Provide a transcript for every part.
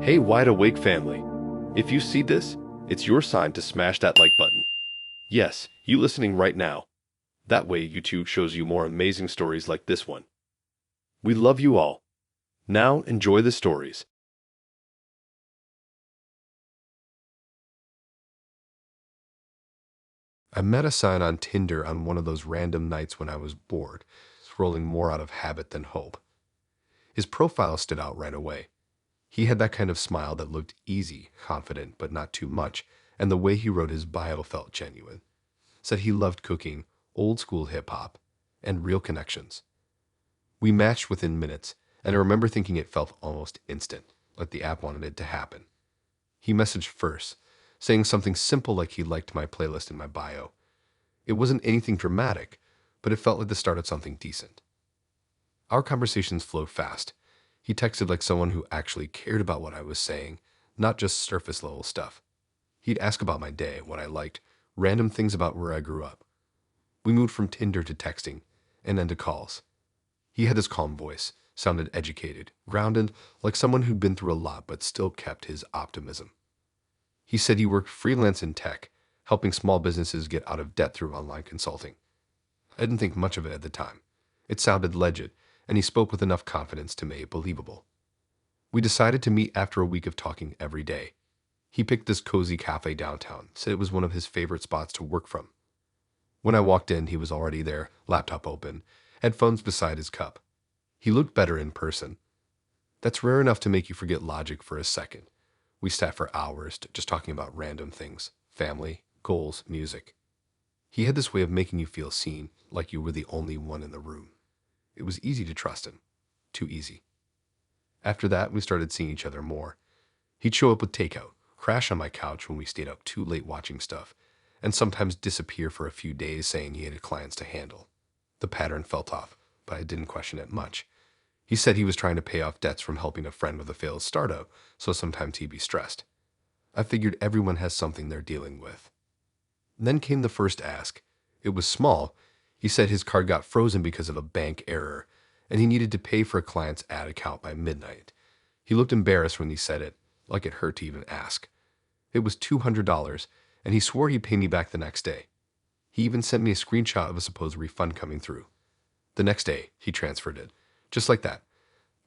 Hey, wide awake family. If you see this, it's your sign to smash that like button. Yes, you listening right now. That way YouTube shows you more amazing stories like this one. We love you all. Now enjoy the stories. I met a sign on Tinder on one of those random nights when I was bored, scrolling more out of habit than hope. His profile stood out right away. He had that kind of smile that looked easy, confident, but not too much, and the way he wrote his bio felt genuine. Said he loved cooking, old school hip hop, and real connections. We matched within minutes, and I remember thinking it felt almost instant, like the app wanted it to happen. He messaged first, saying something simple like he liked my playlist in my bio. It wasn't anything dramatic, but it felt like the start of something decent. Our conversations flowed fast. He texted like someone who actually cared about what I was saying, not just surface level stuff. He'd ask about my day, what I liked, random things about where I grew up. We moved from Tinder to texting, and then to calls. He had this calm voice, sounded educated, grounded, like someone who'd been through a lot but still kept his optimism. He said he worked freelance in tech, helping small businesses get out of debt through online consulting. I didn't think much of it at the time. It sounded legit, and he spoke with enough confidence to make it believable. We decided to meet after a week of talking every day. He picked this cozy cafe downtown, said it was one of his favorite spots to work from. When I walked in, he was already there, laptop open, headphones beside his cup. He looked better in person. That's rare enough to make you forget logic for a second. We sat for hours just talking about random things, family, goals, music. He had this way of making you feel seen, like you were the only one in the room. It was easy to trust him. Too easy. After that, we started seeing each other more. He'd show up with takeout, crash on my couch when we stayed up too late watching stuff, and sometimes disappear for a few days saying he had clients to handle. The pattern felt off, but I didn't question it much. He said he was trying to pay off debts from helping a friend with a failed startup, so sometimes he'd be stressed. I figured everyone has something they're dealing with. Then came the first ask. It was small. He said his card got frozen because of a bank error, and he needed to pay for a client's ad account by midnight. He looked embarrassed when he said it, like it hurt to even ask. It was $200, and he swore he'd pay me back the next day. He even sent me a screenshot of a supposed refund coming through. The next day, he transferred it. Just like that.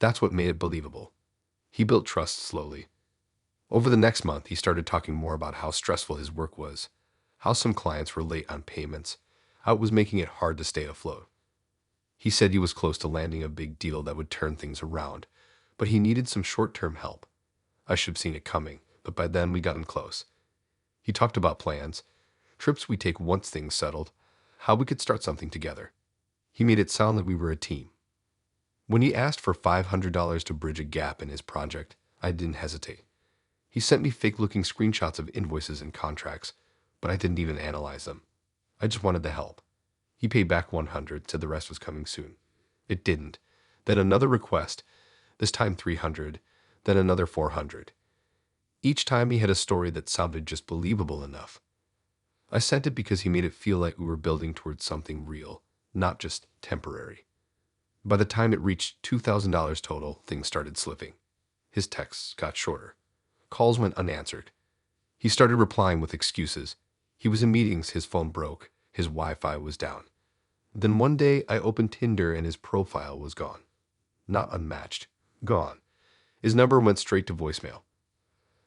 That's what made it believable. He built trust slowly. Over the next month, he started talking more about how stressful his work was, how some clients were late on payments, how it was making it hard to stay afloat. He said he was close to landing a big deal that would turn things around, but he needed some short-term help. I should have seen it coming, but by then we'd gotten close. He talked about plans, trips we'd take once things settled, how we could start something together. He made it sound like we were a team. When he asked for $500 to bridge a gap in his project, I didn't hesitate. He sent me fake-looking screenshots of invoices and contracts, but I didn't even analyze them. I just wanted the help. He paid back $100, said the rest was coming soon. It didn't. Then another request, this time $300, then another $400. Each time he had a story that sounded just believable enough. I sent it because he made it feel like we were building towards something real, not just temporary. By the time it reached $2,000 total, things started slipping. His texts got shorter. Calls went unanswered. He started replying with excuses. He was in meetings, his phone broke, his Wi-Fi was down. Then one day I opened Tinder and his profile was gone. Not unmatched. Gone. His number went straight to voicemail.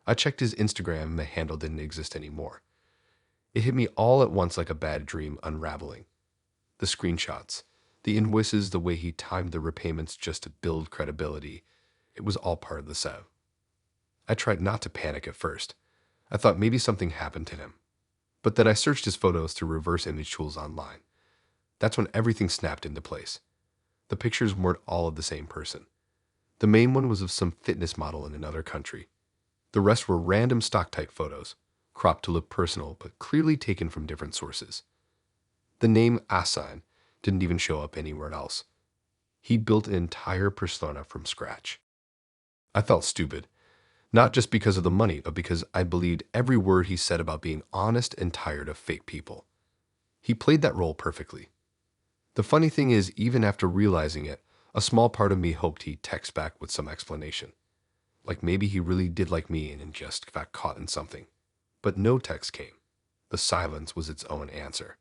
I checked his Instagram and the handle didn't exist anymore. It hit me all at once like a bad dream unraveling. The screenshots, the invoices, the way he timed the repayments just to build credibility. It was all part of the setup. I tried not to panic at first. I thought maybe something happened to him. But then I searched his photos through reverse image tools online. That's when everything snapped into place. The pictures weren't all of the same person. The main one was of some fitness model in another country. The rest were random stock-type photos, cropped to look personal but clearly taken from different sources. The name Asan didn't even show up anywhere else. He built an entire persona from scratch. I felt stupid, not just because of the money, but because I believed every word he said about being honest and tired of fake people. He played that role perfectly. The funny thing is, even after realizing it, a small part of me hoped he'd text back with some explanation. Like maybe he really did like me and just got caught in something. But no text came. The silence was its own answer.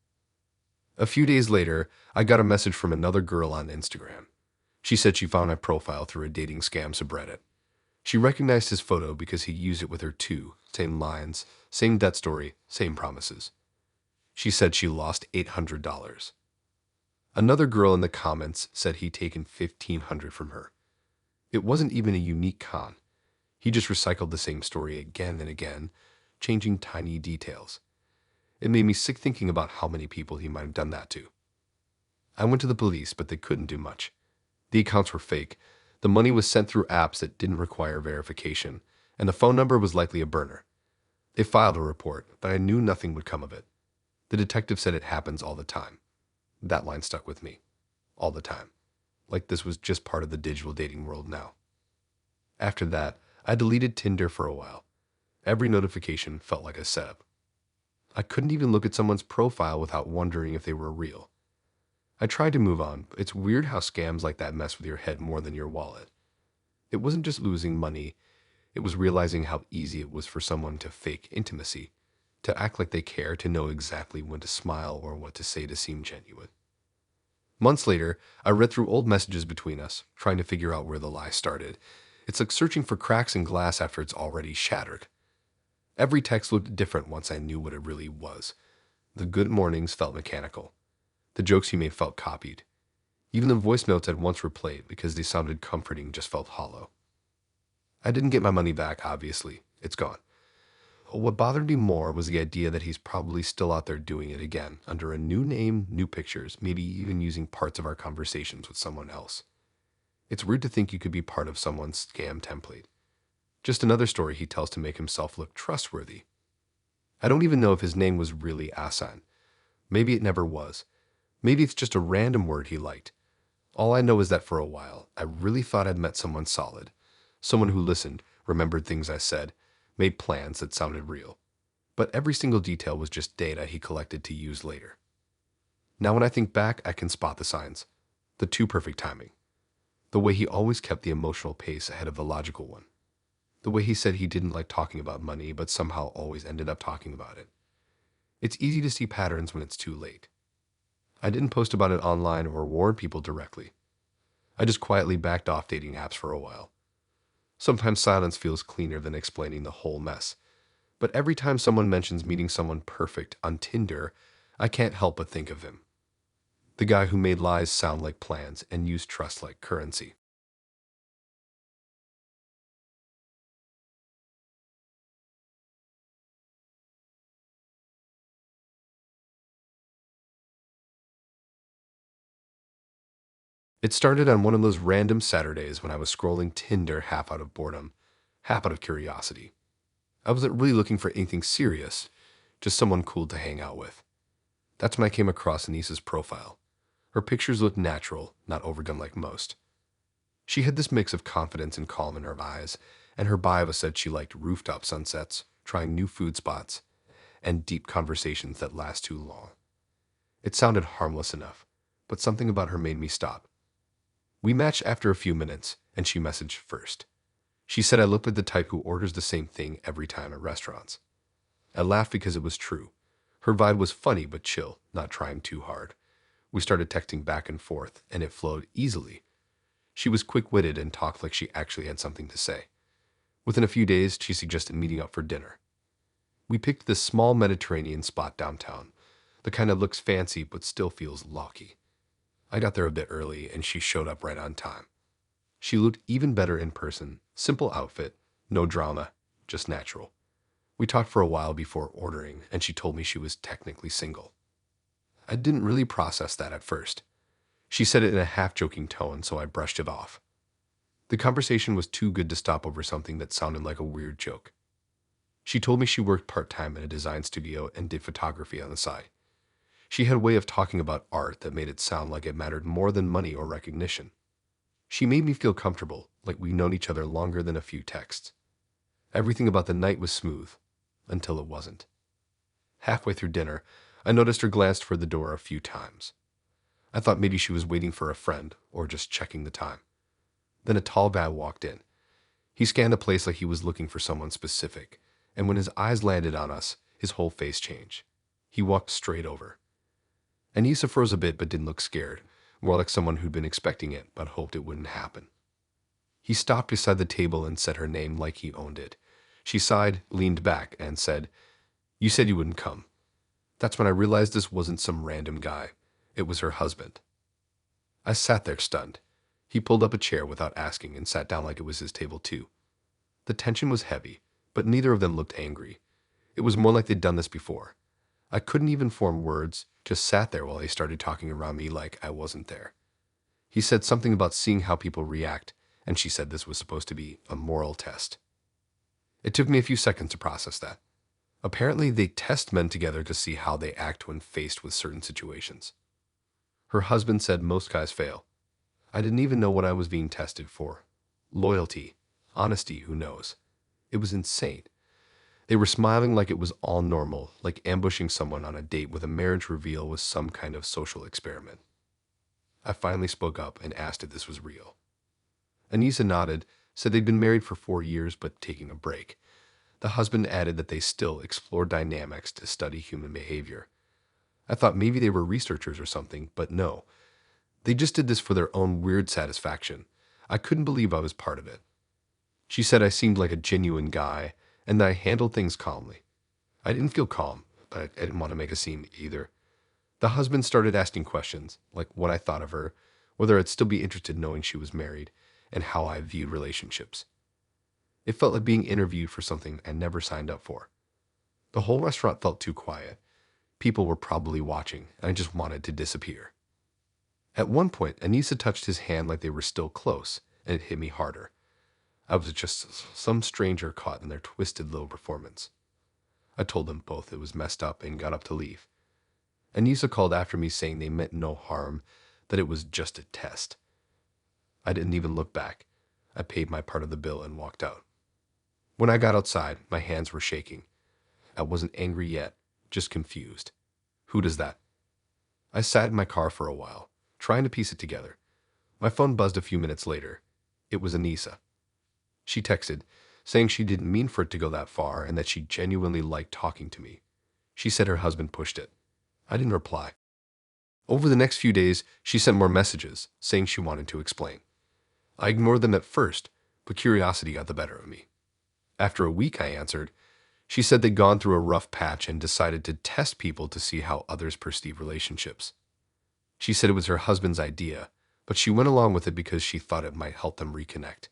A few days later, I got a message from another girl on Instagram. She said she found my profile through a dating scam subreddit. She recognized his photo because he used it with her too. Same lines, same debt story, same promises. She said she lost $800. Another girl in the comments said he'd taken $1,500 from her. It wasn't even a unique con. He just recycled the same story again and again, changing tiny details. It made me sick thinking about how many people he might have done that to. I went to the police, but they couldn't do much. The accounts were fake. The money was sent through apps that didn't require verification, and the phone number was likely a burner. They filed a report, but I knew nothing would come of it. The detective said it happens all the time. That line stuck with me. All the time. Like this was just part of the digital dating world now. After that, I deleted Tinder for a while. Every notification felt like a setup. I couldn't even look at someone's profile without wondering if they were real. I tried to move on, but it's weird how scams like that mess with your head more than your wallet. It wasn't just losing money, it was realizing how easy it was for someone to fake intimacy, to act like they care, to know exactly when to smile or what to say to seem genuine. Months later, I read through old messages between us, trying to figure out where the lie started. It's like searching for cracks in glass after it's already shattered. Every text looked different once I knew what it really was. The good mornings felt mechanical. The jokes he made felt copied. Even the voice notes I'd once replayed because they sounded comforting just felt hollow. I didn't get my money back, obviously. It's gone. What bothered me more was the idea that he's probably still out there doing it again, under a new name, new pictures, maybe even using parts of our conversations with someone else. It's weird to think you could be part of someone's scam template. Just another story he tells to make himself look trustworthy. I don't even know if his name was really Asan. Maybe it never was. Maybe it's just a random word he liked. All I know is that for a while, I really thought I'd met someone solid. Someone who listened, remembered things I said, made plans that sounded real. But every single detail was just data he collected to use later. Now when I think back, I can spot the signs. The too perfect timing. The way he always kept the emotional pace ahead of the logical one. The way he said he didn't like talking about money, but somehow always ended up talking about it. It's easy to see patterns when it's too late. I didn't post about it online or warn people directly. I just quietly backed off dating apps for a while. Sometimes silence feels cleaner than explaining the whole mess. But every time someone mentions meeting someone perfect on Tinder, I can't help but think of him. The guy who made lies sound like plans and used trust like currency. It started on one of those random Saturdays when I was scrolling Tinder half out of boredom, half out of curiosity. I wasn't really looking for anything serious, just someone cool to hang out with. That's when I came across Anissa's profile. Her pictures looked natural, not overdone like most. She had this mix of confidence and calm in her eyes, and her bio said she liked rooftop sunsets, trying new food spots, and deep conversations that last too long. It sounded harmless enough, but something about her made me stop. We matched after a few minutes, and she messaged first. She said I looked like the type who orders the same thing every time at restaurants. I laughed because it was true. Her vibe was funny but chill, not trying too hard. We started texting back and forth, and it flowed easily. She was quick-witted and talked like she actually had something to say. Within a few days, she suggested meeting up for dinner. We picked this small Mediterranean spot downtown, the kind that looks fancy but still feels locky. I got there a bit early, and she showed up right on time. She looked even better in person, simple outfit, no drama, just natural. We talked for a while before ordering, and she told me she was technically single. I didn't really process that at first. She said it in a half-joking tone, so I brushed it off. The conversation was too good to stop over something that sounded like a weird joke. She told me she worked part-time in a design studio and did photography on the side. She had a way of talking about art that made it sound like it mattered more than money or recognition. She made me feel comfortable, like we'd known each other longer than a few texts. Everything about the night was smooth, until it wasn't. Halfway through dinner, I noticed her glance toward the door a few times. I thought maybe she was waiting for a friend or just checking the time. Then a tall guy walked in. He scanned the place like he was looking for someone specific, and when his eyes landed on us, his whole face changed. He walked straight over. Anissa froze a bit but didn't look scared, more like someone who'd been expecting it but hoped it wouldn't happen. He stopped beside the table and said her name like he owned it. She sighed, leaned back, and said, "You said you wouldn't come." That's when I realized this wasn't some random guy. It was her husband. I sat there stunned. He pulled up a chair without asking and sat down like it was his table too. The tension was heavy, but neither of them looked angry. It was more like they'd done this before. I couldn't even form words, just sat there while he started talking around me like I wasn't there. He said something about seeing how people react, and she said this was supposed to be a moral test. It took me a few seconds to process that. Apparently, they test men together to see how they act when faced with certain situations. Her husband said most guys fail. I didn't even know what I was being tested for. Loyalty, honesty, who knows? It was insane. They were smiling like it was all normal, like ambushing someone on a date with a marriage reveal was some kind of social experiment. I finally spoke up and asked if this was real. Anissa nodded, said they'd been married for 4 years but taking a break. The husband added that they still explore dynamics to study human behavior. I thought maybe they were researchers or something, but no. They just did this for their own weird satisfaction. I couldn't believe I was part of it. She said I seemed like a genuine guy, and that I handled things calmly. I didn't feel calm, but I didn't want to make a scene either. The husband started asking questions, like what I thought of her, whether I'd still be interested knowing she was married, and how I viewed relationships. It felt like being interviewed for something I never signed up for. The whole restaurant felt too quiet. People were probably watching, and I just wanted to disappear. At one point, Anissa touched his hand like they were still close, and it hit me harder. I was just some stranger caught in their twisted little performance. I told them both it was messed up and got up to leave. Anissa called after me saying they meant no harm, that it was just a test. I didn't even look back. I paid my part of the bill and walked out. When I got outside, my hands were shaking. I wasn't angry yet, just confused. Who does that? I sat in my car for a while, trying to piece it together. My phone buzzed a few minutes later. It was Anissa. She texted, saying she didn't mean for it to go that far and that she genuinely liked talking to me. She said her husband pushed it. I didn't reply. Over the next few days, she sent more messages, saying she wanted to explain. I ignored them at first, but curiosity got the better of me. After a week, I answered. She said they'd gone through a rough patch and decided to test people to see how others perceive relationships. She said it was her husband's idea, but she went along with it because she thought it might help them reconnect.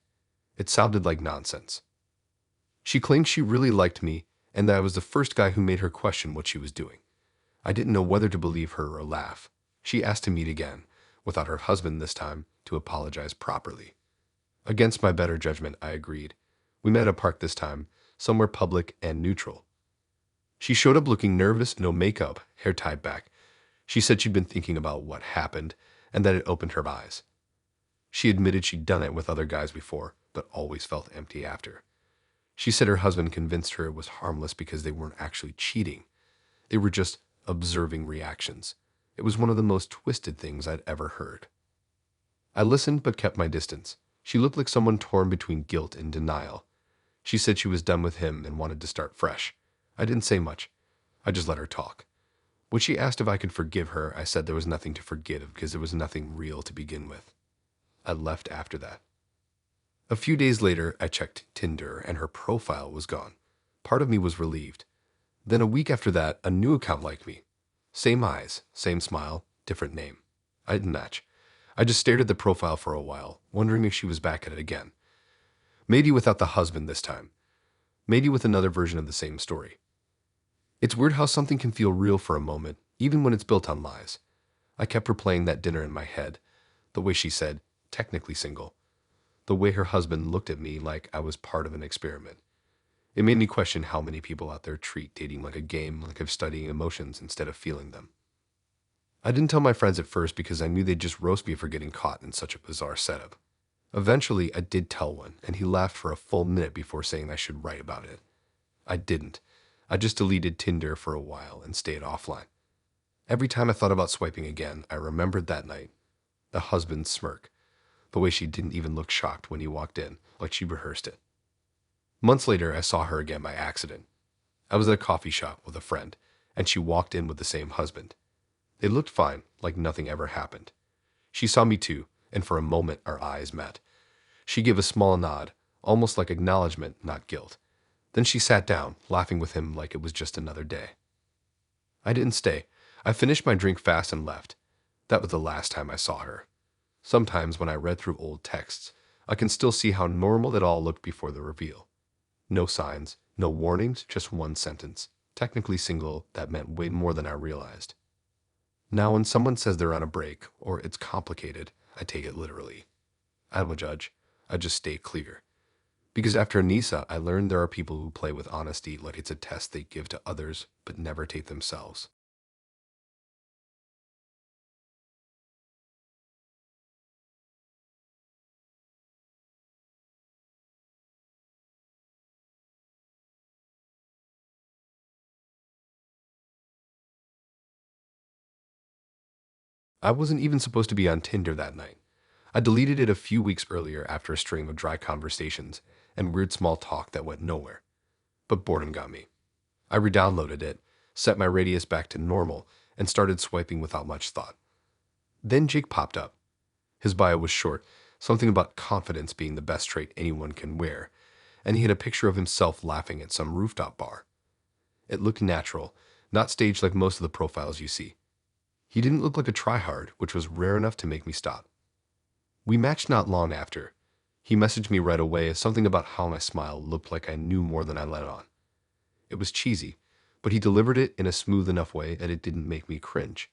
It sounded like nonsense. She claimed she really liked me and that I was the first guy who made her question what she was doing. I didn't know whether to believe her or laugh. She asked to meet again, without her husband this time, to apologize properly. Against my better judgment, I agreed. We met at a park this time, somewhere public and neutral. She showed up looking nervous, no makeup, hair tied back. She said she'd been thinking about what happened and that it opened her eyes. She admitted she'd done it with other guys before, but always felt empty after. She said her husband convinced her it was harmless because they weren't actually cheating. They were just observing reactions. It was one of the most twisted things I'd ever heard. I listened but kept my distance. She looked like someone torn between guilt and denial. She said she was done with him and wanted to start fresh. I didn't say much. I just let her talk. When she asked if I could forgive her, I said there was nothing to forgive because there was nothing real to begin with. I left after that. A few days later, I checked Tinder and her profile was gone. Part of me was relieved. Then a week after that, a new account liked me. Same eyes, same smile, different name. I didn't match. I just stared at the profile for a while, wondering if she was back at it again. Maybe without the husband this time. Maybe with another version of the same story. It's weird how something can feel real for a moment, even when it's built on lies. I kept replaying that dinner in my head. The way she said, technically single. The way her husband looked at me like I was part of an experiment. It made me question how many people out there treat dating like a game, like of studying emotions instead of feeling them. I didn't tell my friends at first because I knew they'd just roast me for getting caught in such a bizarre setup. Eventually, I did tell one, and he laughed for a full minute before saying I should write about it. I didn't. I just deleted Tinder for a while and stayed offline. Every time I thought about swiping again, I remembered that night. The husband's smirk. The way she didn't even look shocked when he walked in, like she rehearsed it. Months later, I saw her again by accident. I was at a coffee shop with a friend, and she walked in with the same husband. They looked fine, like nothing ever happened. She saw me too, and for a moment our eyes met. She gave a small nod, almost like acknowledgement, not guilt. Then she sat down, laughing with him like it was just another day. I didn't stay. I finished my drink fast and left. That was the last time I saw her. Sometimes when I read through old texts, I can still see how normal it all looked before the reveal. No signs, no warnings, just one sentence. Technically single, that meant way more than I realized. Now when someone says they're on a break, or it's complicated, I take it literally. I don't judge. I just stay clear. Because after Nisa, I learned there are people who play with honesty like it's a test they give to others, but never take themselves. I wasn't even supposed to be on Tinder that night. I deleted it a few weeks earlier after a string of dry conversations and weird small talk that went nowhere. But boredom got me. I re-downloaded it, set my radius back to normal, and started swiping without much thought. Then Jake popped up. His bio was short, something about confidence being the best trait anyone can wear, and he had a picture of himself laughing at some rooftop bar. It looked natural, not staged like most of the profiles you see. He didn't look like a tryhard, which was rare enough to make me stop. We matched not long after. He messaged me right away something about how my smile looked like I knew more than I let on. It was cheesy, but he delivered it in a smooth enough way that it didn't make me cringe.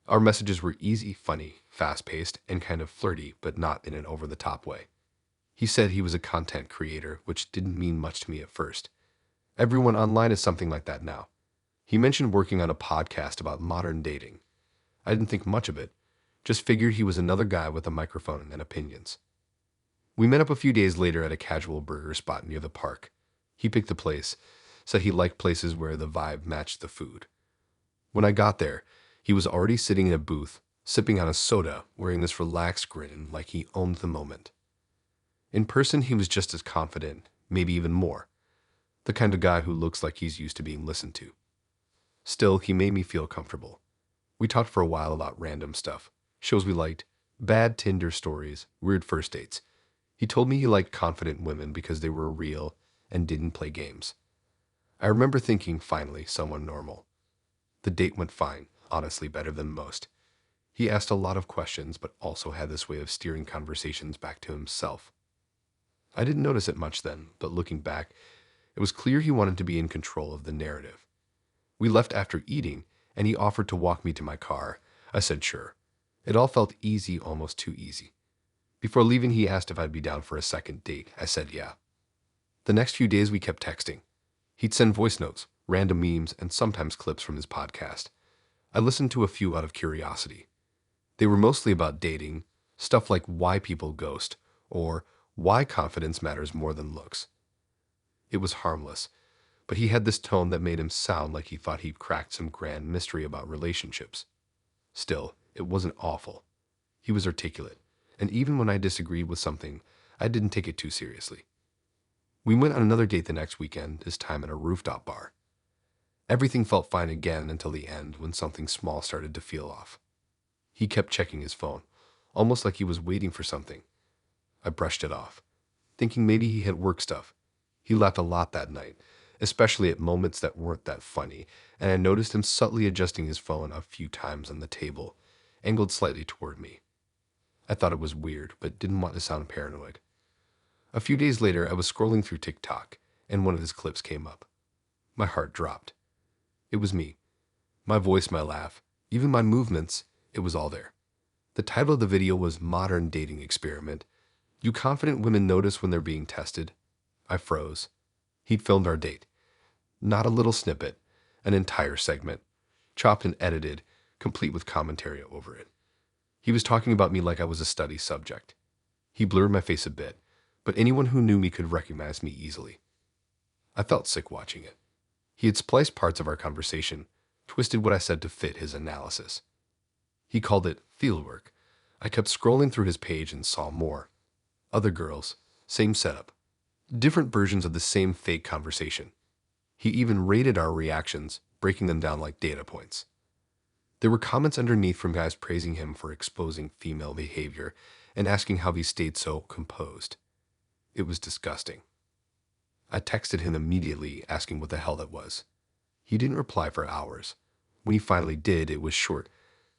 Our messages were easy, funny, fast-paced, and kind of flirty, but not in an over-the-top way. He said he was a content creator, which didn't mean much to me at first. Everyone online is something like that now. He mentioned working on a podcast about modern dating. I didn't think much of it, just figured he was another guy with a microphone and opinions. We met up a few days later at a casual burger spot near the park. He picked the place, said he liked places where the vibe matched the food. When I got there, he was already sitting in a booth, sipping on a soda, wearing this relaxed grin like he owned the moment. In person, he was just as confident, maybe even more. The kind of guy who looks like he's used to being listened to. Still, he made me feel comfortable. We talked for a while about random stuff, shows we liked, bad Tinder stories, weird first dates. He told me he liked confident women because they were real and didn't play games. I remember thinking, finally, someone normal. The date went fine, honestly better than most. He asked a lot of questions, but also had this way of steering conversations back to himself. I didn't notice it much then, but looking back, it was clear he wanted to be in control of the narrative. We left after eating, and he offered to walk me to my car. I said sure. It all felt easy, almost too easy. Before leaving, he asked if I'd be down for a second date. I said yeah. The next few days we kept texting. He'd send voice notes, random memes, and sometimes clips from his podcast. I listened to a few out of curiosity. They were mostly about dating, stuff like why people ghost, or why confidence matters more than looks. It was harmless, but he had this tone that made him sound like he thought he'd cracked some grand mystery about relationships. Still, it wasn't awful. He was articulate, and even when I disagreed with something, I didn't take it too seriously. We went on another date the next weekend, this time at a rooftop bar. Everything felt fine again until the end when something small started to feel off. He kept checking his phone, almost like he was waiting for something. I brushed it off, thinking maybe he had work stuff. He laughed a lot that night, especially at moments that weren't that funny, and I noticed him subtly adjusting his phone a few times on the table, angled slightly toward me. I thought it was weird, but didn't want to sound paranoid. A few days later, I was scrolling through TikTok, and one of his clips came up. My heart dropped. It was me. My voice, my laugh, even my movements, it was all there. The title of the video was Modern Dating Experiment. Do confident women notice when they're being tested? I froze. He'd filmed our date. Not a little snippet, an entire segment, chopped and edited, complete with commentary over it. He was talking about me like I was a study subject. He blurred my face a bit, but anyone who knew me could recognize me easily. I felt sick watching it. He had spliced parts of our conversation, twisted what I said to fit his analysis. He called it fieldwork. I kept scrolling through his page and saw more. Other girls, same setup. Different versions of the same fake conversation. He even rated our reactions, breaking them down like data points. There were comments underneath from guys praising him for exposing female behavior and asking how he stayed so composed. It was disgusting. I texted him immediately asking what the hell that was. He didn't reply for hours. When he finally did, it was short.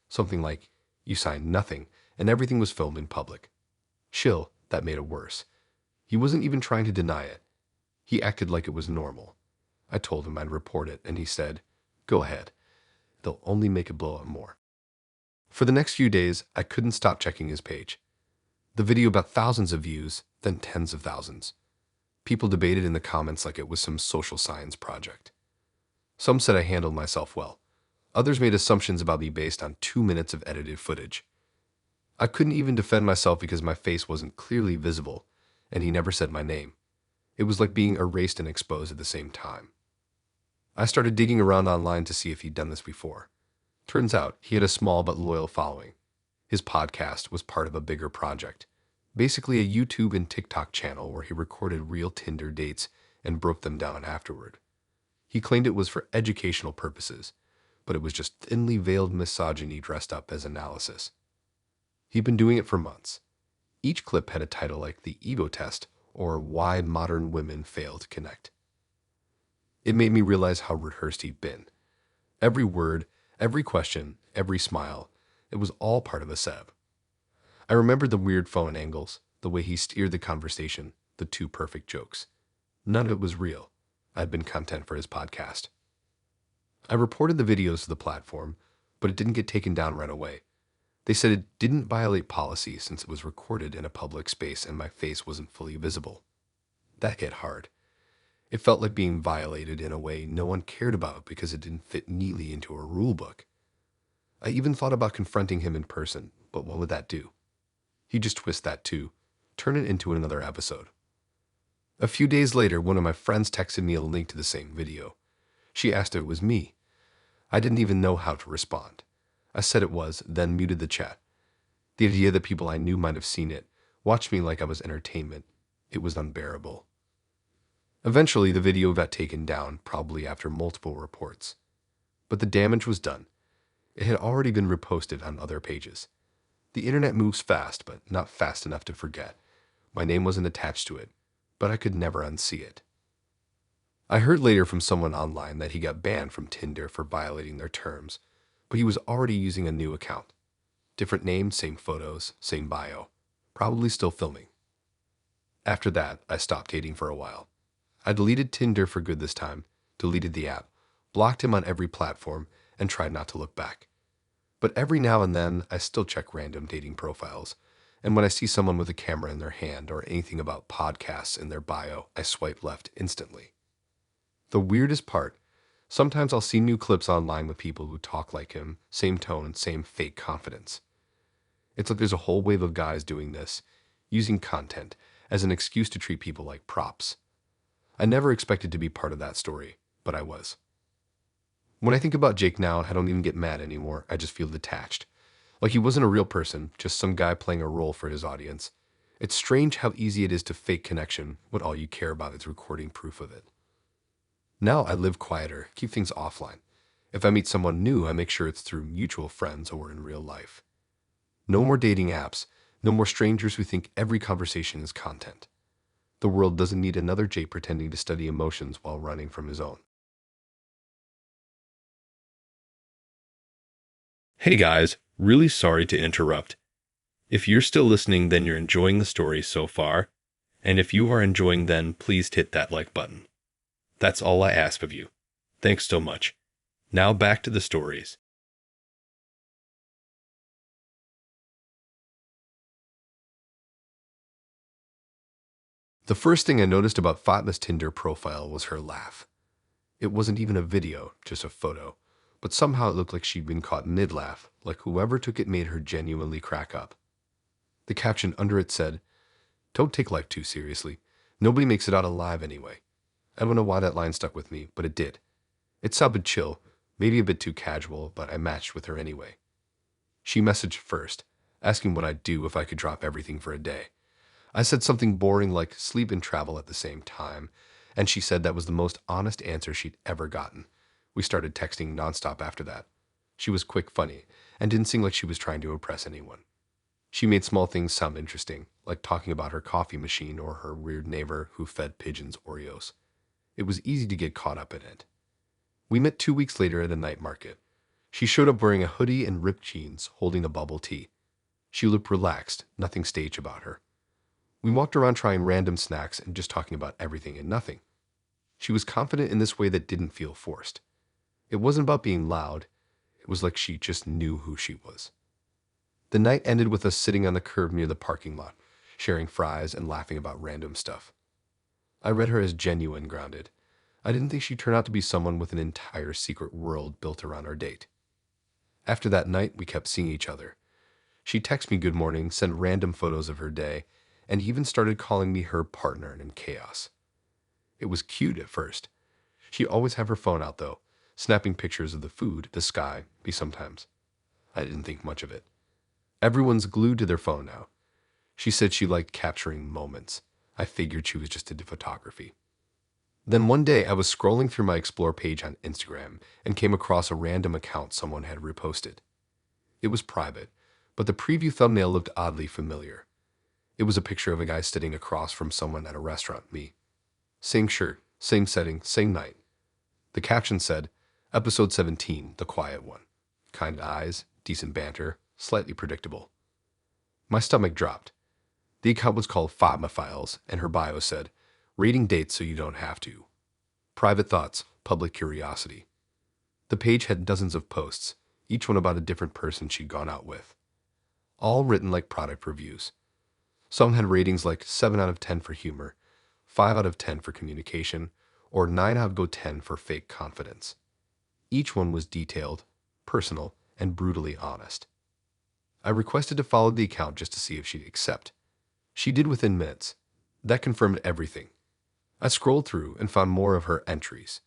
Something like, "You signed nothing, and everything was filmed in public." Chill, that made it worse. He wasn't even trying to deny it. He acted like it was normal. I told him I'd report it, and he said, "Go ahead. They'll only make it blow up more." For the next few days, I couldn't stop checking his page. The video got thousands of views, then tens of thousands. People debated in the comments like it was some social science project. Some said I handled myself well. Others made assumptions about me based on 2 minutes of edited footage. I couldn't even defend myself because my face wasn't clearly visible, and he never said my name. It was like being erased and exposed at the same time. I started digging around online to see if he'd done this before. Turns out he had a small but loyal following. His podcast was part of a bigger project, basically a YouTube and TikTok channel where he recorded real Tinder dates and broke them down afterward. He claimed it was for educational purposes, but it was just thinly veiled misogyny dressed up as analysis. He'd been doing it for months. Each clip had a title like The Ego Test or Why Modern Women Fail to Connect. It made me realize how rehearsed he'd been. Every word, every question, every smile, it was all part of a setup. I remembered the weird phone angles, the way he steered the conversation, the too perfect jokes. None of it was real. I'd been content for his podcast. I reported the videos to the platform, but it didn't get taken down right away. They said it didn't violate policy since it was recorded in a public space and my face wasn't fully visible. That hit hard. It felt like being violated in a way no one cared about because it didn't fit neatly into a rule book. I even thought about confronting him in person, but what would that do? He'd just twist that too, turn it into another episode. A few days later, one of my friends texted me a link to the same video. She asked if it was me. I didn't even know how to respond. I said it was, then muted the chat. The idea that people I knew might have seen it, watched me like I was entertainment, it was unbearable. Eventually, the video got taken down, probably after multiple reports. But the damage was done. It had already been reposted on other pages. The internet moves fast, but not fast enough to forget. My name wasn't attached to it, but I could never unsee it. I heard later from someone online that he got banned from Tinder for violating their terms, but he was already using a new account. Different name, same photos, same bio. Probably still filming. After that, I stopped dating for a while. I deleted Tinder for good this time, deleted the app, blocked him on every platform, and tried not to look back. But every now and then, I still check random dating profiles, and when I see someone with a camera in their hand or anything about podcasts in their bio, I swipe left instantly. The weirdest part, sometimes I'll see new clips online with people who talk like him, same tone, same fake confidence. It's like there's a whole wave of guys doing this, using content as an excuse to treat people like props. I never expected to be part of that story, but I was. When I think about Jake now, I don't even get mad anymore. I just feel detached. Like he wasn't a real person, just some guy playing a role for his audience. It's strange how easy it is to fake connection when all you care about is recording proof of it. Now I live quieter, keep things offline. If I meet someone new, I make sure it's through mutual friends or in real life. No more dating apps, no more strangers who think every conversation is content. The world doesn't need another Jake pretending to study emotions while running from his own. Hey guys, really sorry to interrupt. If you're still listening, then you're enjoying the story so far. And if you are enjoying, then please hit that like button. That's all I ask of you. Thanks so much. Now back to the stories. The first thing I noticed about Fatma's Tinder profile was her laugh. It wasn't even a video, just a photo, but somehow it looked like she'd been caught mid-laugh, like whoever took it made her genuinely crack up. The caption under it said, "Don't take life too seriously. Nobody makes it out alive anyway." I don't know why that line stuck with me, but it did. It sounded chill, maybe a bit too casual, but I matched with her anyway. She messaged first, asking what I'd do if I could drop everything for a day. I said something boring like sleep and travel at the same time, and she said that was the most honest answer she'd ever gotten. We started texting nonstop after that. She was quick, funny, and didn't seem like she was trying to impress anyone. She made small things sound interesting, like talking about her coffee machine or her weird neighbor who fed pigeons Oreos. It was easy to get caught up in it. We met 2 weeks later at a night market. She showed up wearing a hoodie and ripped jeans, holding a bubble tea. She looked relaxed, nothing staged about her. We walked around trying random snacks and just talking about everything and nothing. She was confident in this way that didn't feel forced. It wasn't about being loud. It was like she just knew who she was. The night ended with us sitting on the curb near the parking lot, sharing fries and laughing about random stuff. I read her as genuine, grounded. I didn't think she'd turn out to be someone with an entire secret world built around our date. After that night, we kept seeing each other. She'd text me good morning, send random photos of her day, and even started calling me her partner in chaos. It was cute at first. She'd always have her phone out, though, snapping pictures of the food, the sky, me sometimes. I didn't think much of it. Everyone's glued to their phone now. She said she liked capturing moments. I figured she was just into photography. Then one day I was scrolling through my Explore page on Instagram and came across a random account someone had reposted. It was private, but the preview thumbnail looked oddly familiar. It was a picture of a guy sitting across from someone at a restaurant, me. Same shirt, same setting, same night. The caption said, Episode 17, The Quiet One. Kind eyes, decent banter, slightly predictable. My stomach dropped. The account was called Fatma Files, and her bio said, Rating dates so you don't have to. Private thoughts, public curiosity. The page had dozens of posts, each one about a different person she'd gone out with. All written like product reviews. Some had ratings like 7 out of 10 for humor, 5 out of 10 for communication, or 9 out of 10 for fake confidence. Each one was detailed, personal, and brutally honest. I requested to follow the account just to see if she'd accept. She did within minutes. That confirmed everything. I scrolled through and found more of her entries.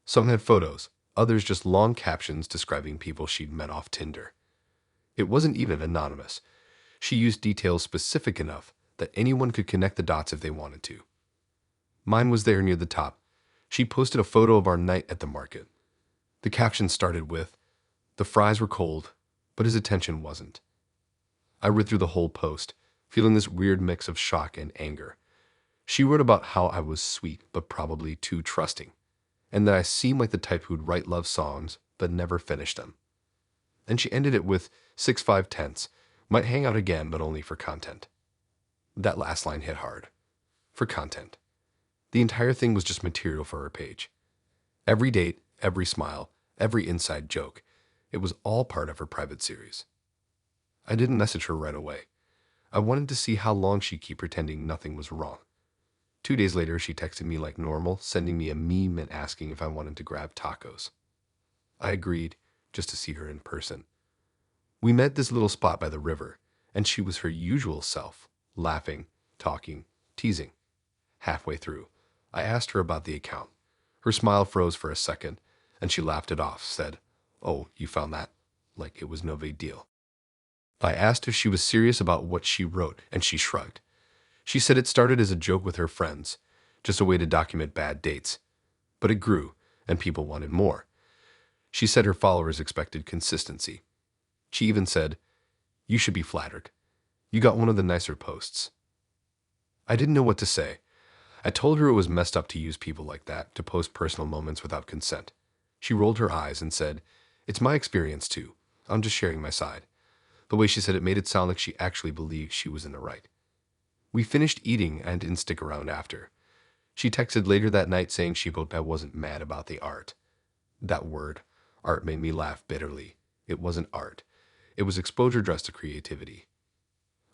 Some had photos, others just long captions describing people she'd met off Tinder. It wasn't even anonymous. She used details specific enough that anyone could connect the dots if they wanted to. Mine was there near the top. She posted a photo of our night at the market. The caption started with, The fries were cold, but his attention wasn't. I read through the whole post, feeling this weird mix of shock and anger. She wrote about how I was sweet, but probably too trusting, and that I seemed like the type who'd write love songs, but never finish them. And she ended it with 6-5 tenths, might hang out again, but only for content. That last line hit hard. For content. The entire thing was just material for her page. Every date, every smile, every inside joke. It was all part of her private series. I didn't message her right away. I wanted to see how long she'd keep pretending nothing was wrong. 2 days later, she texted me like normal, sending me a meme and asking if I wanted to grab tacos. I agreed, just to see her in person. We met at this little spot by the river, and she was her usual self, laughing, talking, teasing. Halfway through, I asked her about the account. Her smile froze for a second, and she laughed it off, said, "Oh, you found that?" Like it was no big deal. I asked if she was serious about what she wrote, and she shrugged. She said it started as a joke with her friends, just a way to document bad dates. But it grew, and people wanted more. She said her followers expected consistency. She even said, "You should be flattered. You got one of the nicer posts." I didn't know what to say. I told her it was messed up to use people like that to post personal moments without consent. She rolled her eyes and said, "It's my experience too. I'm just sharing my side." The way she said it made it sound like she actually believed she was in the right. We finished eating and didn't stick around after. She texted later that night saying she hoped I wasn't mad about the art. That word, art, made me laugh bitterly. It wasn't art. It was exposure dressed to creativity.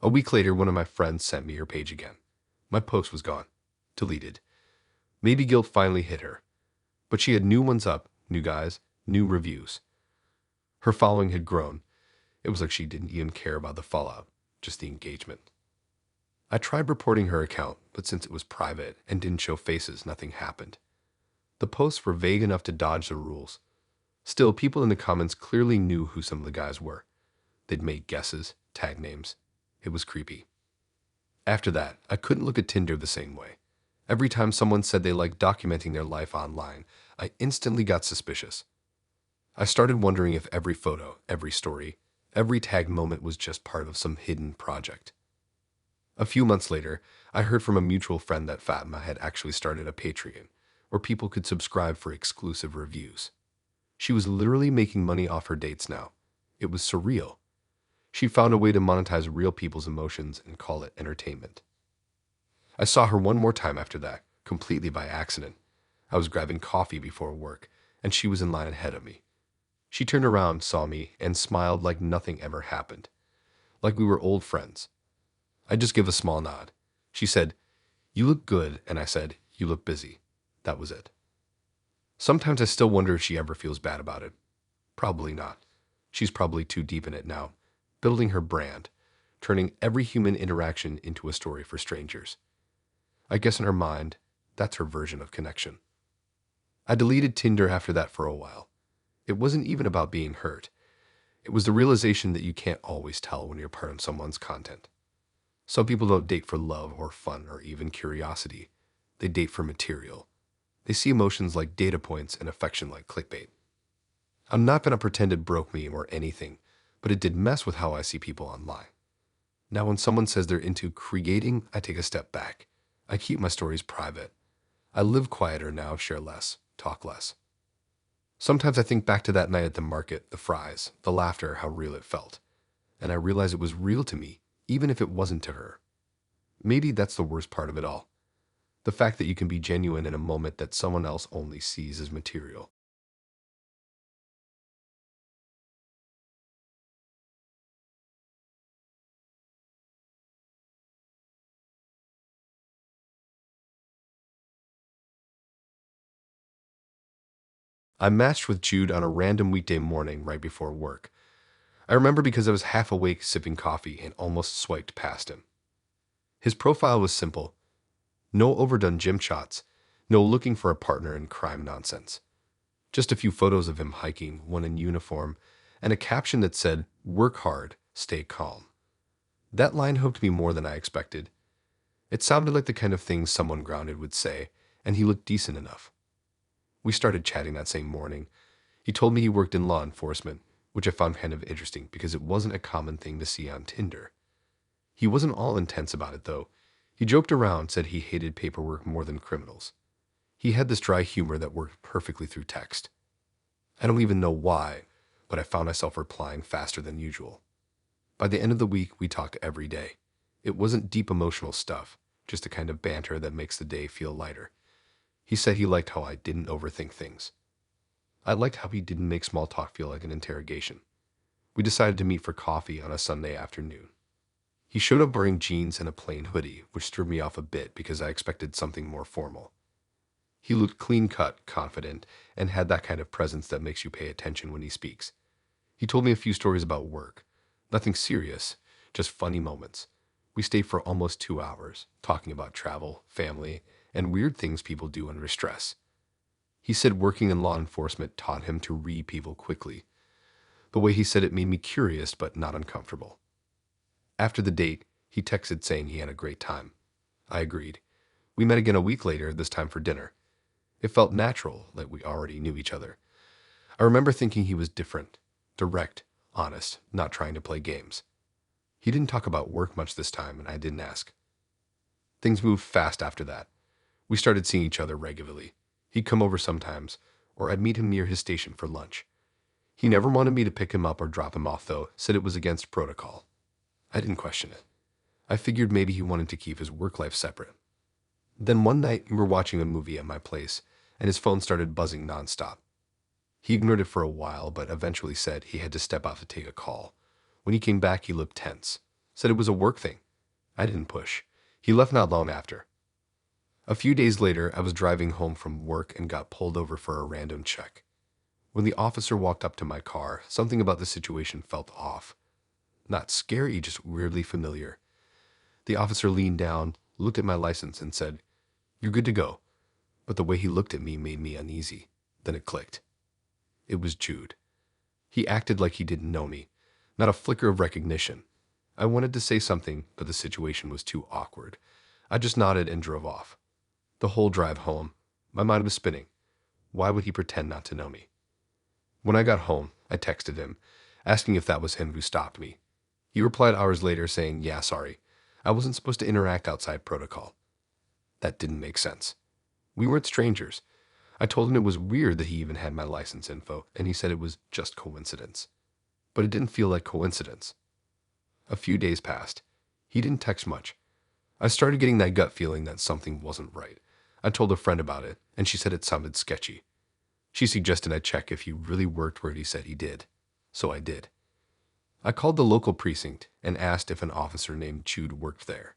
A week later, one of my friends sent me her page again. My post was gone. Deleted. Maybe guilt finally hit her. But she had new ones up, new guys, new reviews. Her following had grown. It was like she didn't even care about the fallout, just the engagement. I tried reporting her account, but since it was private and didn't show faces, nothing happened. The posts were vague enough to dodge the rules. Still, people in the comments clearly knew who some of the guys were. They'd made guesses, tag names. It was creepy. After that, I couldn't look at Tinder the same way. Every time someone said they liked documenting their life online, I instantly got suspicious. I started wondering if every photo, every story, every tagged moment was just part of some hidden project. A few months later, I heard from a mutual friend that Fatma had actually started a Patreon, where people could subscribe for exclusive reviews. She was literally making money off her dates now. It was surreal. She found a way to monetize real people's emotions and call it entertainment. I saw her one more time after that, completely by accident. I was grabbing coffee before work, and she was in line ahead of me. She turned around, saw me, and smiled like nothing ever happened, like we were old friends. I just gave a small nod. She said, "You look good," and I said, "You look busy." That was it. Sometimes I still wonder if she ever feels bad about it. Probably not. She's probably too deep in it now, building her brand, turning every human interaction into a story for strangers. I guess in her mind, that's her version of connection. I deleted Tinder after that for a while. It wasn't even about being hurt. It was the realization that you can't always tell when you're part of someone's content. Some people don't date for love or fun or even curiosity. They date for material. They see emotions like data points and affection like clickbait. I'm not going to pretend it broke me or anything, but it did mess with how I see people online. Now when someone says they're into creating, I take a step back. I keep my stories private. I live quieter now, share less, talk less. Sometimes I think back to that night at the market, the fries, the laughter, how real it felt. And I realize it was real to me, even if it wasn't to her. Maybe that's the worst part of it all. The fact that you can be genuine in a moment that someone else only sees as material. I matched with Jude on a random weekday morning right before work. I remember because I was half awake sipping coffee and almost swiped past him. His profile was simple. No overdone gym shots, no looking for a partner in crime nonsense. Just a few photos of him hiking, one in uniform, and a caption that said, "Work hard, stay calm." That line hooked me more than I expected. It sounded like the kind of thing someone grounded would say, and he looked decent enough. We started chatting that same morning. He told me he worked in law enforcement, which I found kind of interesting because it wasn't a common thing to see on Tinder. He wasn't all intense about it, though. He joked around, said he hated paperwork more than criminals. He had this dry humor that worked perfectly through text. I don't even know why, but I found myself replying faster than usual. By the end of the week, we talked every day. It wasn't deep emotional stuff, just the kind of banter that makes the day feel lighter. He said he liked how I didn't overthink things. I liked how he didn't make small talk feel like an interrogation. We decided to meet for coffee on a Sunday afternoon. He showed up wearing jeans and a plain hoodie, which threw me off a bit because I expected something more formal. He looked clean-cut, confident, and had that kind of presence that makes you pay attention when he speaks. He told me a few stories about work. Nothing serious, just funny moments. We stayed for almost 2 hours, talking about travel, family, and weird things people do under stress. He said working in law enforcement taught him to read people quickly. The way he said it made me curious but not uncomfortable. After the date, he texted saying he had a great time. I agreed. We met again a week later, this time for dinner. It felt natural, like we already knew each other. I remember thinking he was different, direct, honest, not trying to play games. He didn't talk about work much this time, and I didn't ask. Things moved fast after that. We started seeing each other regularly. He'd come over sometimes, or I'd meet him near his station for lunch. He never wanted me to pick him up or drop him off, though, said it was against protocol. I didn't question it. I figured maybe he wanted to keep his work life separate. Then one night, we were watching a movie at my place, and his phone started buzzing nonstop. He ignored it for a while, but eventually said he had to step out to take a call. When he came back, he looked tense. Said it was a work thing. I didn't push. He left not long after. A few days later, I was driving home from work and got pulled over for a random check. When the officer walked up to my car, something about the situation felt off. Not scary, just weirdly familiar. The officer leaned down, looked at my license, and said, "You're good to go." But the way he looked at me made me uneasy. Then it clicked. It was Jude. He acted like he didn't know me. Not a flicker of recognition. I wanted to say something, but the situation was too awkward. I just nodded and drove off. The whole drive home, my mind was spinning. Why would he pretend not to know me? When I got home, I texted him, asking if that was him who stopped me. He replied hours later saying, "Yeah, sorry. I wasn't supposed to interact outside protocol." That didn't make sense. We weren't strangers. I told him it was weird that he even had my license info, and he said it was just coincidence. But it didn't feel like coincidence. A few days passed. He didn't text much. I started getting that gut feeling that something wasn't right. I told a friend about it, and she said it sounded sketchy. She suggested I check if he really worked where he said he did. So I did. I called the local precinct and asked if an officer named Jude worked there.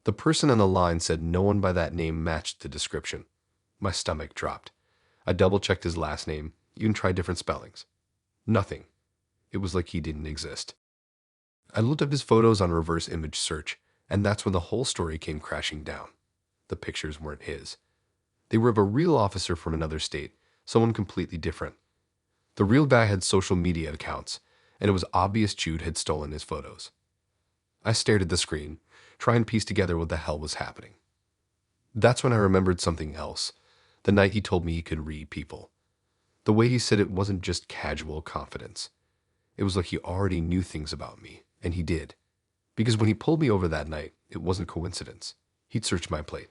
The person on the line said no one by that name matched the description. My stomach dropped. I double-checked his last name, even tried different spellings. Nothing. It was like he didn't exist. I looked up his photos on reverse image search, and that's when the whole story came crashing down. The pictures weren't his. They were of a real officer from another state, someone completely different. The real guy had social media accounts, and it was obvious Jude had stolen his photos. I stared at the screen, trying to piece together what the hell was happening. That's when I remembered something else, the night he told me he could read people. The way he said it wasn't just casual confidence. It was like he already knew things about me, and he did. Because when he pulled me over that night, it wasn't coincidence. He'd searched my plate.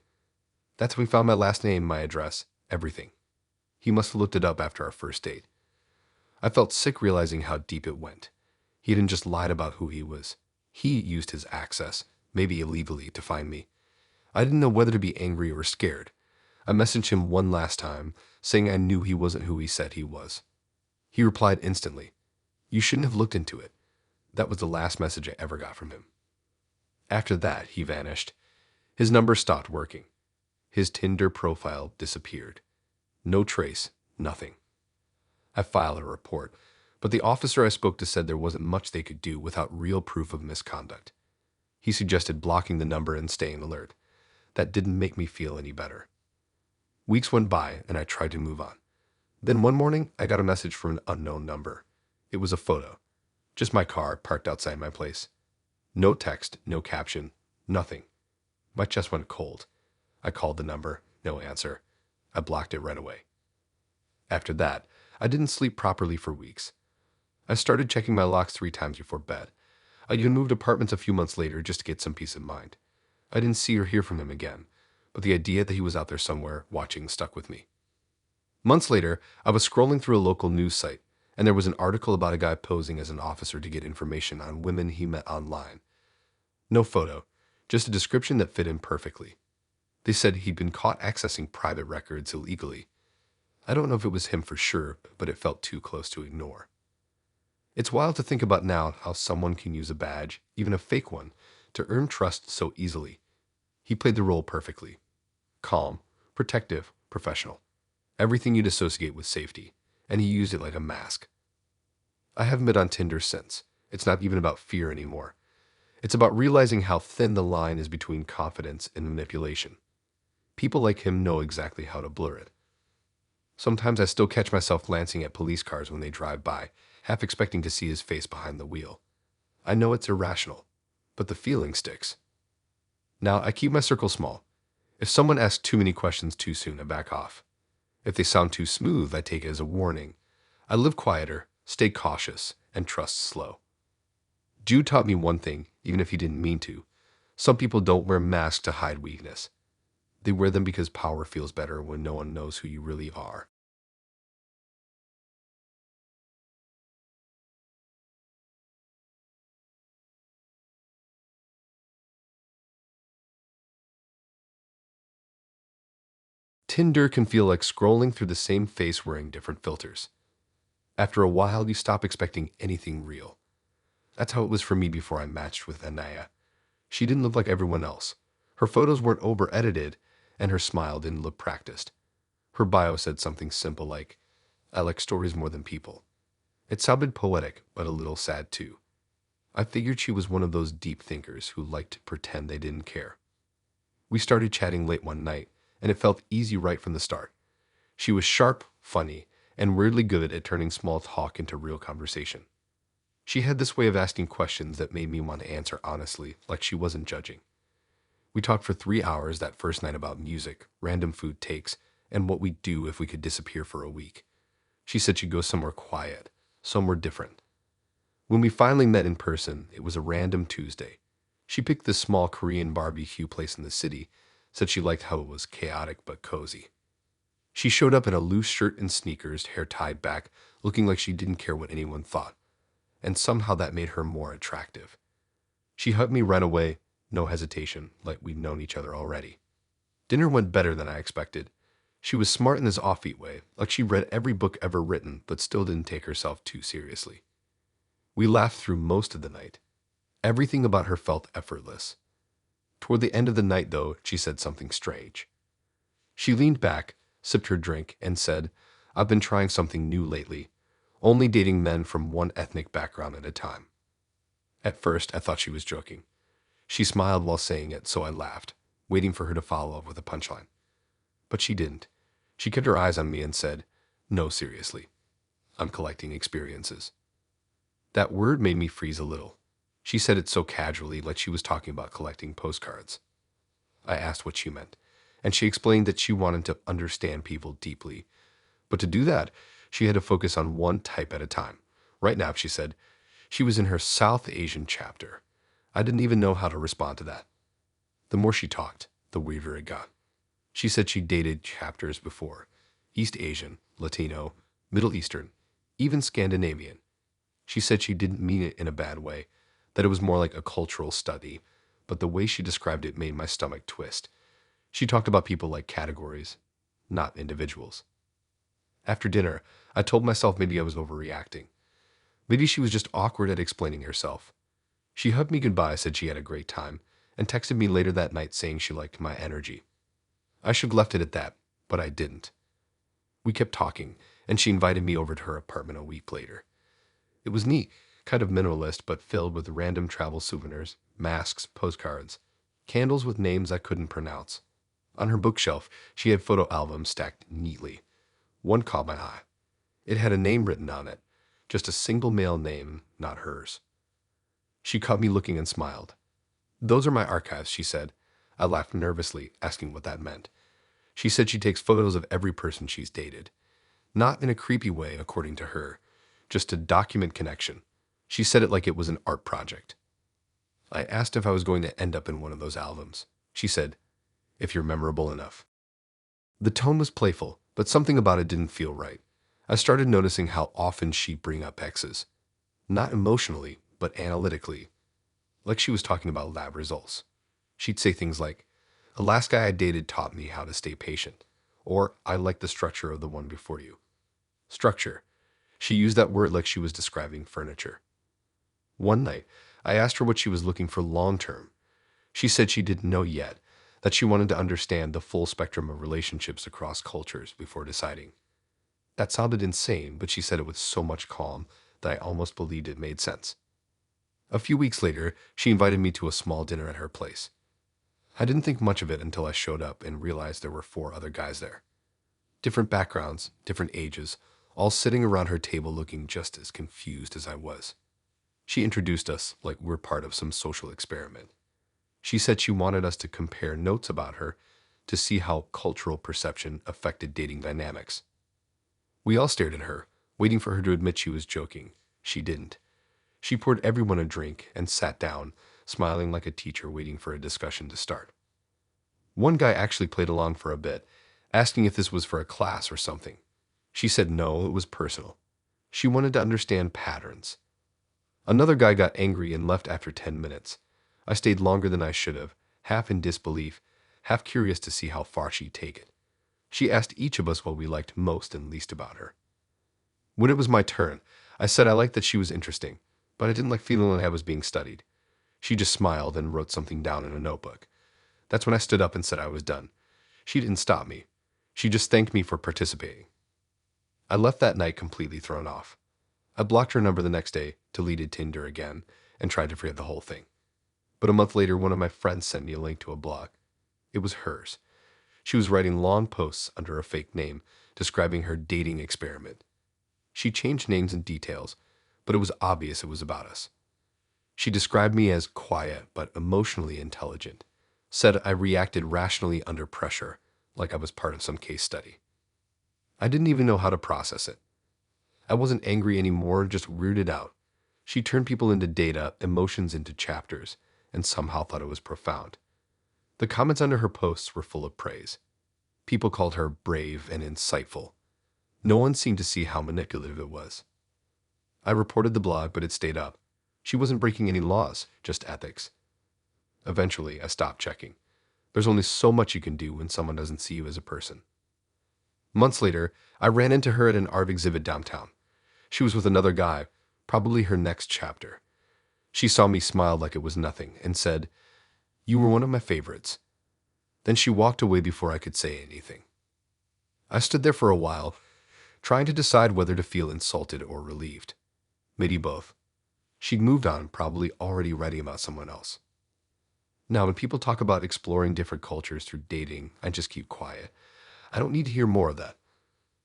That's how he found my last name, my address, everything. He must have looked it up after our first date. I felt sick realizing how deep it went. He hadn't just lied about who he was. He used his access, maybe illegally, to find me. I didn't know whether to be angry or scared. I messaged him one last time, saying I knew he wasn't who he said he was. He replied instantly, "You shouldn't have looked into it." That was the last message I ever got from him. After that, he vanished. His number stopped working. His Tinder profile disappeared. No trace, nothing. I filed a report, but the officer I spoke to said there wasn't much they could do without real proof of misconduct. He suggested blocking the number and staying alert. That didn't make me feel any better. Weeks went by, and I tried to move on. Then one morning, I got a message from an unknown number. It was a photo. Just my car parked outside my place. No text, no caption, nothing. My chest went cold. I called the number, no answer. I blocked it right away. After that, I didn't sleep properly for weeks. I started checking my locks 3 times before bed. I even moved apartments a few months later just to get some peace of mind. I didn't see or hear from him again, but the idea that he was out there somewhere watching stuck with me. Months later, I was scrolling through a local news site, and there was an article about a guy posing as an officer to get information on women he met online. No photo, just a description that fit in perfectly. They said he'd been caught accessing private records illegally. I don't know if it was him for sure, but it felt too close to ignore. It's wild to think about now how someone can use a badge, even a fake one, to earn trust so easily. He played the role perfectly. Calm, protective, professional. Everything you'd associate with safety, and he used it like a mask. I haven't been on Tinder since. It's not even about fear anymore. It's about realizing how thin the line is between confidence and manipulation. People like him know exactly how to blur it. Sometimes I still catch myself glancing at police cars when they drive by, half expecting to see his face behind the wheel. I know it's irrational, but the feeling sticks. Now, I keep my circle small. If someone asks too many questions too soon, I back off. If they sound too smooth, I take it as a warning. I live quieter, stay cautious, and trust slow. Jude taught me one thing, even if he didn't mean to. Some people don't wear masks to hide weakness. They wear them because power feels better when no one knows who you really are. Tinder can feel like scrolling through the same face wearing different filters. After a while, you stop expecting anything real. That's how it was for me before I matched with Anaya. She didn't look like everyone else. Her photos weren't over-edited, and her smile didn't look practiced. Her bio said something simple like, "I like stories more than people." It sounded poetic, but a little sad too. I figured she was one of those deep thinkers who liked to pretend they didn't care. We started chatting late one night, and it felt easy right from the start. She was sharp, funny, and weirdly good at turning small talk into real conversation. She had this way of asking questions that made me want to answer honestly, like she wasn't judging. We talked for 3 hours that first night about music, random food takes, and what we'd do if we could disappear for a week. She said she'd go somewhere quiet, somewhere different. When we finally met in person, it was a random Tuesday. She picked this small Korean barbecue place in the city, said she liked how it was chaotic but cozy. She showed up in a loose shirt and sneakers, hair tied back, looking like she didn't care what anyone thought, and somehow that made her more attractive. She hugged me right away, no hesitation, like we'd known each other already. Dinner went better than I expected. She was smart in this offbeat way, like she read every book ever written, but still didn't take herself too seriously. We laughed through most of the night. Everything about her felt effortless. Toward the end of the night, though, she said something strange. She leaned back, sipped her drink, and said, "I've been trying something new lately, only dating men from one ethnic background at a time." At first, I thought she was joking. She smiled while saying it, so I laughed, waiting for her to follow up with a punchline. But she didn't. She kept her eyes on me and said, "No, seriously. I'm collecting experiences." That word made me freeze a little. She said it so casually, like she was talking about collecting postcards. I asked what she meant, and she explained that she wanted to understand people deeply. But to do that, she had to focus on one type at a time. Right now, she said, she was in her South Asian chapter. I didn't even know how to respond to that. The more she talked, the weirder it got. She said she dated chapters before: East Asian, Latino, Middle Eastern, even Scandinavian. She said she didn't mean it in a bad way, that it was more like a cultural study, but the way she described it made my stomach twist. She talked about people like categories, not individuals. After dinner, I told myself maybe I was overreacting. Maybe she was just awkward at explaining herself. She hugged me goodbye, said she had a great time, and texted me later that night saying she liked my energy. I should have left it at that, but I didn't. We kept talking, and she invited me over to her apartment a week later. It was neat, kind of minimalist, but filled with random travel souvenirs, masks, postcards, candles with names I couldn't pronounce. On her bookshelf, she had photo albums stacked neatly. One caught my eye. It had a name written on it, just a single male name, not hers. She caught me looking and smiled. "Those are my archives," she said. I laughed nervously, asking what that meant. She said she takes photos of every person she's dated. Not in a creepy way, according to her, just to document connection. She said it like it was an art project. I asked if I was going to end up in one of those albums. She said, "If you're memorable enough." The tone was playful, but something about it didn't feel right. I started noticing how often she'd bring up exes. Not emotionally, but analytically. Like she was talking about lab results. She'd say things like, "The last guy I dated taught me how to stay patient," or "I like the structure of the one before you." Structure. She used that word like she was describing furniture. One night, I asked her what she was looking for long-term. She said she didn't know yet, that she wanted to understand the full spectrum of relationships across cultures before deciding. That sounded insane, but she said it with so much calm that I almost believed it made sense. A few weeks later, she invited me to a small dinner at her place. I didn't think much of it until I showed up and realized there were 4 other guys there. Different backgrounds, different ages, all sitting around her table looking just as confused as I was. She introduced us like we're part of some social experiment. She said she wanted us to compare notes about her to see how cultural perception affected dating dynamics. We all stared at her, waiting for her to admit she was joking. She didn't. She poured everyone a drink and sat down, smiling like a teacher waiting for a discussion to start. One guy actually played along for a bit, asking if this was for a class or something. She said no, it was personal. She wanted to understand patterns. Another guy got angry and left after 10 minutes. I stayed longer than I should have, half in disbelief, half curious to see how far she'd take it. She asked each of us what we liked most and least about her. When it was my turn, I said I liked that she was interesting, but I didn't like feeling like I was being studied. She just smiled and wrote something down in a notebook. That's when I stood up and said I was done. She didn't stop me. She just thanked me for participating. I left that night completely thrown off. I blocked her number the next day, deleted Tinder again, and tried to forget the whole thing. But a month later, one of my friends sent me a link to a blog. It was hers. She was writing long posts under a fake name, describing her dating experiment. She changed names and details, but it was obvious it was about us. She described me as quiet but emotionally intelligent, said I reacted rationally under pressure, like I was part of some case study. I didn't even know how to process it. I wasn't angry anymore, just weirded out. She turned people into data, emotions into chapters, and somehow thought it was profound. The comments under her posts were full of praise. People called her brave and insightful. No one seemed to see how manipulative it was. I reported the blog, but it stayed up. She wasn't breaking any laws, just ethics. Eventually, I stopped checking. There's only so much you can do when someone doesn't see you as a person. Months later, I ran into her at an art exhibit downtown. She was with another guy, probably her next chapter. She saw me smile like it was nothing and said, "You were one of my favorites." Then she walked away before I could say anything. I stood there for a while, trying to decide whether to feel insulted or relieved. Maybe both. She'd moved on, probably already writing about someone else. Now, when people talk about exploring different cultures through dating, I just keep quiet. I don't need to hear more of that.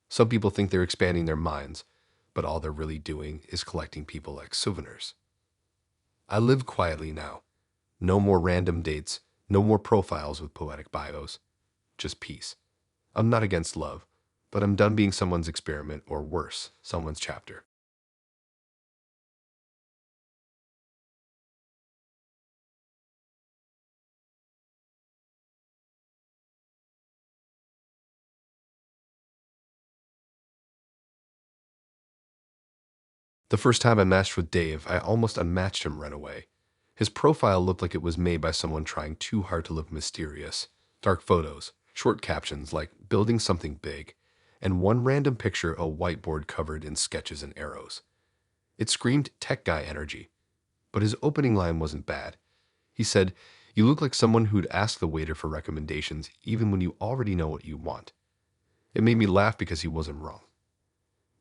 Some people think they're expanding their minds, but all they're really doing is collecting people like souvenirs. I live quietly now. No more random dates, no more profiles with poetic bios. Just peace. I'm not against love, but I'm done being someone's experiment, or worse, someone's chapter. The first time I matched with Dave, I almost unmatched him right away. His profile looked like it was made by someone trying too hard to look mysterious. Dark photos, short captions like "building something big," and one random picture, a whiteboard covered in sketches and arrows. It screamed tech guy energy, but his opening line wasn't bad. He said, "You look like someone who'd ask the waiter for recommendations even when you already know what you want." It made me laugh because he wasn't wrong.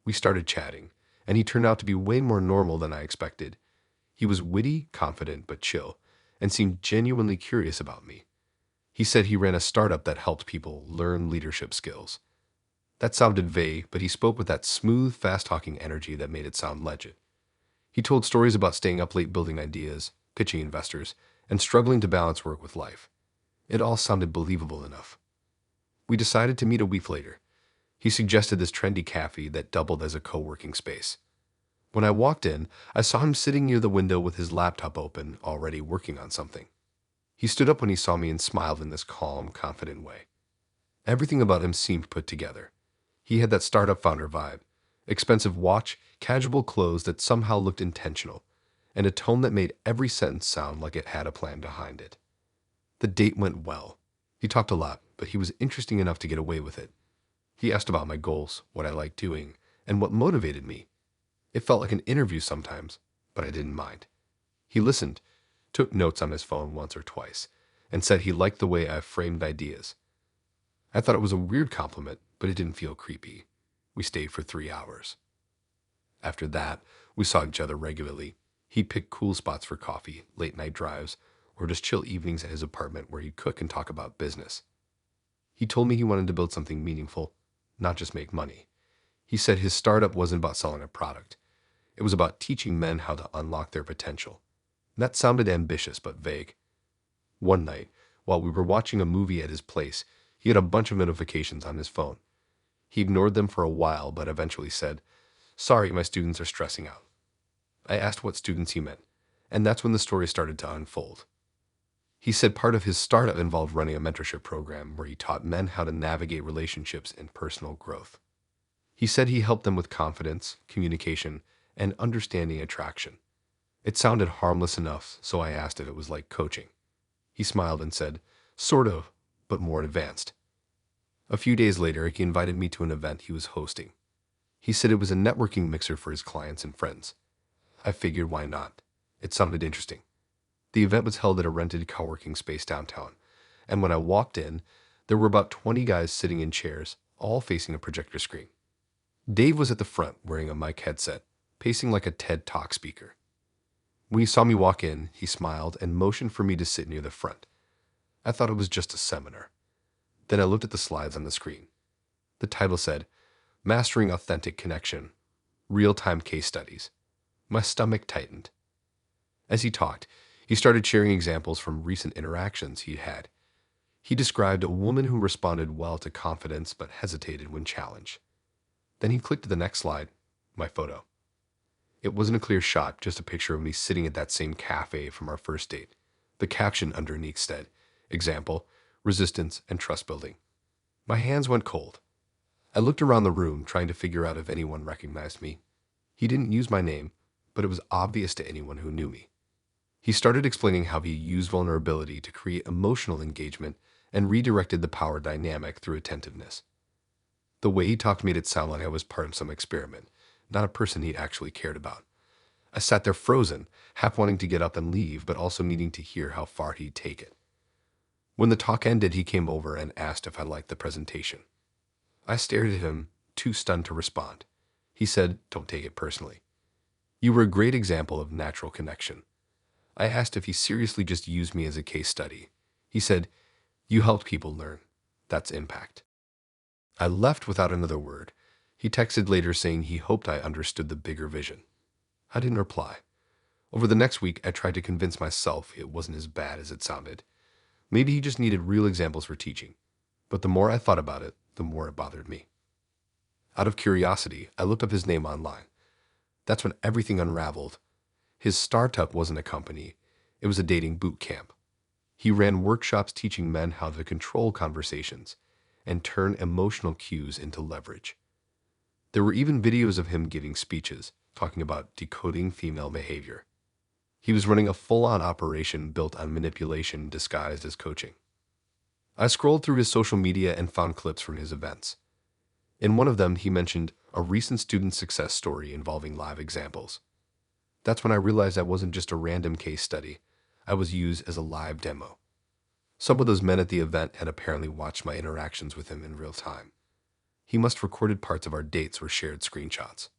We started chatting, and he turned out to be way more normal than I expected. He was witty, confident, but chill, and seemed genuinely curious about me. He said he ran a startup that helped people learn leadership skills. That sounded vague, but he spoke with that smooth, fast-talking energy that made it sound legit. He told stories about staying up late building ideas, pitching investors, and struggling to balance work with life. It all sounded believable enough. We decided to meet a week later. He suggested this trendy cafe that doubled as a co-working space. When I walked in, I saw him sitting near the window with his laptop open, already working on something. He stood up when he saw me and smiled in this calm, confident way. Everything about him seemed put together. He had that startup founder vibe, expensive watch, casual clothes that somehow looked intentional, and a tone that made every sentence sound like it had a plan behind it. The date went well. He talked a lot, but he was interesting enough to get away with it. He asked about my goals, what I liked doing, and what motivated me. It felt like an interview sometimes, but I didn't mind. He listened, took notes on his phone once or twice, and said he liked the way I framed ideas. I thought it was a weird compliment, but it didn't feel creepy. We stayed for 3 hours. After that, we saw each other regularly. He'd pick cool spots for coffee, late-night drives, or just chill evenings at his apartment where he'd cook and talk about business. He told me he wanted to build something meaningful, not just make money. He said his startup wasn't about selling a product. It was about teaching men how to unlock their potential. That sounded ambitious but vague. One night, while we were watching a movie at his place, he had a bunch of notifications on his phone. He ignored them for a while, but eventually said, "Sorry, my students are stressing out." I asked what students he meant, and that's when the story started to unfold. He said part of his startup involved running a mentorship program where he taught men how to navigate relationships and personal growth. He said he helped them with confidence, communication, and understanding attraction. It sounded harmless enough, so I asked if it was like coaching. He smiled and said, "Sort of, but more advanced." A few days later, he invited me to an event he was hosting. He said it was a networking mixer for his clients and friends. I figured why not? It sounded interesting. The event was held at a rented co-working space downtown, and when I walked in, there were about 20 guys sitting in chairs, all facing a projector screen. Dave was at the front wearing a mic headset, pacing like a TED Talk speaker. When he saw me walk in, he smiled and motioned for me to sit near the front. I thought it was just a seminar. Then I looked at the slides on the screen. The title said, "Mastering Authentic Connection, Real-Time Case Studies." My stomach tightened. As he talked, he started sharing examples from recent interactions he'd had. He described a woman who responded well to confidence but hesitated when challenged. Then he clicked to the next slide, my photo. It wasn't a clear shot, just a picture of me sitting at that same cafe from our first date. The caption underneath said, example, resistance and trust building. My hands went cold. I looked around the room, trying to figure out if anyone recognized me. He didn't use my name, but it was obvious to anyone who knew me. He started explaining how he used vulnerability to create emotional engagement and redirected the power dynamic through attentiveness. The way he talked made it sound like I was part of some experiment, not a person he actually cared about. I sat there frozen, half wanting to get up and leave, but also needing to hear how far he'd take it. When the talk ended, he came over and asked if I liked the presentation. I stared at him, too stunned to respond. He said, "Don't take it personally. You were a great example of natural connection." I asked if he seriously just used me as a case study. He said, "You helped people learn. That's impact." I left without another word. He texted later saying he hoped I understood the bigger vision. I didn't reply. Over the next week, I tried to convince myself it wasn't as bad as it sounded. Maybe he just needed real examples for teaching. But the more I thought about it, the more it bothered me. Out of curiosity, I looked up his name online. That's when everything unraveled. His startup wasn't a company. It was a dating boot camp. He ran workshops teaching men how to control conversations and turn emotional cues into leverage. There were even videos of him giving speeches, talking about decoding female behavior. He was running a full-on operation built on manipulation disguised as coaching. I scrolled through his social media and found clips from his events. In one of them, he mentioned a recent student success story involving live examples. That's when I realized I wasn't just a random case study. I was used as a live demo. Some of those men at the event had apparently watched my interactions with him in real time. He must have recorded parts of our dates or shared screenshots.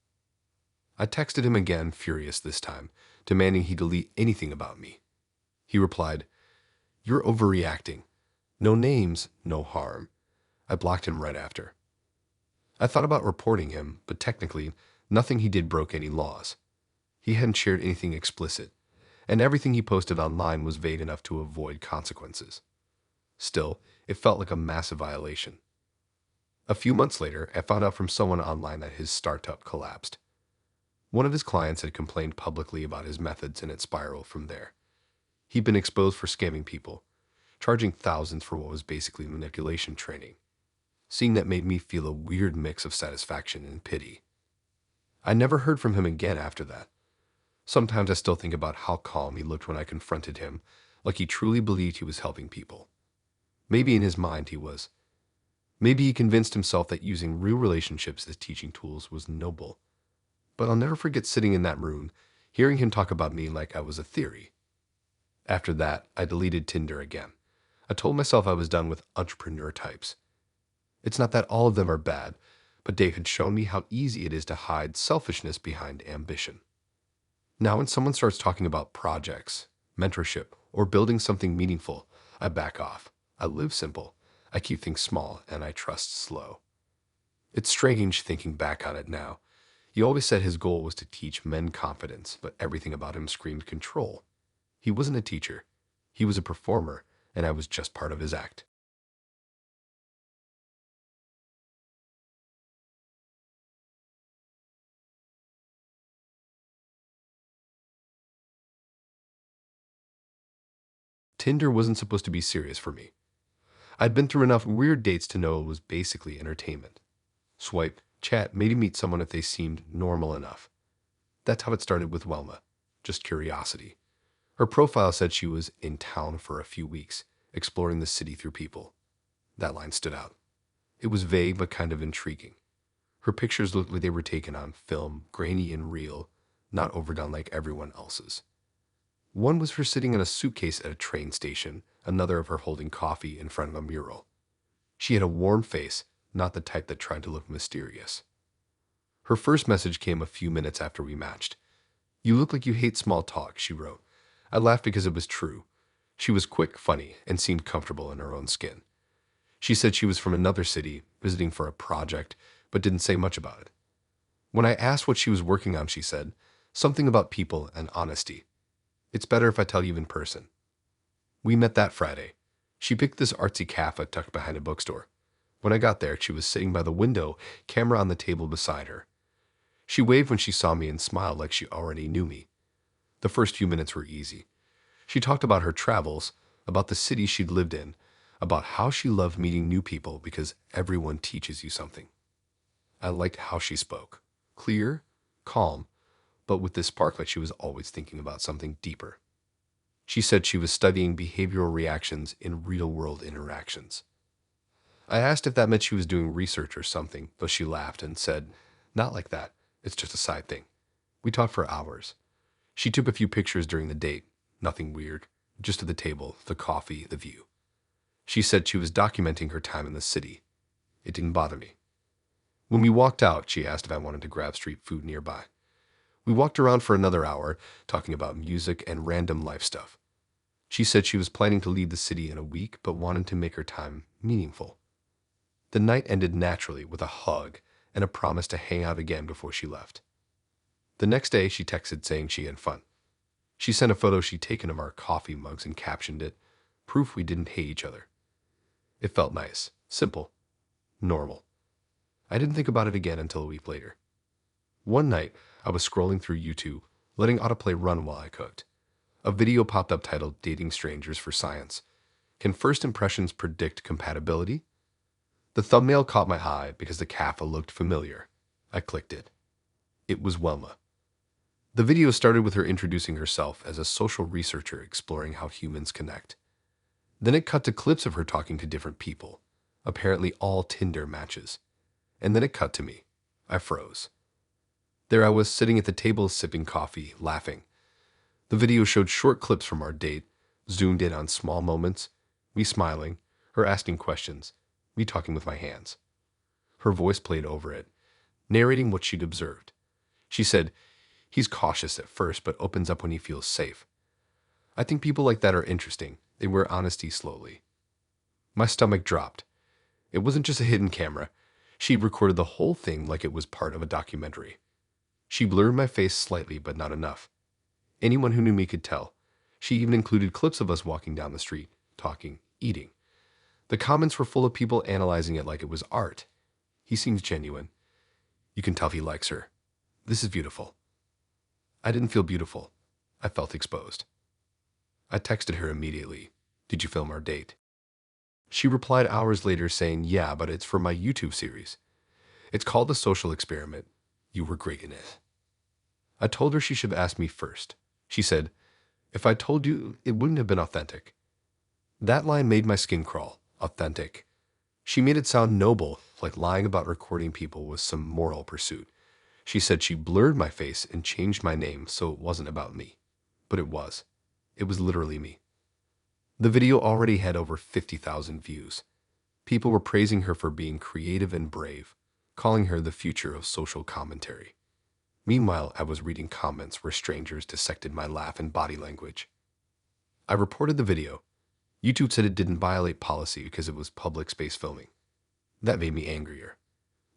I texted him again, furious this time, demanding he delete anything about me. He replied, "You're overreacting. No names, no harm." I blocked him right after. I thought about reporting him, but technically, nothing he did broke any laws. He hadn't shared anything explicit, and everything he posted online was vague enough to avoid consequences. Still, it felt like a massive violation. A few months later, I found out from someone online that his startup collapsed. One of his clients had complained publicly about his methods, and it spiraled from there. He'd been exposed for scamming people, charging thousands for what was basically manipulation training. Seeing that made me feel a weird mix of satisfaction and pity. I never heard from him again after that. Sometimes I still think about how calm he looked when I confronted him, like he truly believed he was helping people. Maybe in his mind he was. Maybe he convinced himself that using real relationships as teaching tools was noble. But I'll never forget sitting in that room, hearing him talk about me like I was a theory. After that, I deleted Tinder again. I told myself I was done with entrepreneur types. It's not that all of them are bad, but Dave had shown me how easy it is to hide selfishness behind ambition. Now when someone starts talking about projects, mentorship, or building something meaningful, I back off. I live simple. I keep things small, and I trust slow. It's strange thinking back on it now. He always said his goal was to teach men confidence, but everything about him screamed control. He wasn't a teacher. He was a performer, and I was just part of his act. Tinder wasn't supposed to be serious for me. I'd been through enough weird dates to know it was basically entertainment. Swipe, chat, maybe meet someone if they seemed normal enough. That's how it started with Welma, just curiosity. Her profile said she was in town for a few weeks, exploring the city through people. That line stood out. It was vague but kind of intriguing. Her pictures looked like they were taken on film, grainy and real, not overdone like everyone else's. One was her sitting in a suitcase at a train station, another of her holding coffee in front of a mural. She had a warm face, not the type that tried to look mysterious. Her first message came a few minutes after we matched. "You look like you hate small talk," she wrote. I laughed because it was true. She was quick, funny, and seemed comfortable in her own skin. She said she was from another city, visiting for a project, but didn't say much about it. When I asked what she was working on, she said, Something about people and honesty. It's better if I tell you in person. We met that Friday. She picked this artsy cafe tucked behind a bookstore. When I got there, she was sitting by the window, camera on the table beside her. She waved when she saw me and smiled like she already knew me. The first few minutes were easy. She talked about her travels, about the city she'd lived in, about how she loved meeting new people because everyone teaches you something. I liked how she spoke. Clear, calm, but with this spark like she was always thinking about something deeper. She said she was studying behavioral reactions in real-world interactions. I asked if that meant she was doing research or something, but she laughed and said, "Not like that. It's just a side thing." We talked for hours. She took a few pictures during the date. Nothing weird. Just at the table, the coffee, the view. She said she was documenting her time in the city. It didn't bother me. When we walked out, she asked if I wanted to grab street food nearby. We walked around for another hour, talking about music and random life stuff. She said she was planning to leave the city in a week, but wanted to make her time meaningful. The night ended naturally with a hug and a promise to hang out again before she left. The next day, she texted saying she had fun. She sent a photo she'd taken of our coffee mugs and captioned it, "Proof we didn't hate each other." It felt nice, simple, normal. I didn't think about it again until a week later. One night, I was scrolling through YouTube, letting autoplay run while I cooked. A video popped up titled "Dating Strangers for Science. Can First Impressions Predict Compatibility?" The thumbnail caught my eye because the cafe looked familiar. I clicked it. It was Wilma. The video started with her introducing herself as a social researcher exploring how humans connect. Then it cut to clips of her talking to different people, apparently all Tinder matches. And then it cut to me. I froze. There I was sitting at the table sipping coffee, laughing. The video showed short clips from our date, zoomed in on small moments, me smiling, her asking questions, me talking with my hands. Her voice played over it, narrating what she'd observed. She said, "He's cautious at first, but opens up when he feels safe. I think people like that are interesting. They wear honesty slowly." My stomach dropped. It wasn't just a hidden camera. She'd recorded the whole thing like it was part of a documentary. She blurred my face slightly, but not enough. Anyone who knew me could tell. She even included clips of us walking down the street, talking, eating. The comments were full of people analyzing it like it was art. "He seems genuine. You can tell if he likes her. This is beautiful." I didn't feel beautiful. I felt exposed. I texted her immediately. "Did you film our date?" She replied hours later saying, "Yeah, but it's for my YouTube series. It's called The Social Experiment. You were great in it." I told her she should have asked me first. She said, "If I told you, it wouldn't have been authentic." That line made my skin crawl. Authentic. She made it sound noble, like lying about recording people was some moral pursuit. She said she blurred my face and changed my name so it wasn't about me. But it was. It was literally me. The video already had over 50,000 views. People were praising her for being creative and brave, calling her the future of social commentary. Meanwhile, I was reading comments where strangers dissected my laugh and body language. I reported the video. YouTube said it didn't violate policy because it was public space filming. That made me angrier.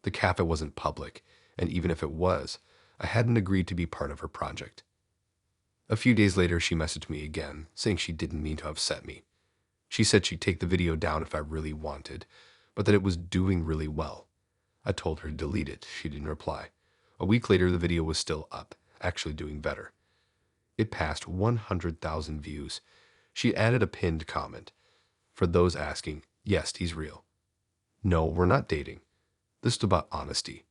The cafe wasn't public, and even if it was, I hadn't agreed to be part of her project. A few days later, she messaged me again, saying she didn't mean to upset me. She said she'd take the video down if I really wanted, but that it was doing really well. I told her to delete it. She didn't reply. A week later, the video was still up, actually doing better. It passed 100,000 views. She added a pinned comment. For those asking, yes, he's real. No, we're not dating. This is about honesty.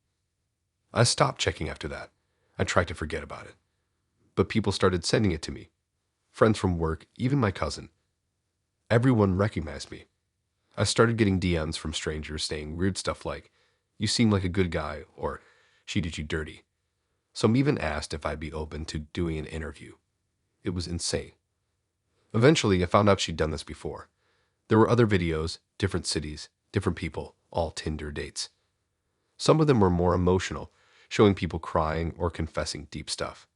I stopped checking after that. I tried to forget about it. But people started sending it to me. Friends from work, even my cousin. Everyone recognized me. I started getting DMs from strangers saying weird stuff like, "You seem like a good guy," or "She did you dirty." Some even asked if I'd be open to doing an interview. It was insane. Eventually, I found out she'd done this before. There were other videos, different cities, different people, all Tinder dates. Some of them were more emotional, showing people crying or confessing deep stuff.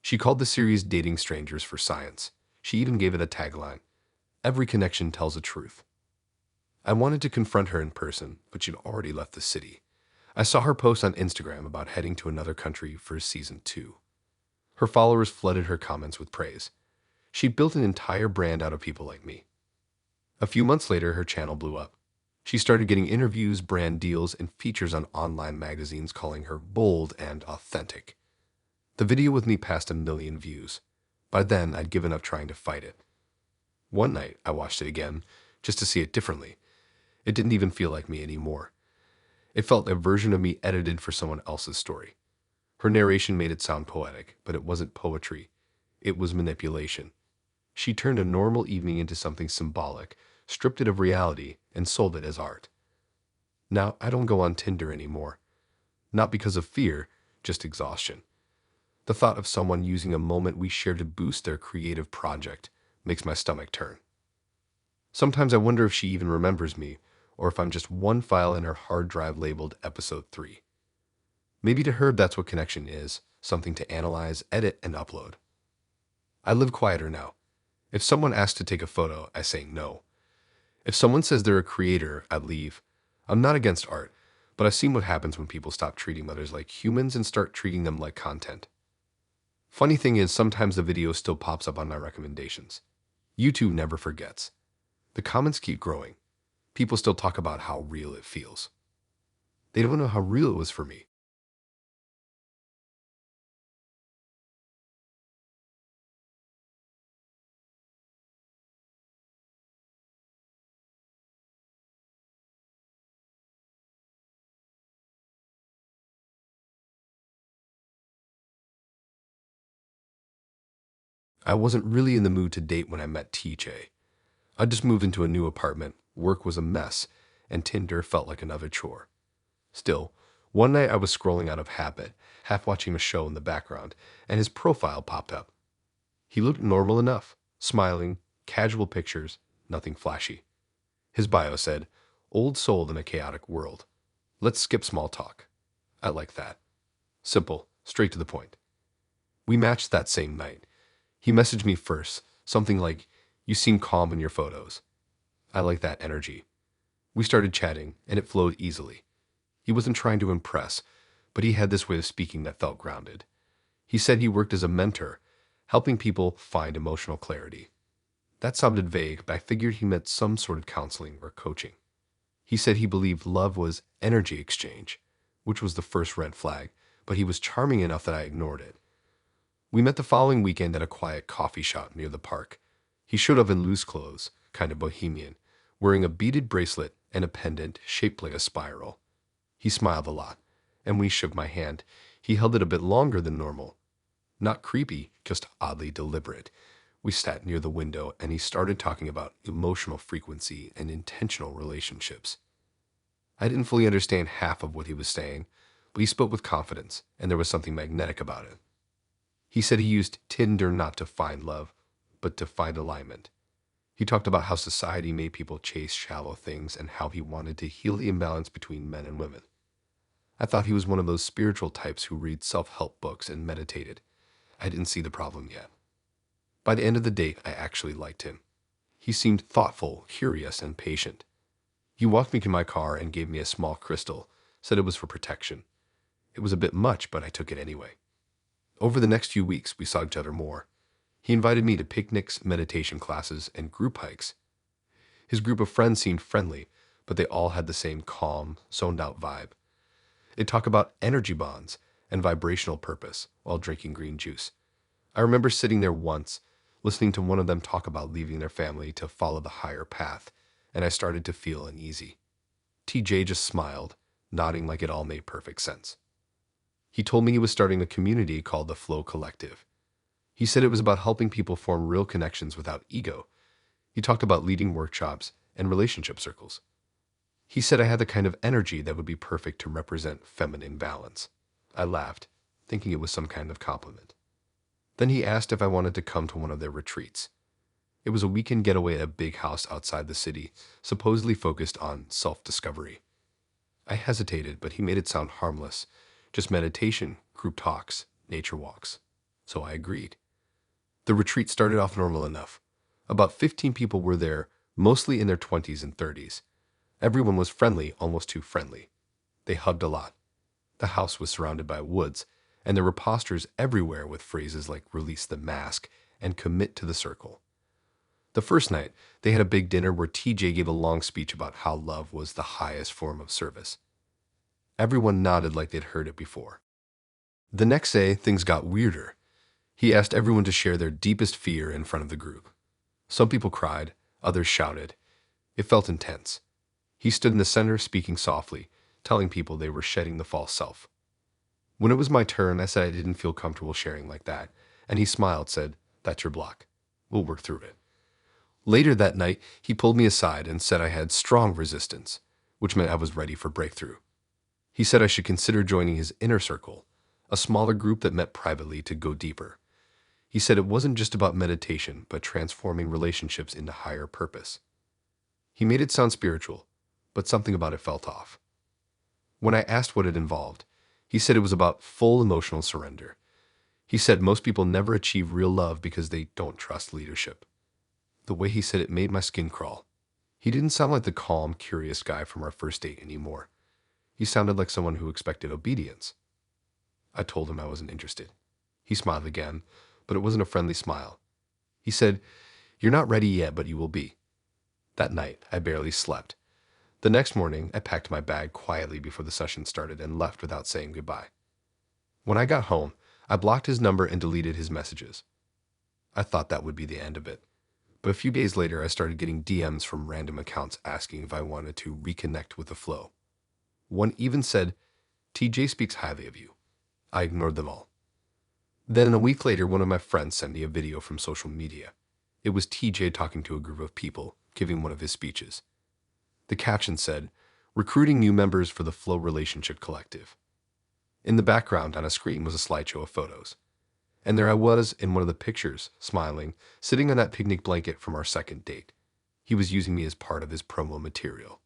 She called the series Dating Strangers for Science. She even gave it a tagline, "Every connection tells a truth." I wanted to confront her in person, but she'd already left the city. I saw her post on Instagram about heading to another country for season 2. Her followers flooded her comments with praise. She built an entire brand out of people like me. A few months later, her channel blew up. She started getting interviews, brand deals, and features on online magazines calling her bold and authentic. The video with me passed 1 million views. By then, I'd given up trying to fight it. One night, I watched it again, just to see it differently. It didn't even feel like me anymore. It felt a version of me edited for someone else's story. Her narration made it sound poetic, but it wasn't poetry. It was manipulation. She turned a normal evening into something symbolic, stripped it of reality, and sold it as art. Now, I don't go on Tinder anymore. Not because of fear, just exhaustion. The thought of someone using a moment we share to boost their creative project makes my stomach turn. Sometimes I wonder if she even remembers me, or if I'm just one file in her hard drive labeled Episode 3. Maybe to her that's what connection is, something to analyze, edit, and upload. I live quieter now. If someone asks to take a photo, I say no. If someone says they're a creator, I leave. I'm not against art, but I've seen what happens when people stop treating others like humans and start treating them like content. Funny thing is, sometimes the video still pops up on my recommendations. YouTube never forgets. The comments keep growing. People still talk about how real it feels. They don't know how real it was for me. I wasn't really in the mood to date when I met TJ. I just moved into a new apartment, work was a mess, and Tinder felt like another chore. Still, one night I was scrolling out of habit, half watching a show in the background, and his profile popped up. He looked normal enough, smiling, casual pictures, nothing flashy. His bio said, "Old soul in a chaotic world. Let's skip small talk." I like that. Simple, straight to the point. We matched that same night. He messaged me first, something like, "You seem calm in your photos." I like that energy. We started chatting, and it flowed easily. He wasn't trying to impress, but he had this way of speaking that felt grounded. He said he worked as a mentor, helping people find emotional clarity. That sounded vague, but I figured he meant some sort of counseling or coaching. He said he believed love was energy exchange, which was the first red flag, but he was charming enough that I ignored it. We met the following weekend at a quiet coffee shop near the park. He showed up in loose clothes, kind of bohemian, wearing a beaded bracelet and a pendant shaped like a spiral. He smiled a lot, and when he shook my hand, he held it a bit longer than normal. Not creepy, just oddly deliberate. We sat near the window, and he started talking about emotional frequency and intentional relationships. I didn't fully understand half of what he was saying, but he spoke with confidence, and there was something magnetic about it. He said he used Tinder not to find love, but to find alignment. He talked about how society made people chase shallow things and how he wanted to heal the imbalance between men and women. I thought he was one of those spiritual types who read self-help books and meditated. I didn't see the problem yet. By the end of the date, I actually liked him. He seemed thoughtful, curious, and patient. He walked me to my car and gave me a small crystal, said it was for protection. It was a bit much, but I took it anyway. Over the next few weeks, we saw each other more. He invited me to picnics, meditation classes, and group hikes. His group of friends seemed friendly, but they all had the same calm, zoned-out vibe. They talk about energy bonds and vibrational purpose while drinking green juice. I remember sitting there once, listening to one of them talk about leaving their family to follow the higher path, and I started to feel uneasy. TJ just smiled, nodding like it all made perfect sense. He told me he was starting a community called the Flow Collective. He said it was about helping people form real connections without ego. He talked about leading workshops and relationship circles. He said I had the kind of energy that would be perfect to represent feminine balance. I laughed, thinking it was some kind of compliment. Then he asked if I wanted to come to one of their retreats. It was a weekend getaway at a big house outside the city, supposedly focused on self-discovery. I hesitated, but he made it sound harmless. Just meditation, group talks, nature walks. So I agreed. The retreat started off normal enough. About 15 people were there, mostly in their 20s and 30s. Everyone was friendly, almost too friendly. They hugged a lot. The house was surrounded by woods, and there were posters everywhere with phrases like release the mask and commit to the circle. The first night, they had a big dinner where TJ gave a long speech about how love was the highest form of service. Everyone nodded like they'd heard it before. The next day, things got weirder. He asked everyone to share their deepest fear in front of the group. Some people cried, others shouted. It felt intense. He stood in the center speaking softly, telling people they were shedding the false self. When it was my turn, I said I didn't feel comfortable sharing like that, and he smiled, said, "That's your block. We'll work through it." Later that night, he pulled me aside and said I had strong resistance, which meant I was ready for breakthrough. He said I should consider joining his inner circle, a smaller group that met privately to go deeper. He said it wasn't just about meditation, but transforming relationships into higher purpose. He made it sound spiritual, but something about it felt off. When I asked what it involved, he said it was about full emotional surrender. He said most people never achieve real love because they don't trust leadership. The way he said it made my skin crawl. He didn't sound like the calm, curious guy from our first date anymore. He sounded like someone who expected obedience. I told him I wasn't interested. He smiled again, but it wasn't a friendly smile. He said, "You're not ready yet, but you will be." That night, I barely slept. The next morning, I packed my bag quietly before the session started and left without saying goodbye. When I got home, I blocked his number and deleted his messages. I thought that would be the end of it. But a few days later, I started getting DMs from random accounts asking if I wanted to reconnect with the flow. One even said, "TJ speaks highly of you." I ignored them all. Then a week later, one of my friends sent me a video from social media. It was TJ talking to a group of people, giving one of his speeches. The caption said, "Recruiting new members for the Flow Relationship Collective." In the background on a screen was a slideshow of photos. And there I was in one of the pictures, smiling, sitting on that picnic blanket from our second date. He was using me as part of his promo material.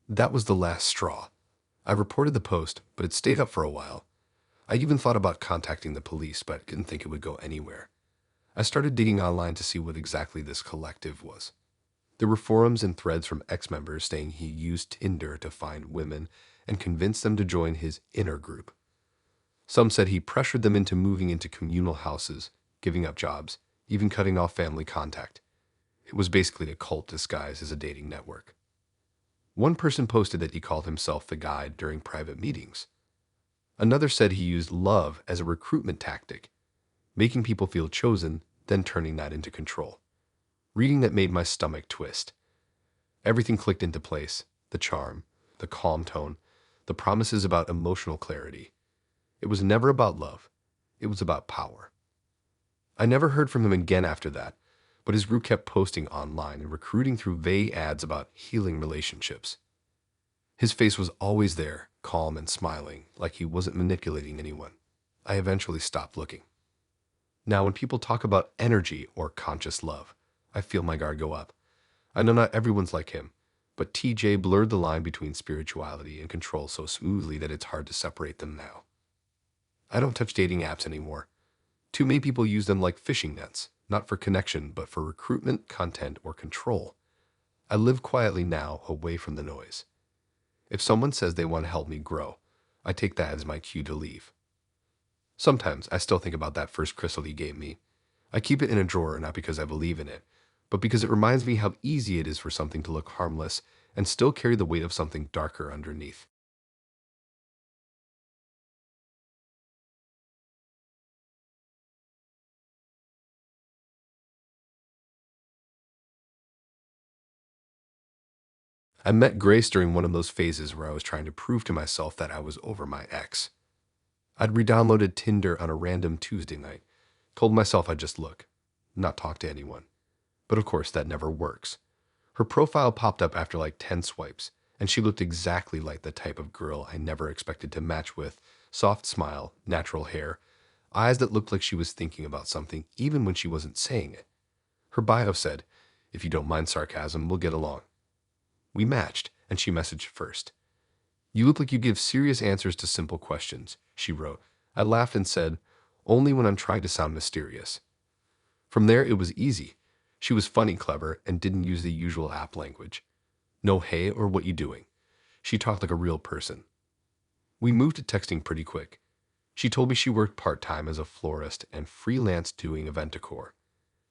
That was the last straw. I reported the post, but it stayed up for a while. I even thought about contacting the police, but didn't think it would go anywhere. I started digging online to see what exactly this collective was. There were forums and threads from ex-members saying he used Tinder to find women and convince them to join his inner group. Some said he pressured them into moving into communal houses, giving up jobs, even cutting off family contact. It was basically a cult disguised as a dating network. One person posted that he called himself the guide during private meetings. Another said he used love as a recruitment tactic, making people feel chosen, then turning that into control. Reading that made my stomach twist. Everything clicked into place: the charm, the calm tone, the promises about emotional clarity. It was never about love. It was about power. I never heard from him again after that, but his group kept posting online and recruiting through vague ads about healing relationships. His face was always there, calm and smiling, like he wasn't manipulating anyone. I eventually stopped looking. Now, when people talk about energy or conscious love, I feel my guard go up. I know not everyone's like him, but TJ blurred the line between spirituality and control so smoothly that it's hard to separate them now. I don't touch dating apps anymore. Too many people use them like fishing nets, not for connection, but for recruitment, content, or control. I live quietly now, away from the noise. If someone says they want to help me grow, I take that as my cue to leave. Sometimes I still think about that first crystal he gave me. I keep it in a drawer not because I believe in it, but because it reminds me how easy it is for something to look harmless and still carry the weight of something darker underneath. I met Grace during one of those phases where I was trying to prove to myself that I was over my ex. I'd re-downloaded Tinder on a random Tuesday night, told myself I'd just look, not talk to anyone. But of course that never works. Her profile popped up after like 10 swipes, and she looked exactly like the type of girl I never expected to match with: soft smile, natural hair, eyes that looked like she was thinking about something even when she wasn't saying it. Her bio said, "If you don't mind sarcasm, we'll get along." We matched, and she messaged first. "You look like you give serious answers to simple questions," she wrote. I laughed and said, "Only when I'm trying to sound mysterious." From there, it was easy. She was funny, clever, and didn't use the usual app language. No hey or what you doing. She talked like a real person. We moved to texting pretty quick. She told me she worked part-time as a florist and freelance doing event decor.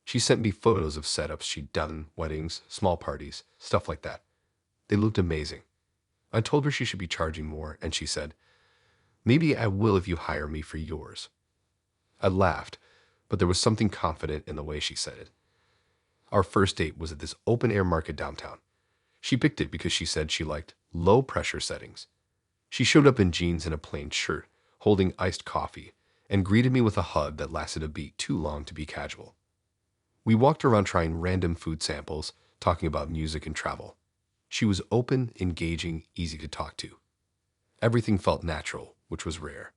She sent me photos of setups she'd done, weddings, small parties, stuff like that. They looked amazing. I told her she should be charging more, and she said, "Maybe I will if you hire me for yours." I laughed, but there was something confident in the way she said it. Our first date was at this open-air market downtown. She picked it because she said she liked low-pressure settings. She showed up in jeans and a plain shirt, holding iced coffee, and greeted me with a hug that lasted a beat too long to be casual. We walked around trying random food samples, talking about music and travel. She was open, engaging, easy to talk to. Everything felt natural, which was rare.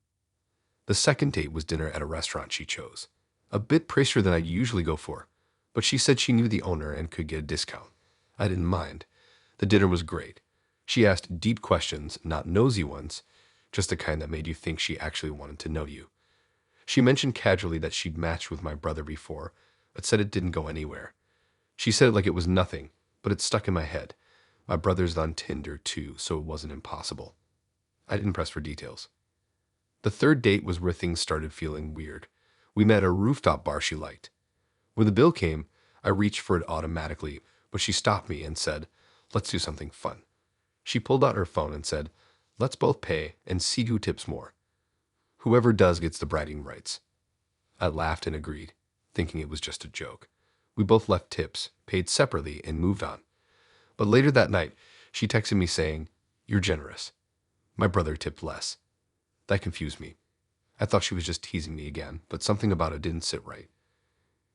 The second date was dinner at a restaurant she chose. A bit pricier than I usually go for, but she said she knew the owner and could get a discount. I didn't mind. The dinner was great. She asked deep questions, not nosy ones, just the kind that made you think she actually wanted to know you. She mentioned casually that she'd matched with my brother before, but said it didn't go anywhere. She said it like it was nothing, but it stuck in my head. My brother's on Tinder too, so it wasn't impossible. I didn't press for details. The third date was where things started feeling weird. We met at a rooftop bar she liked. When the bill came, I reached for it automatically, but she stopped me and said, "Let's do something fun." She pulled out her phone and said, "Let's both pay and see who tips more. Whoever does gets the bragging rights." I laughed and agreed, thinking it was just a joke. We both left tips, paid separately, and moved on. But later that night, she texted me saying, "You're generous." My brother tipped less. That confused me. I thought she was just teasing me again, but something about it didn't sit right.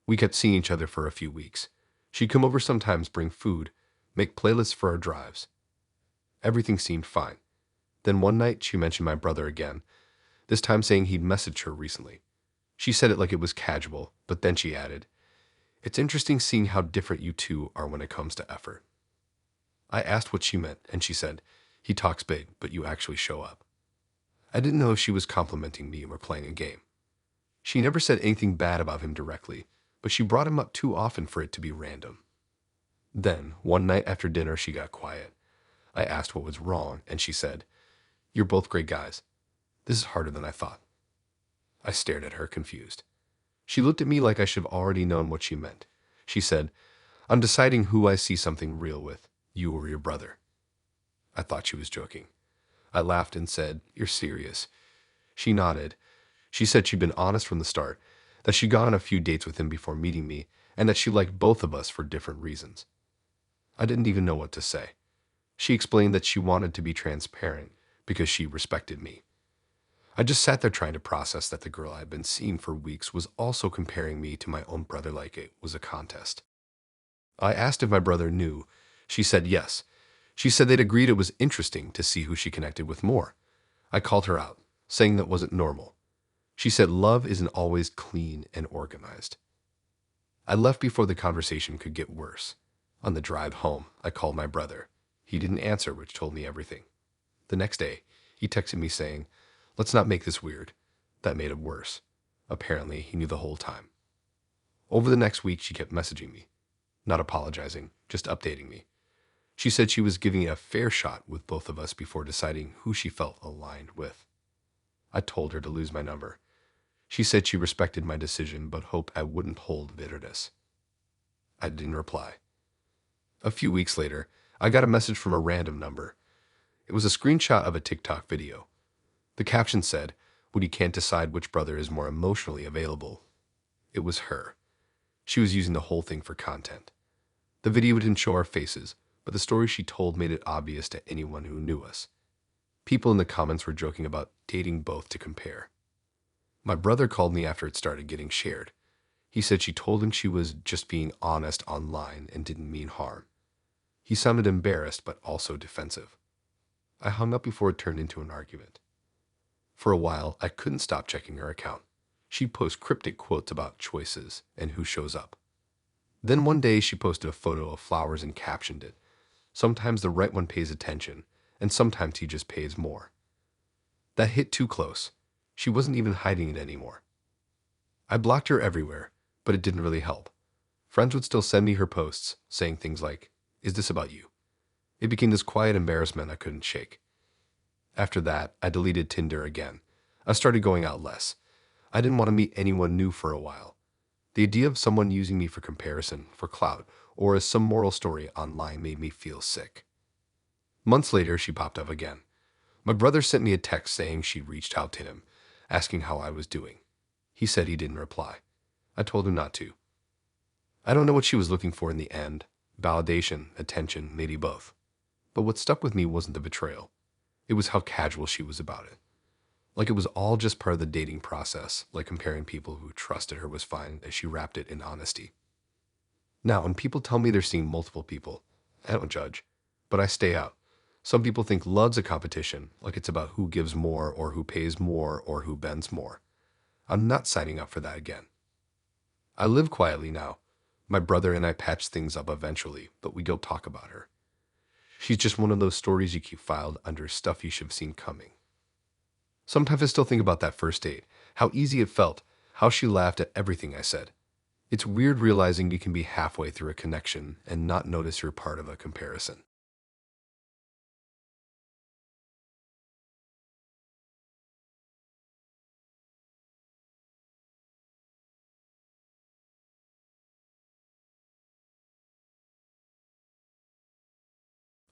We kept seeing each other for a few weeks. She'd come over sometimes, bring food, make playlists for our drives. Everything seemed fine. Then one night, she mentioned my brother again, this time saying he'd messaged her recently. She said it like it was casual, but then she added, "It's interesting seeing how different you two are when it comes to effort." I asked what she meant, and she said, "He talks big, but you actually show up." I didn't know if she was complimenting me or playing a game. She never said anything bad about him directly, but she brought him up too often for it to be random. Then, one night after dinner, she got quiet. I asked what was wrong, and she said, "You're both great guys. This is harder than I thought." I stared at her, confused. She looked at me like I should have already known what she meant. She said, "I'm deciding who I see something real with, you or your brother." I thought she was joking. I laughed and said, "You're serious." She nodded. She said she'd been honest from the start, that she'd gone on a few dates with him before meeting me, and that she liked both of us for different reasons. I didn't even know what to say. She explained that she wanted to be transparent because she respected me. I just sat there trying to process that the girl I had been seeing for weeks was also comparing me to my own brother like it was a contest. I asked if my brother knew. She said yes. She said they'd agreed it was interesting to see who she connected with more. I called her out, saying that wasn't normal. She said love isn't always clean and organized. I left before the conversation could get worse. On the drive home, I called my brother. He didn't answer, which told me everything. The next day, he texted me saying, "Let's not make this weird." That made it worse. Apparently, he knew the whole time. Over the next week, she kept messaging me, not apologizing, just updating me. She said she was giving it a fair shot with both of us before deciding who she felt aligned with. I told her to lose my number. She said she respected my decision, but hoped I wouldn't hold bitterness. I didn't reply. A few weeks later, I got a message from a random number. It was a screenshot of a TikTok video. The caption said, "When you can't decide which brother is more emotionally available." It was her. She was using the whole thing for content. The video didn't show our faces, but the story she told made it obvious to anyone who knew us. People in the comments were joking about dating both to compare. My brother called me after it started getting shared. He said she told him she was just being honest online and didn't mean harm. He sounded embarrassed, but also defensive. I hung up before it turned into an argument. For a while, I couldn't stop checking her account. She'd post cryptic quotes about choices and who shows up. Then one day, she posted a photo of flowers and captioned it, "Sometimes the right one pays attention, and sometimes he just pays more." That hit too close. She wasn't even hiding it anymore. I blocked her everywhere, but it didn't really help. Friends would still send me her posts, saying things like, "Is this about you?" It became this quiet embarrassment I couldn't shake. After that, I deleted Tinder again. I started going out less. I didn't want to meet anyone new for a while. The idea of someone using me for comparison, for clout, or as some moral story online made me feel sick. Months later, she popped up again. My brother sent me a text saying she'd reached out to him, asking how I was doing. He said he didn't reply. I told him not to. I don't know what she was looking for in the end. Validation, attention, maybe both. But what stuck with me wasn't the betrayal. It was how casual she was about it. Like it was all just part of the dating process, like comparing people who trusted her was fine as she wrapped it in honesty. Now, when people tell me they're seeing multiple people, I don't judge, but I stay out. Some people think love's a competition, like it's about who gives more or who pays more or who bends more. I'm not signing up for that again. I live quietly now. My brother and I patch things up eventually, but we don't talk about her. She's just one of those stories you keep filed under stuff you should have seen coming. Sometimes I still think about that first date, how easy it felt, how she laughed at everything I said. It's weird realizing you can be halfway through a connection and not notice you're part of a comparison.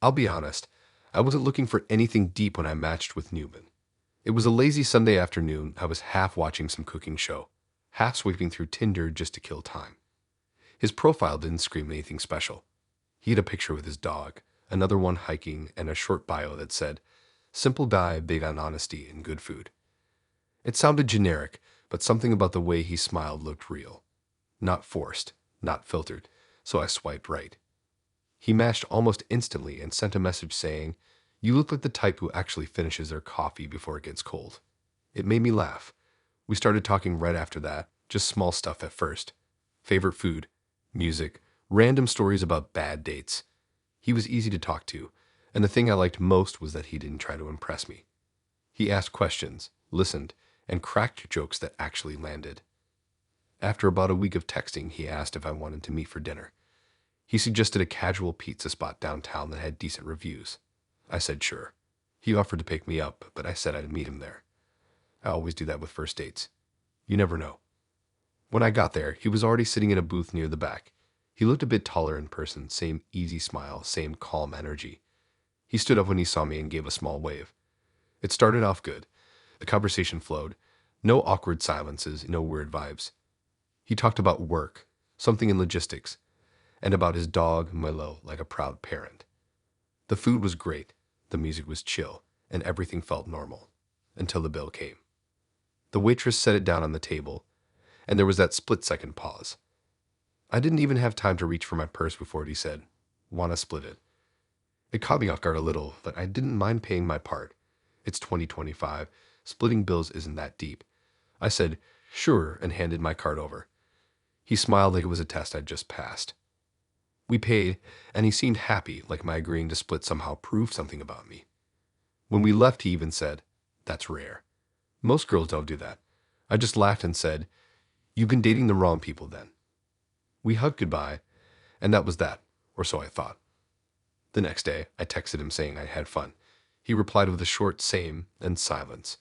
I'll be honest, I wasn't looking for anything deep when I matched with Newman. It was a lazy Sunday afternoon. I was half watching some cooking show, half sweeping through Tinder just to kill time. His profile didn't scream anything special. He had a picture with his dog, another one hiking, and a short bio that said, "Simple guy, big on honesty and good food." It sounded generic, but something about the way he smiled looked real. Not forced, not filtered, so I swiped right. He matched almost instantly and sent a message saying, "You look like the type who actually finishes their coffee before it gets cold." It made me laugh. We started talking right after that, just small stuff at first. Favorite food, music, random stories about bad dates. He was easy to talk to, and the thing I liked most was that he didn't try to impress me. He asked questions, listened, and cracked jokes that actually landed. After about a week of texting, he asked if I wanted to meet for dinner. He suggested a casual pizza spot downtown that had decent reviews. I said sure. He offered to pick me up, but I said I'd meet him there. I always do that with first dates. You never know. When I got there, he was already sitting in a booth near the back. He looked a bit taller in person, same easy smile, same calm energy. He stood up when he saw me and gave a small wave. It started off good. The conversation flowed. No awkward silences, no weird vibes. He talked about work, something in logistics, and about his dog, Milo, like a proud parent. The food was great, the music was chill, and everything felt normal, until the bill came. The waitress set it down on the table, and there was that split-second pause. I didn't even have time to reach for my purse before he said, "Wanna split it?" It caught me off guard a little, but I didn't mind paying my part. It's 2025. Splitting bills isn't that deep. I said, "Sure," and handed my card over. He smiled like it was a test I'd just passed. We paid, and he seemed happy, like my agreeing to split somehow proved something about me. When we left, he even said, "That's rare. Most girls don't do that." I just laughed and said, "You've been dating the wrong people then." We hugged goodbye, and that was that, or so I thought. The next day, I texted him saying I had fun. He replied with a short same and silence.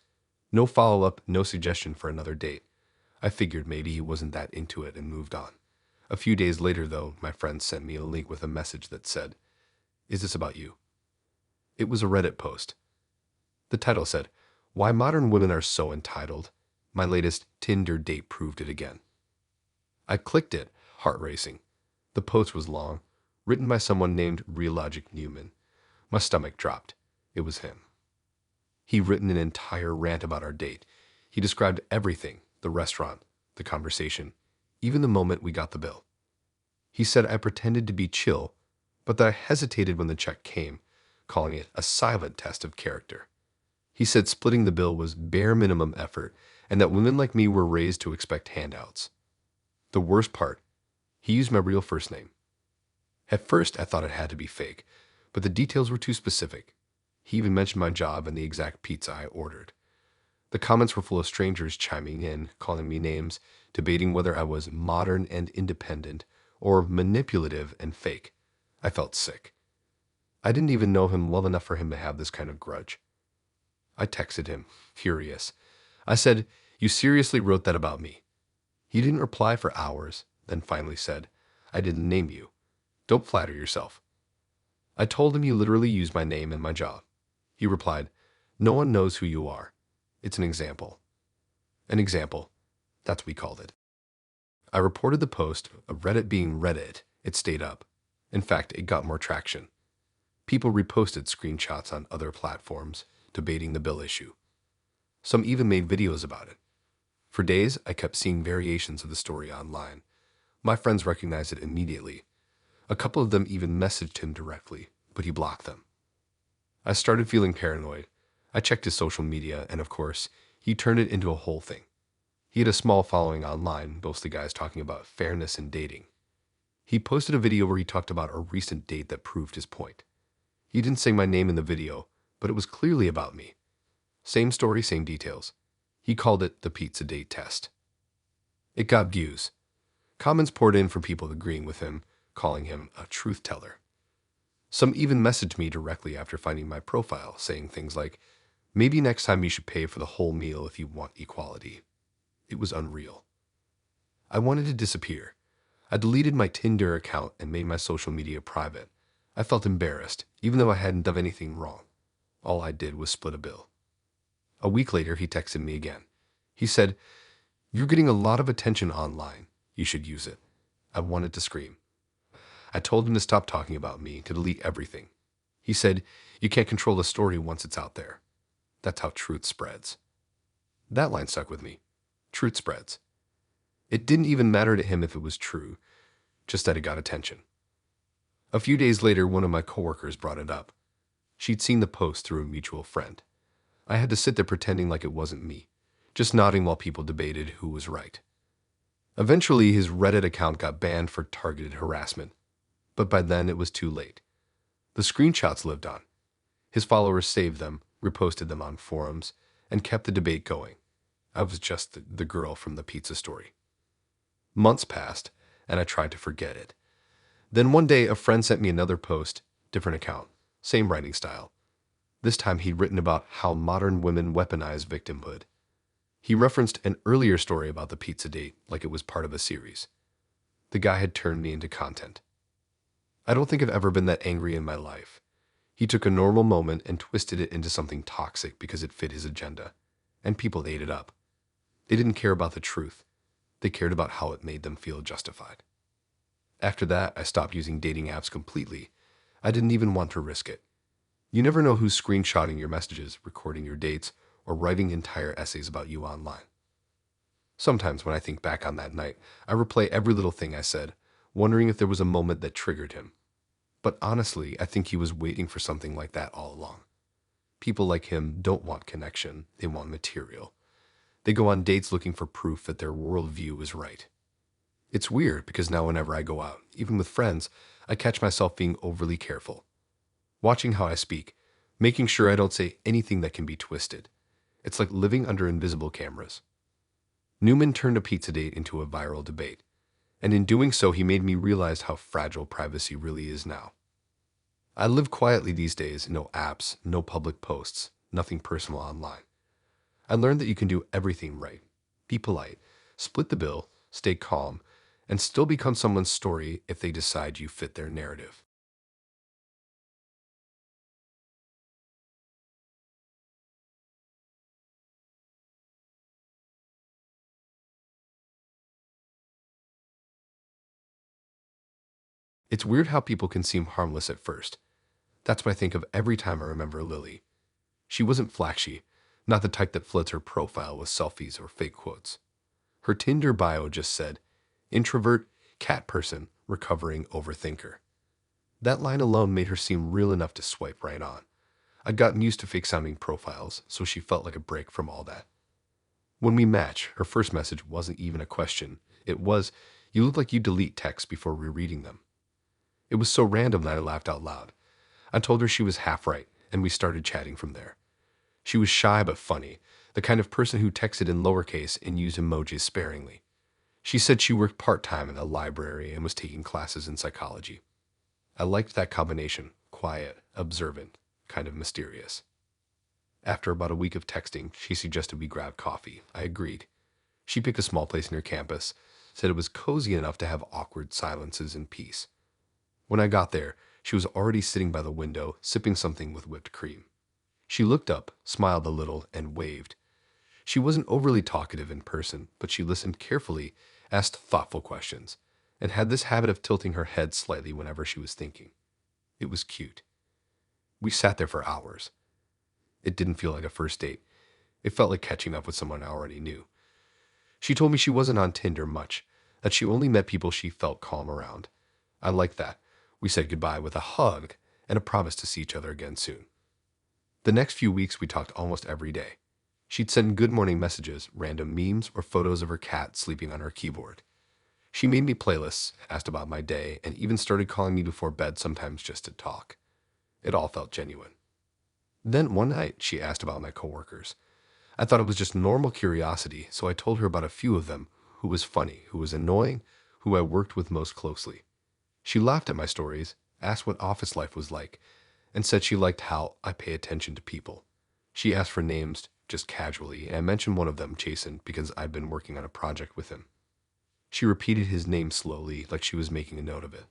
No follow-up, no suggestion for another date. I figured maybe he wasn't that into it and moved on. A few days later, though, my friend sent me a link with a message that said, "Is this about you?" It was a Reddit post. The title said, "Why Modern Women Are So Entitled. My latest Tinder date proved it again." I clicked it, heart racing. The post was long, written by someone named Realogic Newman. My stomach dropped. It was him. He'd written an entire rant about our date. He described everything, the restaurant, the conversation, even the moment we got the bill. He said I pretended to be chill, but that I hesitated when the check came, calling it a silent test of character. He said splitting the bill was bare minimum effort and that women like me were raised to expect handouts. The worst part, he used my real first name. At first, I thought it had to be fake, but the details were too specific. He even mentioned my job and the exact pizza I ordered. The comments were full of strangers chiming in, calling me names, debating whether I was modern and independent or manipulative and fake. I felt sick. I didn't even know him well enough for him to have this kind of grudge. I texted him, furious. I said, "You seriously wrote that about me?" He didn't reply for hours, then finally said, "I didn't name you. Don't flatter yourself." I told him you literally used my name and my job. He replied, "No one knows who you are. It's an example." An example. That's what we called it. I reported the post of Reddit being Reddit. It stayed up. In fact, it got more traction. People reposted screenshots on other platforms, debating the bill issue. Some even made videos about it. For days, I kept seeing variations of the story online. My friends recognized it immediately. A couple of them even messaged him directly, but he blocked them. I started feeling paranoid. I checked his social media, and of course, he turned it into a whole thing. He had a small following online, mostly guys talking about fairness in dating. He posted a video where he talked about a recent date that proved his point. He didn't say my name in the video, but it was clearly about me. Same story, same details. He called it the pizza date test. It got views. Comments poured in from people agreeing with him, calling him a truth teller. Some even messaged me directly after finding my profile, saying things like, "Maybe next time you should pay for the whole meal if you want equality." It was unreal. I wanted to disappear. I deleted my Tinder account and made my social media private. I felt embarrassed, even though I hadn't done anything wrong. All I did was split a bill. A week later, he texted me again. He said, "You're getting a lot of attention online. You should use it." I wanted to scream. I told him to stop talking about me, to delete everything. He said, "You can't control a story once it's out there. That's how truth spreads." That line stuck with me. Truth spreads. It didn't even matter to him if it was true, just that it got attention. A few days later, one of my coworkers brought it up. She'd seen the post through a mutual friend. I had to sit there pretending like it wasn't me, just nodding while people debated who was right. Eventually, his Reddit account got banned for targeted harassment, but by then it was too late. The screenshots lived on. His followers saved them, reposted them on forums, and kept the debate going. I was just the girl from the pizza story. Months passed, and I tried to forget it. Then one day, a friend sent me another post, different account, same writing style. This time he'd written about how modern women weaponize victimhood. He referenced an earlier story about the pizza date like it was part of a series. The guy had turned me into content. I don't think I've ever been that angry in my life. He took a normal moment and twisted it into something toxic because it fit his agenda, and people ate it up. They didn't care about the truth. They cared about how it made them feel justified. After that, I stopped using dating apps completely. I didn't even want to risk it. You never know who's screenshotting your messages, recording your dates, or writing entire essays about you online. Sometimes when I think back on that night, I replay every little thing I said, wondering if there was a moment that triggered him. But honestly, I think he was waiting for something like that all along. People like him don't want connection, they want material. They go on dates looking for proof that their worldview is right. It's weird because now whenever I go out, even with friends, I catch myself being overly careful. Watching how I speak, making sure I don't say anything that can be twisted. It's like living under invisible cameras. Newman turned a pizza date into a viral debate, and in doing so he made me realize how fragile privacy really is now. I live quietly these days, no apps, no public posts, nothing personal online. I learned that you can do everything right, be polite, split the bill, stay calm, and still become someone's story if they decide you fit their narrative. It's weird how people can seem harmless at first. That's what I think of every time I remember Lily. She wasn't flashy, not the type that floods her profile with selfies or fake quotes. Her Tinder bio just said, "Introvert, cat person, recovering overthinker." That line alone made her seem real enough to swipe right on. I'd gotten used to fake-sounding profiles, so she felt like a break from all that. When we matched, her first message wasn't even a question. It was, "You look like you delete texts before rereading them." It was so random that I laughed out loud. I told her she was half right, and we started chatting from there. She was shy but funny, the kind of person who texted in lowercase and used emojis sparingly. She said she worked part-time in a library and was taking classes in psychology. I liked that combination, quiet, observant, kind of mysterious. After about a week of texting, she suggested we grab coffee. I agreed. She picked a small place near campus, said it was cozy enough to have awkward silences and peace. When I got there, she was already sitting by the window, sipping something with whipped cream. She looked up, smiled a little, and waved. She wasn't overly talkative in person, but she listened carefully, asked thoughtful questions, and had this habit of tilting her head slightly whenever she was thinking. It was cute. We sat there for hours. It didn't feel like a first date. It felt like catching up with someone I already knew. She told me she wasn't on Tinder much, that she only met people she felt calm around. I liked that. We said goodbye with a hug and a promise to see each other again soon. The next few weeks we talked almost every day. She'd send good morning messages, random memes, or photos of her cat sleeping on her keyboard. She made me playlists, asked about my day, and even started calling me before bed sometimes just to talk. It all felt genuine. Then one night she asked about my coworkers. I thought it was just normal curiosity, so I told her about a few of them, who was funny, who was annoying, who I worked with most closely. She laughed at my stories, asked what office life was like, and said she liked how I pay attention to people. She asked for names just casually, and I mentioned one of them, Jason, because I'd been working on a project with him. She repeated his name slowly, like she was making a note of it.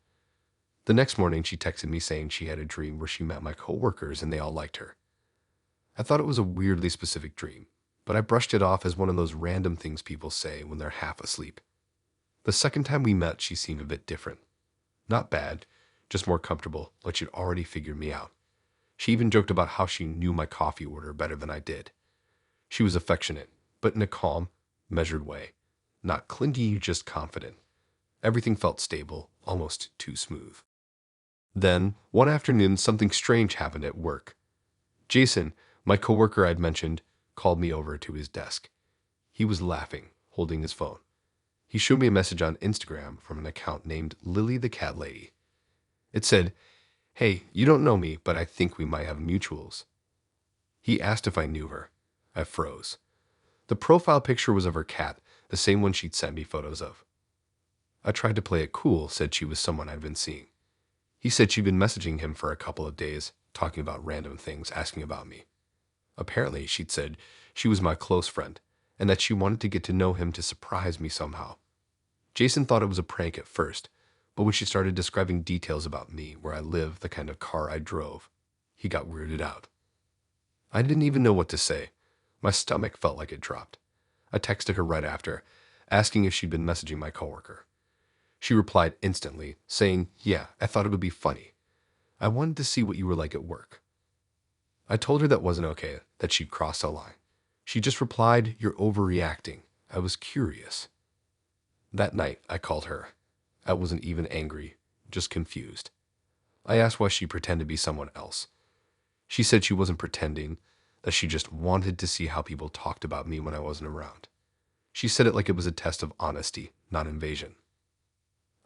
The next morning, she texted me saying she had a dream where she met my coworkers and they all liked her. I thought it was a weirdly specific dream, but I brushed it off as one of those random things people say when they're half asleep. The second time we met, she seemed a bit different. Not bad, just more comfortable, like she'd already figured me out. She even joked about how she knew my coffee order better than I did. She was affectionate, but in a calm, measured way. Not clingy, just confident. Everything felt stable, almost too smooth. Then, one afternoon, something strange happened at work. Jason, my coworker I'd mentioned, called me over to his desk. He was laughing, holding his phone. He showed me a message on Instagram from an account named Lily the Cat Lady. It said, "Hey, you don't know me, but I think we might have mutuals." He asked if I knew her. I froze. The profile picture was of her cat, the same one she'd sent me photos of. I tried to play it cool, said she was someone I'd been seeing. He said she'd been messaging him for a couple of days, talking about random things, asking about me. Apparently, she'd said she was my close friend, and that she wanted to get to know him to surprise me somehow. Jason thought it was a prank at first, but when she started describing details about me, where I live, the kind of car I drove, he got weirded out. I didn't even know what to say. My stomach felt like it dropped. I texted her right after, asking if she'd been messaging my coworker. She replied instantly, saying, "Yeah, I thought it would be funny. I wanted to see what you were like at work." I told her that wasn't okay, that she'd crossed a line. She just replied, "You're overreacting." I was curious. That night, I called her. I wasn't even angry, just confused. I asked why she pretended to be someone else. She said she wasn't pretending, that she just wanted to see how people talked about me when I wasn't around. She said it like it was a test of honesty, not invasion.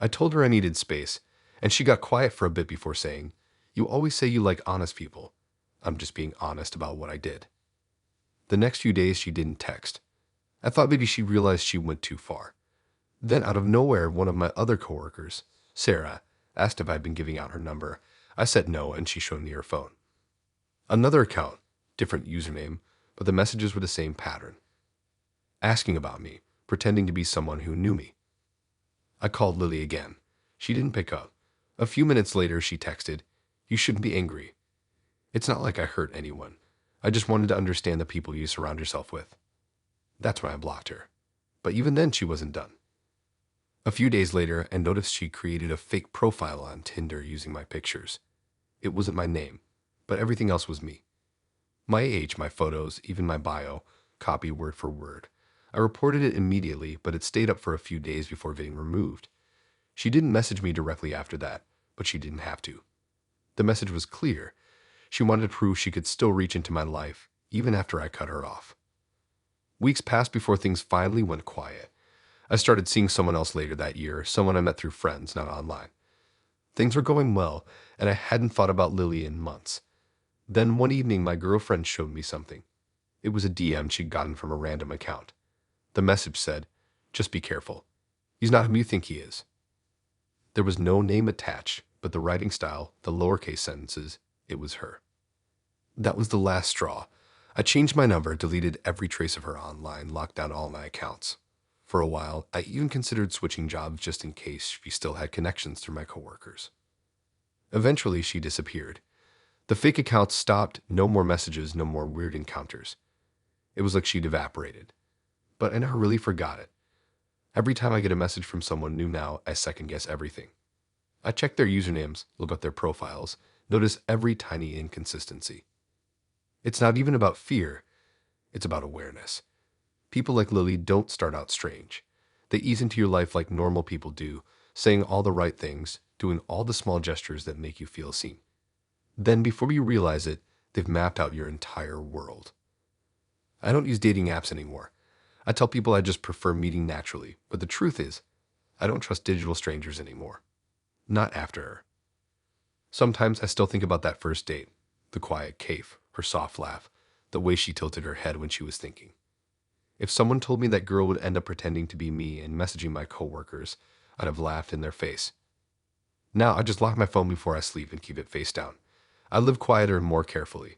I told her I needed space, and she got quiet for a bit before saying, "You always say you like honest people." I'm just being honest about what I did. The next few days, she didn't text. I thought maybe she realized she went too far. Then out of nowhere, one of my other coworkers, Sarah, asked if I'd been giving out her number. I said no, and she showed me her phone. Another account, different username, but the messages were the same pattern. Asking about me, pretending to be someone who knew me. I called Lily again. She didn't pick up. A few minutes later, she texted, "You shouldn't be angry. It's not like I hurt anyone. I just wanted to understand the people you surround yourself with." That's when I blocked her. But even then, she wasn't done. A few days later, I noticed she created a fake profile on Tinder using my pictures. It wasn't my name, but everything else was me. My age, my photos, even my bio, copy word for word. I reported it immediately, but it stayed up for a few days before being removed. She didn't message me directly after that, but she didn't have to. The message was clear. She wanted to prove she could still reach into my life, even after I cut her off. Weeks passed before things finally went quiet. I started seeing someone else later that year, someone I met through friends, not online. Things were going well, and I hadn't thought about Lily in months. Then one evening, my girlfriend showed me something. It was a DM she'd gotten from a random account. The message said, "Just be careful. He's not who you think he is." There was no name attached, but the writing style, the lowercase sentences, it was her. That was the last straw. I changed my number, deleted every trace of her online, locked down all my accounts. For a while, I even considered switching jobs just in case she still had connections through my coworkers. Eventually, she disappeared. The fake accounts stopped, no more messages, no more weird encounters. It was like she'd evaporated. But I never really forgot it. Every time I get a message from someone new now, I second-guess everything. I check their usernames, look up their profiles, notice every tiny inconsistency. It's not even about fear, it's about awareness. People like Lily don't start out strange. They ease into your life like normal people do, saying all the right things, doing all the small gestures that make you feel seen. Then, before you realize it, they've mapped out your entire world. I don't use dating apps anymore. I tell people I just prefer meeting naturally, but the truth is, I don't trust digital strangers anymore. Not after her. Sometimes I still think about that first date, the quiet cave, her soft laugh, the way she tilted her head when she was thinking. If someone told me that girl would end up pretending to be me and messaging my coworkers, I'd have laughed in their face. Now I just lock my phone before I sleep and keep it face down. I live quieter and more carefully.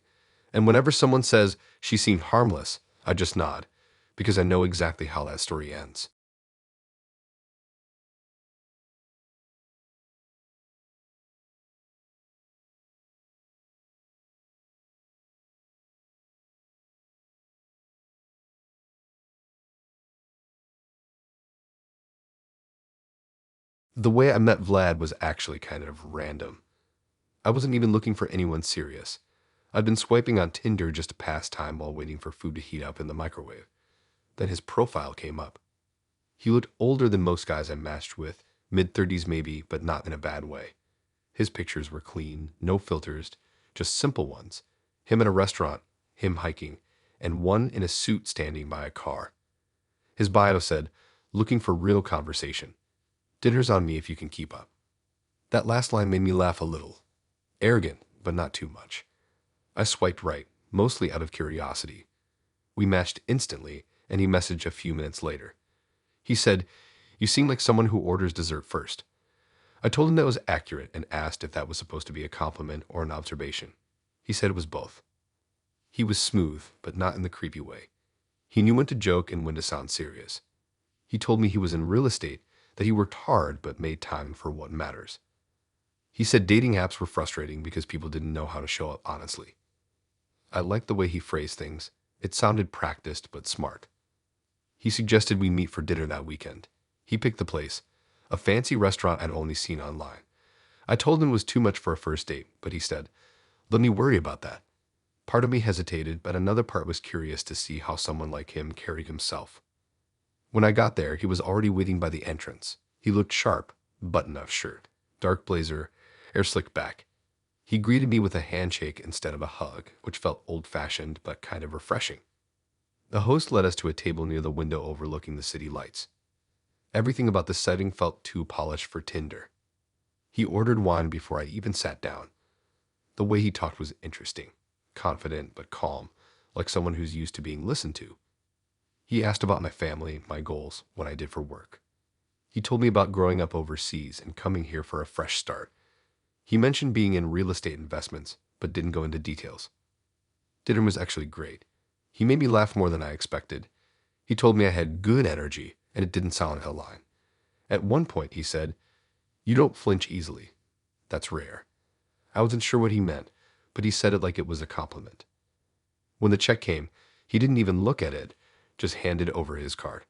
And whenever someone says she seemed harmless, I just nod, because I know exactly how that story ends. The way I met Vlad was actually kind of random. I wasn't even looking for anyone serious. I'd been swiping on Tinder just to pass time while waiting for food to heat up in the microwave. Then his profile came up. He looked older than most guys I matched with, mid-30s maybe, but not in a bad way. His pictures were clean, no filters, just simple ones. Him at a restaurant, him hiking, and one in a suit standing by a car. His bio said, "Looking for real conversation. Dinner's on me if you can keep up." That last line made me laugh a little. Arrogant, but not too much. I swiped right, mostly out of curiosity. We matched instantly, and he messaged a few minutes later. He said, "You seem like someone who orders dessert first." I told him that was accurate and asked if that was supposed to be a compliment or an observation. He said it was both. He was smooth, but not in the creepy way. He knew when to joke and when to sound serious. He told me he was in real estate, that he worked hard but made time for what matters. He said dating apps were frustrating because people didn't know how to show up honestly. I liked the way he phrased things. It sounded practiced but smart. He suggested we meet for dinner that weekend. He picked the place, a fancy restaurant I'd only seen online. I told him it was too much for a first date, but he said, "Let me worry about that." Part of me hesitated, but another part was curious to see how someone like him carried himself. When I got there, he was already waiting by the entrance. He looked sharp, button-up shirt, dark blazer, hair slicked back. He greeted me with a handshake instead of a hug, which felt old-fashioned but kind of refreshing. The host led us to a table near the window overlooking the city lights. Everything about the setting felt too polished for Tinder. He ordered wine before I even sat down. The way he talked was interesting, confident but calm, like someone who's used to being listened to. He asked about my family, my goals, what I did for work. He told me about growing up overseas and coming here for a fresh start. He mentioned being in real estate investments, but didn't go into details. Dinner was actually great. He made me laugh more than I expected. He told me I had good energy, and it didn't sound like a lie. At one point, he said, "You don't flinch easily. That's rare." I wasn't sure what he meant, but he said it like it was a compliment. When the check came, he didn't even look at it, just handed over his card.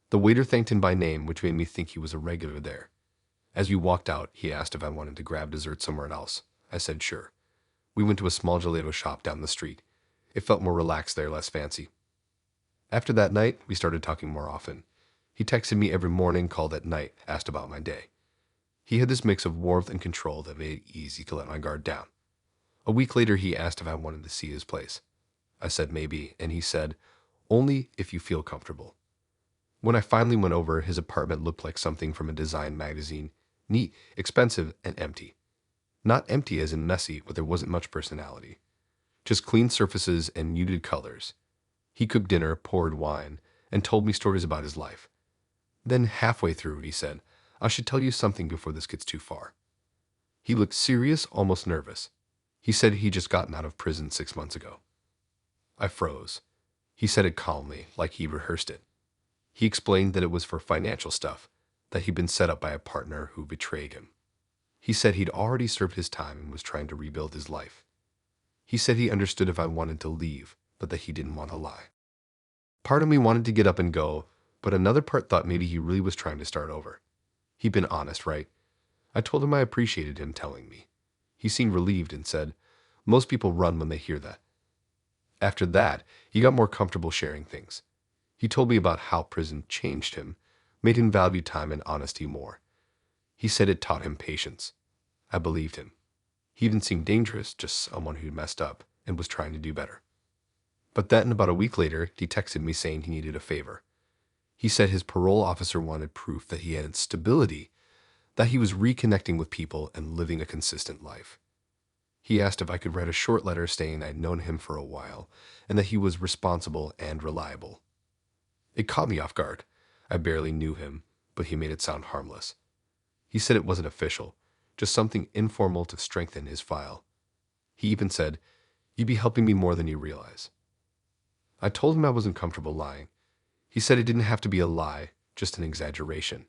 The waiter thanked him by name, which made me think he was a regular there. As we walked out, he asked if I wanted to grab dessert somewhere else. I said sure. We went to a small gelato shop down the street. It felt more relaxed there, less fancy. After that night, we started talking more often. He texted me every morning, called at night, asked about my day. He had this mix of warmth and control that made it easy to let my guard down. A week later, he asked if I wanted to see his place. I said maybe, and he said, "Only if you feel comfortable." When I finally went over, his apartment looked like something from a design magazine, neat, expensive, and empty. Not empty as in messy, but there wasn't much personality. Just clean surfaces and muted colors. He cooked dinner, poured wine, and told me stories about his life. Then halfway through, he said, "I should tell you something before this gets too far." He looked serious, almost nervous. He said he'd just gotten out of prison 6 months ago. I froze. He said it calmly, like he rehearsed it. He explained that it was for financial stuff, that he'd been set up by a partner who betrayed him. He said he'd already served his time and was trying to rebuild his life. He said he understood if I wanted to leave, but that he didn't want to lie. Part of me wanted to get up and go, but another part thought maybe he really was trying to start over. He'd been honest, right? I told him I appreciated him telling me. He seemed relieved and said, "Most people run when they hear that." After that, he got more comfortable sharing things. He told me about how prison changed him, made him value time and honesty more. He said it taught him patience. I believed him. He didn't seem dangerous, just someone who'd messed up and was trying to do better. But then, about a week later, he texted me saying he needed a favor. He said his parole officer wanted proof that he had stability, that he was reconnecting with people and living a consistent life. He asked if I could write a short letter saying I'd known him for a while and that he was responsible and reliable. It caught me off guard. I barely knew him, but he made it sound harmless. He said it wasn't official, just something informal to strengthen his file. He even said, "You'd be helping me more than you realize." I told him I wasn't comfortable lying. He said it didn't have to be a lie, just an exaggeration.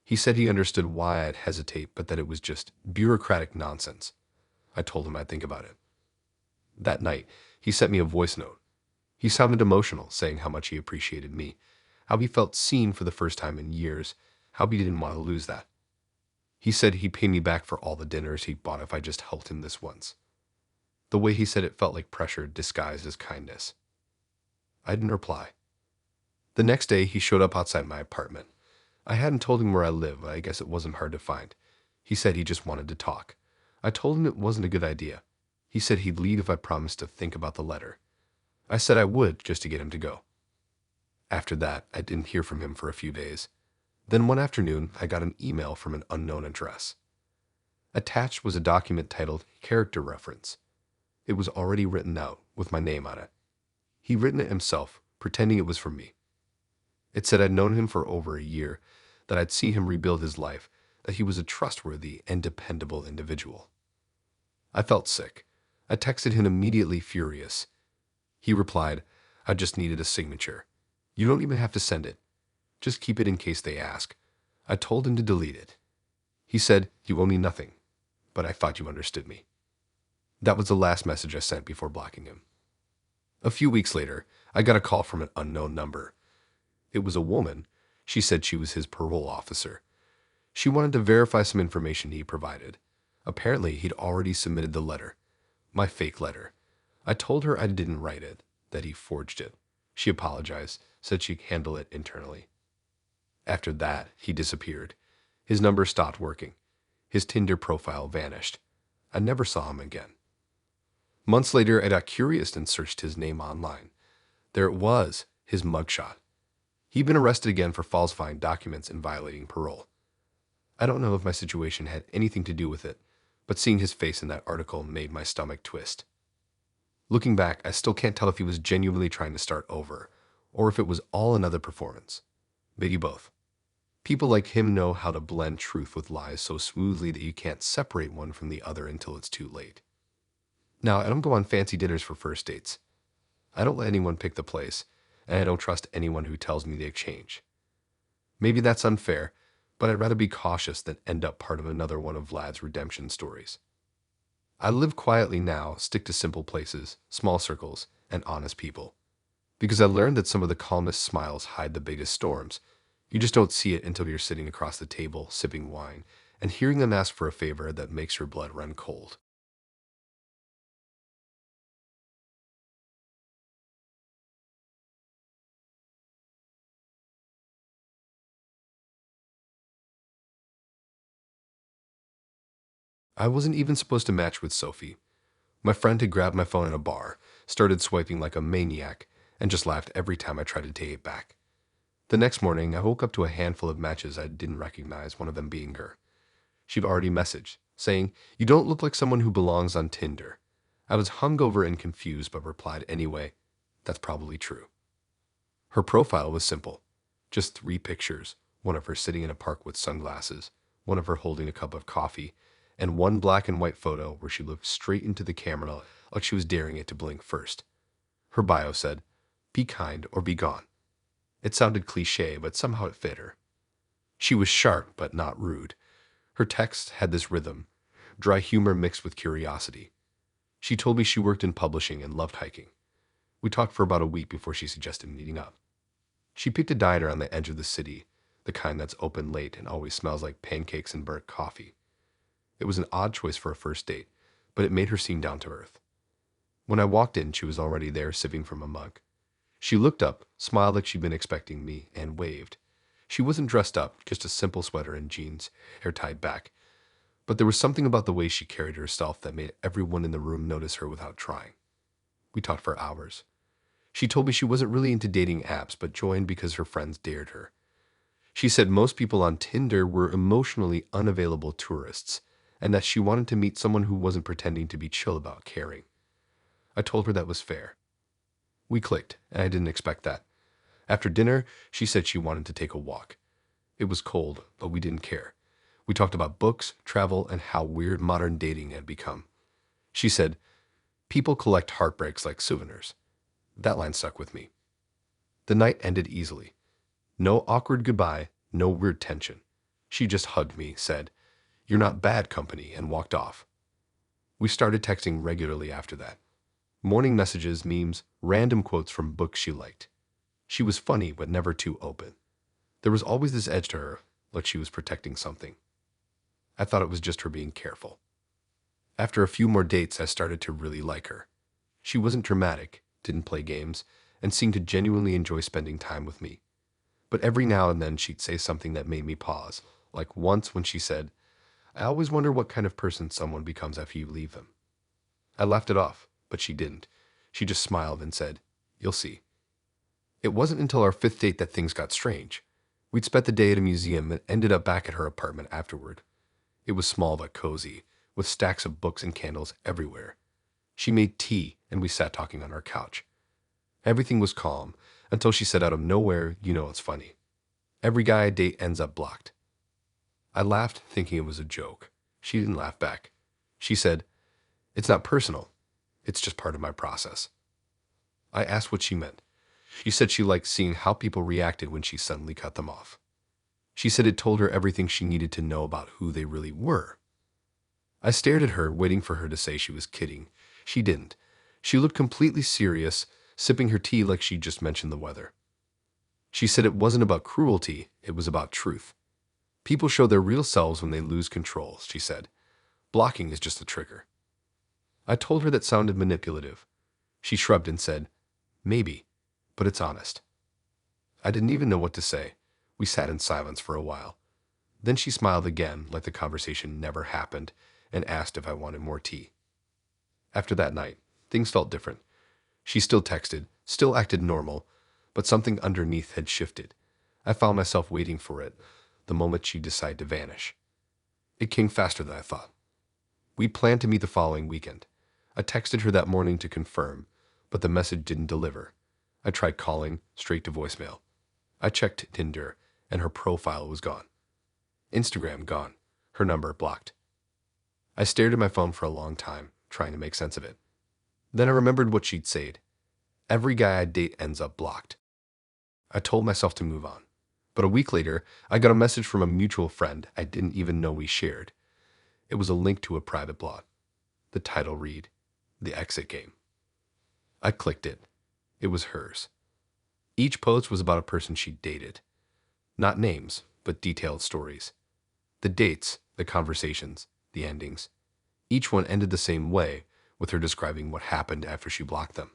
He said he understood why I'd hesitate, but that it was just bureaucratic nonsense. I told him I'd think about it. That night, he sent me a voice note. He sounded emotional, saying how much he appreciated me, how he felt seen for the first time in years, how he didn't want to lose that. He said he'd pay me back for all the dinners he'd bought if I just helped him this once. The way he said it felt like pressure disguised as kindness. I didn't reply. The next day, he showed up outside my apartment. I hadn't told him where I live, but I guess it wasn't hard to find. He said he just wanted to talk. I told him it wasn't a good idea. He said he'd leave if I promised to think about the letter. I said I would, just to get him to go. After that, I didn't hear from him for a few days. Then one afternoon, I got an email from an unknown address. Attached was a document titled Character Reference. It was already written out, with my name on it. He'd written it himself, pretending it was for me. It said I'd known him for over a year, that I'd seen him rebuild his life, that he was a trustworthy and dependable individual. I felt sick. I texted him immediately, furious. He replied, "I just needed a signature. You don't even have to send it. Just keep it in case they ask." I told him to delete it. He said, "You owe me nothing, but I thought you understood me." That was the last message I sent before blocking him. A few weeks later, I got a call from an unknown number. It was a woman. She said she was his parole officer. She wanted to verify some information he provided. Apparently, he'd already submitted the letter. My fake letter. I told her I didn't write it, that he forged it. She apologized, said she'd handle it internally. After that, he disappeared. His number stopped working. His Tinder profile vanished. I never saw him again. Months later, I got curious and searched his name online. There it was, his mugshot. He'd been arrested again for falsifying documents and violating parole. I don't know if my situation had anything to do with it, but seeing his face in that article made my stomach twist. Looking back, I still can't tell if he was genuinely trying to start over, or if it was all another performance. Maybe both. People like him know how to blend truth with lies so smoothly that you can't separate one from the other until it's too late. Now, I don't go on fancy dinners for first dates. I don't let anyone pick the place, and I don't trust anyone who tells me the exchange. Maybe that's unfair, but I'd rather be cautious than end up part of another one of Vlad's redemption stories. I live quietly now, stick to simple places, small circles, and honest people. Because I learned that some of the calmest smiles hide the biggest storms. You just don't see it until you're sitting across the table, sipping wine, and hearing them ask for a favor that makes your blood run cold. I wasn't even supposed to match with Sophie. My friend had grabbed my phone in a bar, started swiping like a maniac, and just laughed every time I tried to take it back. The next morning, I woke up to a handful of matches I didn't recognize, one of them being her. She'd already messaged, saying, "You don't look like someone who belongs on Tinder." I was hungover and confused, but replied anyway, "That's probably true." Her profile was simple. Just 3 pictures, one of her sitting in a park with sunglasses, one of her holding a cup of coffee, and one black and white photo where she looked straight into the camera like she was daring it to blink first. Her bio said, "Be kind or be gone." It sounded cliché, but somehow it fit her. She was sharp, but not rude. Her text had this rhythm, dry humor mixed with curiosity. She told me she worked in publishing and loved hiking. We talked for about a week before she suggested meeting up. She picked a diner on the edge of the city, the kind that's open late and always smells like pancakes and burnt coffee. It was an odd choice for a first date, but it made her seem down to earth. When I walked in, she was already there sipping from a mug. She looked up, smiled like she'd been expecting me, and waved. She wasn't dressed up, just a simple sweater and jeans, hair tied back. But there was something about the way she carried herself that made everyone in the room notice her without trying. We talked for hours. She told me she wasn't really into dating apps, but joined because her friends dared her. She said most people on Tinder were emotionally unavailable tourists, and that she wanted to meet someone who wasn't pretending to be chill about caring. I told her that was fair. We clicked, and I didn't expect that. After dinner, she said she wanted to take a walk. It was cold, but we didn't care. We talked about books, travel, and how weird modern dating had become. She said, "People collect heartbreaks like souvenirs." That line stuck with me. The night ended easily. No awkward goodbye, no weird tension. She just hugged me, said, "You're not bad company," and walked off. We started texting regularly after that. Morning messages, memes, random quotes from books she liked. She was funny, but never too open. There was always this edge to her, like she was protecting something. I thought it was just her being careful. After a few more dates, I started to really like her. She wasn't dramatic, didn't play games, and seemed to genuinely enjoy spending time with me. But every now and then she'd say something that made me pause, like once when she said, "I always wonder what kind of person someone becomes after you leave them." I laughed it off, but she didn't. She just smiled and said, "You'll see." It wasn't until our fifth date that things got strange. We'd spent the day at a museum and ended up back at her apartment afterward. It was small but cozy, with stacks of books and candles everywhere. She made tea, and we sat talking on our couch. Everything was calm, until she said out of nowhere, "You know, it's funny. Every guy I date ends up blocked." I laughed, thinking it was a joke. She didn't laugh back. She said, "It's not personal. It's just part of my process." I asked what she meant. She said she liked seeing how people reacted when she suddenly cut them off. She said it told her everything she needed to know about who they really were. I stared at her, waiting for her to say she was kidding. She didn't. She looked completely serious, sipping her tea like she'd just mentioned the weather. She said it wasn't about cruelty, it was about truth. People show their real selves when they lose control, she said. Blocking is just a trigger. I told her that sounded manipulative. She shrugged and said, "Maybe, but it's honest." I didn't even know what to say. We sat in silence for a while. Then she smiled again, like the conversation never happened, and asked if I wanted more tea. After that night, things felt different. She still texted, still acted normal, but something underneath had shifted. I found myself waiting for it, the moment she'd decide to vanish. It came faster than I thought. We planned to meet the following weekend. I texted her that morning to confirm, but the message didn't deliver. I tried calling, straight to voicemail. I checked Tinder, and her profile was gone. Instagram gone. Her number blocked. I stared at my phone for a long time, trying to make sense of it. Then I remembered what she'd said. Every guy I date ends up blocked. I told myself to move on. But a week later, I got a message from a mutual friend I didn't even know we shared. It was a link to a private blog. The title read, "The Exit Game." I clicked it. It was hers. Each post was about a person she dated. Not names, but detailed stories. The dates, the conversations, the endings. Each one ended the same way, with her describing what happened after she blocked them.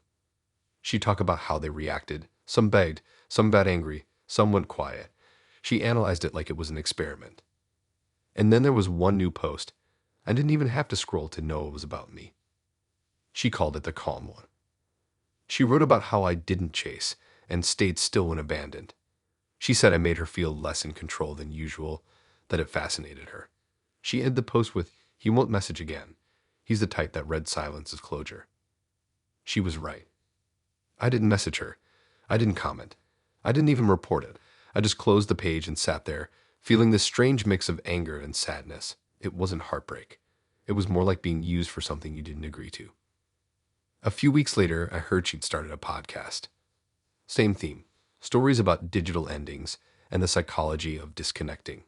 She talked about how they reacted. Some begged, some got angry, some went quiet. She analyzed it like it was an experiment. And then there was one new post. I didn't even have to scroll to know it was about me. She called it the calm one. She wrote about how I didn't chase and stayed still when abandoned. She said I made her feel less in control than usual, that it fascinated her. She ended the post with, "He won't message again. He's the type that red silence is closure." She was right. I didn't message her. I didn't comment. I didn't even report it. I just closed the page and sat there, feeling this strange mix of anger and sadness. It wasn't heartbreak. It was more like being used for something you didn't agree to. A few weeks later, I heard she'd started a podcast. Same theme, stories about digital endings and the psychology of disconnecting.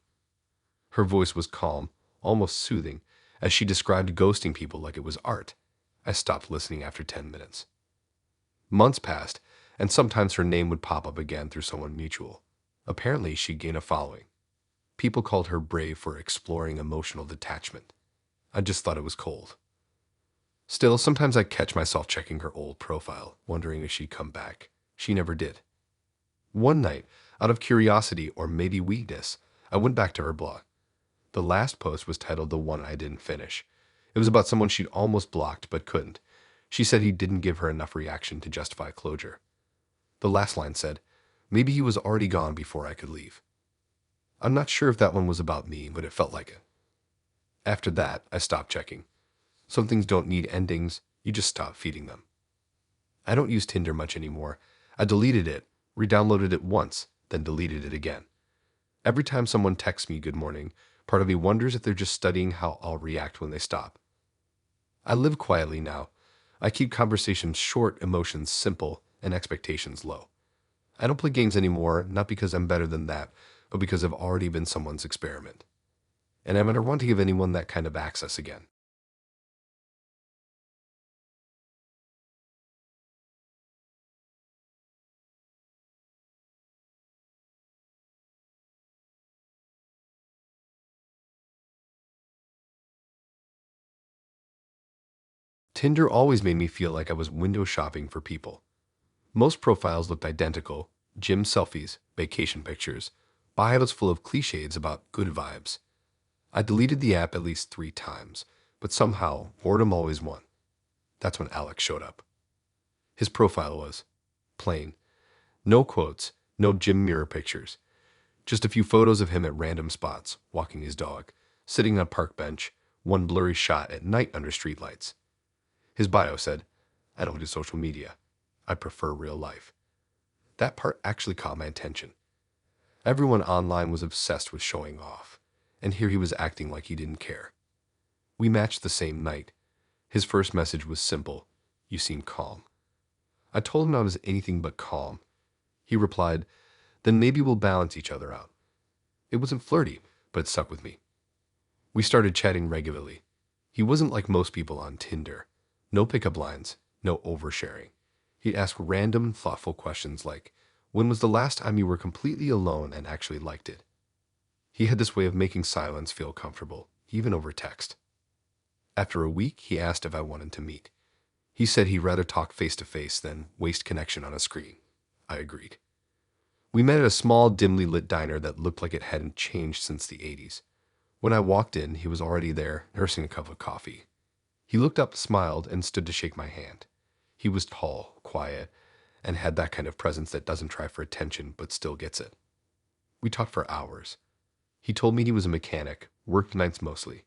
Her voice was calm, almost soothing, as she described ghosting people like it was art. I stopped listening after 10 minutes. Months passed, and sometimes her name would pop up again through someone mutual. Apparently, she'd gained a following. People called her brave for exploring emotional detachment. I just thought it was cold. Still, sometimes I catch myself checking her old profile, wondering if she'd come back. She never did. One night, out of curiosity or maybe weakness, I went back to her blog. The last post was titled The One I Didn't Finish. It was about someone she'd almost blocked but couldn't. She said he didn't give her enough reaction to justify closure. The last line said, maybe he was already gone before I could leave. I'm not sure if that one was about me, but it felt like it. After that, I stopped checking. Some things don't need endings, you just stop feeding them. I don't use Tinder much anymore. I deleted it, re-downloaded it once, then deleted it again. Every time someone texts me good morning, part of me wonders if they're just studying how I'll react when they stop. I live quietly now. I keep conversations short, emotions simple, and expectations low. I don't play games anymore, not because I'm better than that, but because I've already been someone's experiment. And I never want to give anyone that kind of access again. Tinder always made me feel like I was window shopping for people. Most profiles looked identical, gym selfies, vacation pictures, bios full of cliches about good vibes. I deleted the app at least 3 times, but somehow boredom always won. That's when Alex showed up. His profile was plain. No quotes, no gym mirror pictures. Just a few photos of him at random spots, walking his dog, sitting on a park bench, one blurry shot at night under streetlights. His bio said, I don't do social media. I prefer real life. That part actually caught my attention. Everyone online was obsessed with showing off, and here he was acting like he didn't care. We matched the same night. His first message was simple, you seem calm. I told him I was anything but calm. He replied, then maybe we'll balance each other out. It wasn't flirty, but it stuck with me. We started chatting regularly. He wasn't like most people on Tinder. No pickup lines, no oversharing. He'd ask random, thoughtful questions like, when was the last time you were completely alone and actually liked it? He had this way of making silence feel comfortable, even over text. After a week, he asked if I wanted to meet. He said he'd rather talk face-to-face than waste connection on a screen. I agreed. We met at a small, dimly lit diner that looked like it hadn't changed since the 80s. When I walked in, he was already there, nursing a cup of coffee. He looked up, smiled, and stood to shake my hand. He was tall, quiet, and had that kind of presence that doesn't try for attention but still gets it. We talked for hours. He told me he was a mechanic, worked nights mostly.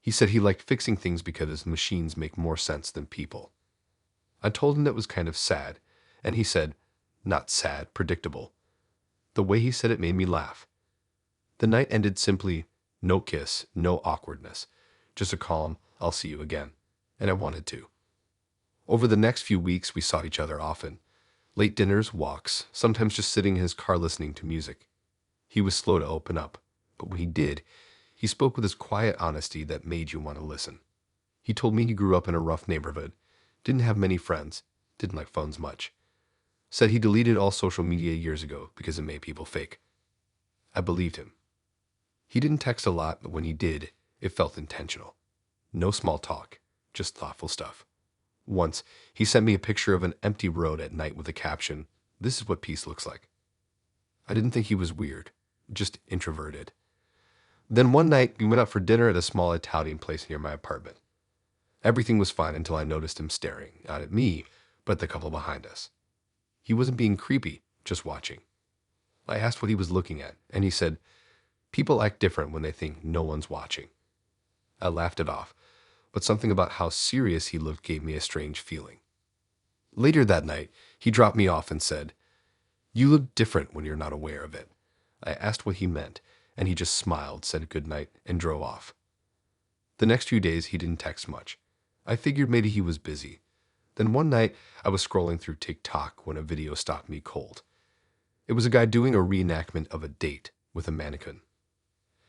He said he liked fixing things because his machines make more sense than people. I told him that was kind of sad, and he said, not sad, predictable. The way he said it made me laugh. The night ended simply, no kiss, no awkwardness, just a calm, I'll see you again, and I wanted to. Over the next few weeks, we saw each other often. Late dinners, walks, sometimes just sitting in his car listening to music. He was slow to open up, but when he did, he spoke with this quiet honesty that made you want to listen. He told me he grew up in a rough neighborhood, didn't have many friends, didn't like phones much. Said he deleted all social media years ago because it made people fake. I believed him. He didn't text a lot, but when he did, it felt intentional. No small talk, just thoughtful stuff. Once, he sent me a picture of an empty road at night with the caption, "This is what peace looks like." I didn't think he was weird, just introverted. Then one night, we went out for dinner at a small Italian place near my apartment. Everything was fine until I noticed him staring, not at me, but at the couple behind us. He wasn't being creepy, just watching. I asked what he was looking at, and he said, "People act different when they think no one's watching." I laughed it off, but something about how serious he looked gave me a strange feeling. Later that night, he dropped me off and said, "You look different when you're not aware of it." I asked what he meant, and he just smiled, said goodnight, and drove off. The next few days, he didn't text much. I figured maybe he was busy. Then one night, I was scrolling through TikTok when a video stopped me cold. It was a guy doing a reenactment of a date with a mannequin.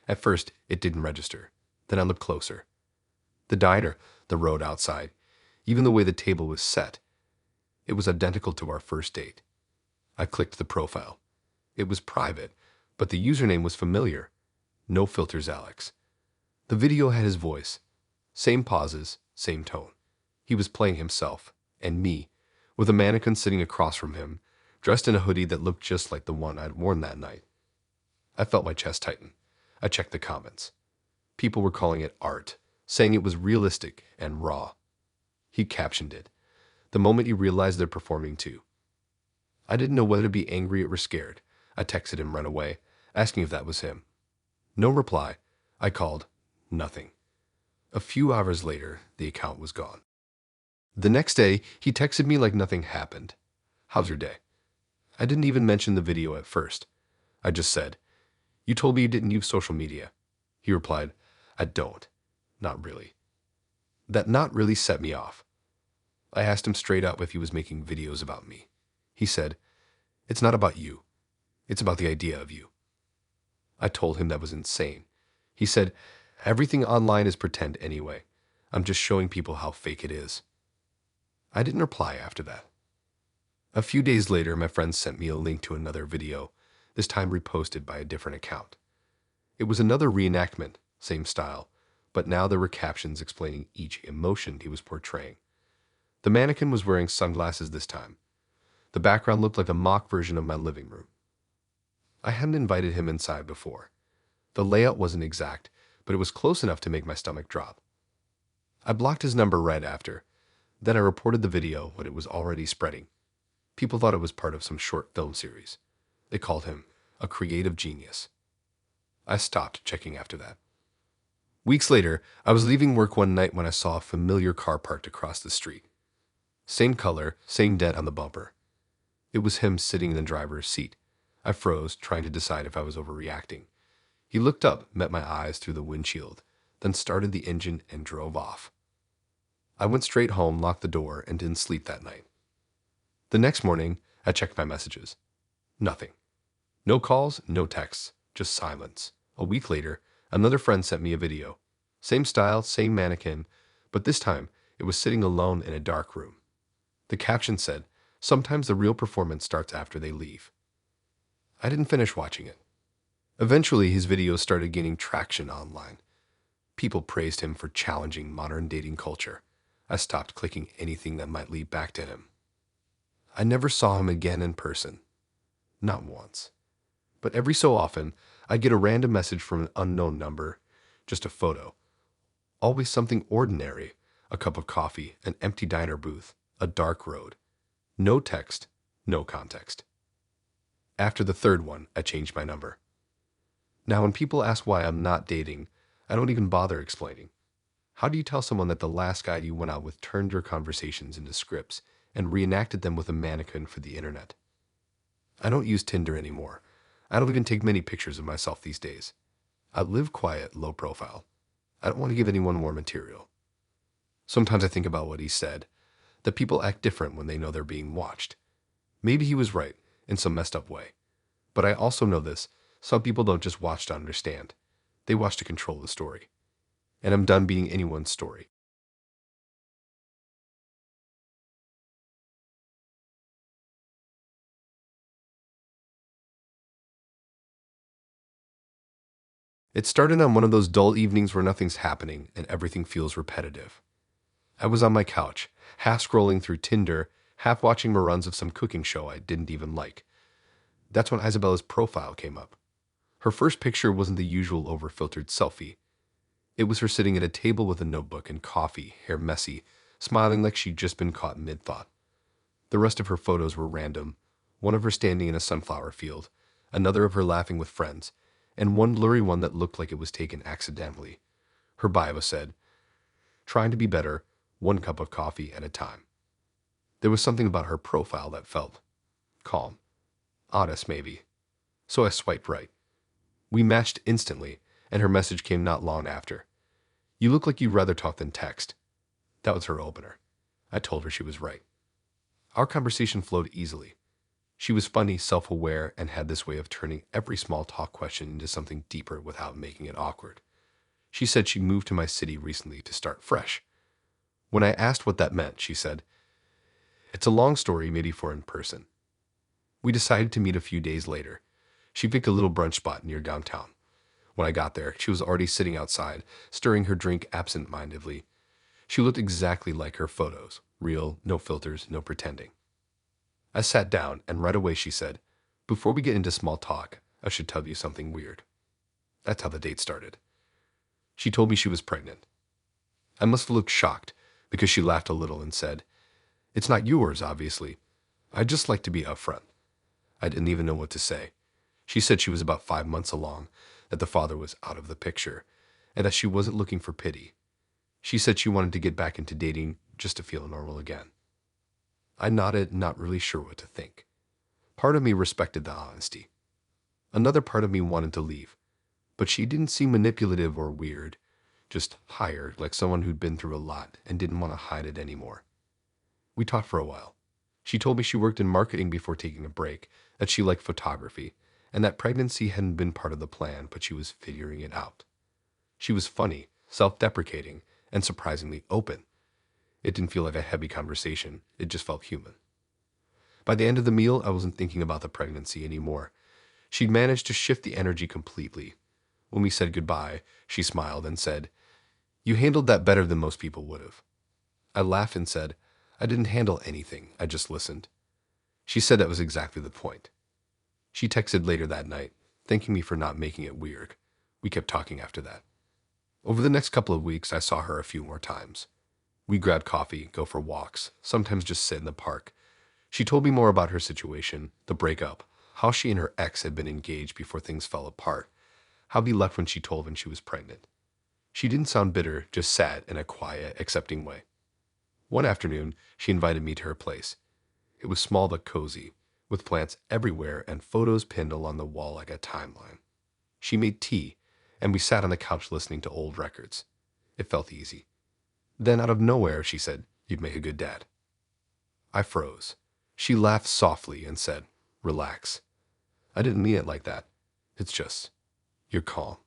At first, it didn't register. Then I looked closer. The diner, the road outside, even the way the table was set, it was identical to our first date. I clicked the profile. It was private, but the username was familiar. No filters, Alex. The video had his voice. Same pauses, same tone. He was playing himself, and me, with a mannequin sitting across from him, dressed in a hoodie that looked just like the one I'd worn that night. I felt my chest tighten. I checked the comments. People were calling it art, saying it was realistic and raw. He captioned it, the moment he realized they're performing too. I didn't know whether to be angry or scared. I texted him right away, asking if that was him. No reply. I called. Nothing. A few hours later, the account was gone. The next day, he texted me like nothing happened. How's your day? I didn't even mention the video at first. I just said, you told me you didn't use social media. He replied, I don't. Not really. That not really set me off. I asked him straight up if he was making videos about me. He said, it's not about you. It's about the idea of you. I told him that was insane. He said, everything online is pretend anyway. I'm just showing people how fake it is. I didn't reply after that. A few days later, my friend sent me a link to another video, this time reposted by a different account. It was another reenactment, same style, but now there were captions explaining each emotion he was portraying. The mannequin was wearing sunglasses this time. The background looked like a mock version of my living room. I hadn't invited him inside before. The layout wasn't exact, but it was close enough to make my stomach drop. I blocked his number right after. Then I reported the video when it was already spreading. People thought it was part of some short film series. They called him a creative genius. I stopped checking after that. Weeks later, I was leaving work one night when I saw a familiar car parked across the street. Same color, same dent on the bumper. It was him sitting in the driver's seat. I froze, trying to decide if I was overreacting. He looked up, met my eyes through the windshield, then started the engine and drove off. I went straight home, locked the door, and didn't sleep that night. The next morning, I checked my messages. Nothing. No calls, no texts, just silence. A week later, another friend sent me a video. Same style, same mannequin, but this time it was sitting alone in a dark room. The caption said, sometimes the real performance starts after they leave. I didn't finish watching it. Eventually, his videos started gaining traction online. People praised him for challenging modern dating culture. I stopped clicking anything that might lead back to him. I never saw him again in person. Not once. But every so often, I'd get a random message from an unknown number, just a photo. Always something ordinary, a cup of coffee, an empty diner booth, a dark road. No text, no context. After the third one, I changed my number. Now, when people ask why I'm not dating, I don't even bother explaining. How do you tell someone that the last guy you went out with turned your conversations into scripts and reenacted them with a mannequin for the internet? I don't use Tinder anymore. I don't even take many pictures of myself these days. I live quiet, low profile. I don't want to give anyone more material. Sometimes I think about what he said, that people act different when they know they're being watched. Maybe he was right in some messed up way. But I also know this, some people don't just watch to understand. They watch to control the story. And I'm done being anyone's story. It started on one of those dull evenings where nothing's happening and everything feels repetitive. I was on my couch, half scrolling through Tinder, half watching reruns of some cooking show I didn't even like. That's when Isabella's profile came up. Her first picture wasn't the usual over-filtered selfie. It was her sitting at a table with a notebook and coffee, hair messy, smiling like she'd just been caught mid-thought. The rest of her photos were random, one of her standing in a sunflower field, another of her laughing with friends, and one blurry one that looked like it was taken accidentally. Her bio said, trying to be better, one cup of coffee at a time. There was something about her profile that felt calm, honest maybe. So I swiped right. We matched instantly, and her message came not long after. You look like you'd rather talk than text. That was her opener. I told her she was right. Our conversation flowed easily. She was funny, self-aware, and had this way of turning every small talk question into something deeper without making it awkward. She said she moved to my city recently to start fresh. When I asked what that meant, she said, "It's a long story, maybe for in person." We decided to meet a few days later. She picked a little brunch spot near downtown. When I got there, she was already sitting outside, stirring her drink absent-mindedly. She looked exactly like her photos, real, no filters, no pretending. I sat down, and right away she said, "Before we get into small talk, I should tell you something weird." That's how the date started. She told me she was pregnant. I must have looked shocked, because she laughed a little and said, "It's not yours, obviously. I'd just like to be upfront." I didn't even know what to say. She said she was about 5 months along, that the father was out of the picture, and that she wasn't looking for pity. She said she wanted to get back into dating just to feel normal again. I nodded, not really sure what to think. Part of me respected the honesty. Another part of me wanted to leave, but she didn't seem manipulative or weird, just hired, like someone who'd been through a lot and didn't want to hide it anymore. We talked for a while. She told me she worked in marketing before taking a break, that she liked photography, and that pregnancy hadn't been part of the plan, but she was figuring it out. She was funny, self-deprecating, and surprisingly open. It didn't feel like a heavy conversation, it just felt human. By the end of the meal, I wasn't thinking about the pregnancy anymore. She'd managed to shift the energy completely. When we said goodbye, she smiled and said, "You handled that better than most people would have." I laughed and said, "I didn't handle anything, I just listened." She said that was exactly the point. She texted later that night, thanking me for not making it weird. We kept talking after that. Over the next couple of weeks, I saw her a few more times. We grabbed coffee, go for walks, sometimes just sit in the park. She told me more about her situation, the breakup, how she and her ex had been engaged before things fell apart, how he left when she told him she was pregnant. She didn't sound bitter, just sad in a quiet, accepting way. One afternoon, she invited me to her place. It was small but cozy, with plants everywhere and photos pinned along the wall like a timeline. She made tea, and we sat on the couch listening to old records. It felt easy. Then out of nowhere, she said, "You'd make a good dad." I froze. She laughed softly and said, "Relax." I didn't mean it like that. It's just, you're calm.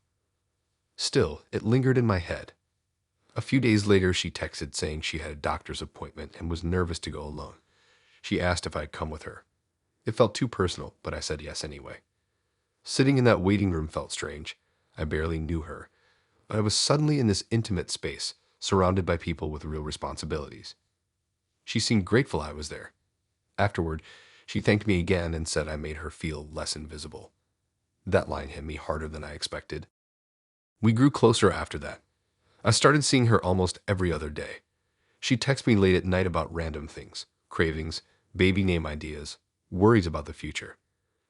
Still, it lingered in my head. A few days later, she texted saying she had a doctor's appointment and was nervous to go alone. She asked if I'd come with her. It felt too personal, but I said yes anyway. Sitting in that waiting room felt strange. I barely knew her, but I was suddenly in this intimate space, surrounded by people with real responsibilities. She seemed grateful I was there. Afterward, she thanked me again and said I made her feel less invisible. That line hit me harder than I expected. We grew closer after that. I started seeing her almost every other day. She'd text me late at night about random things, cravings, baby name ideas, worries about the future.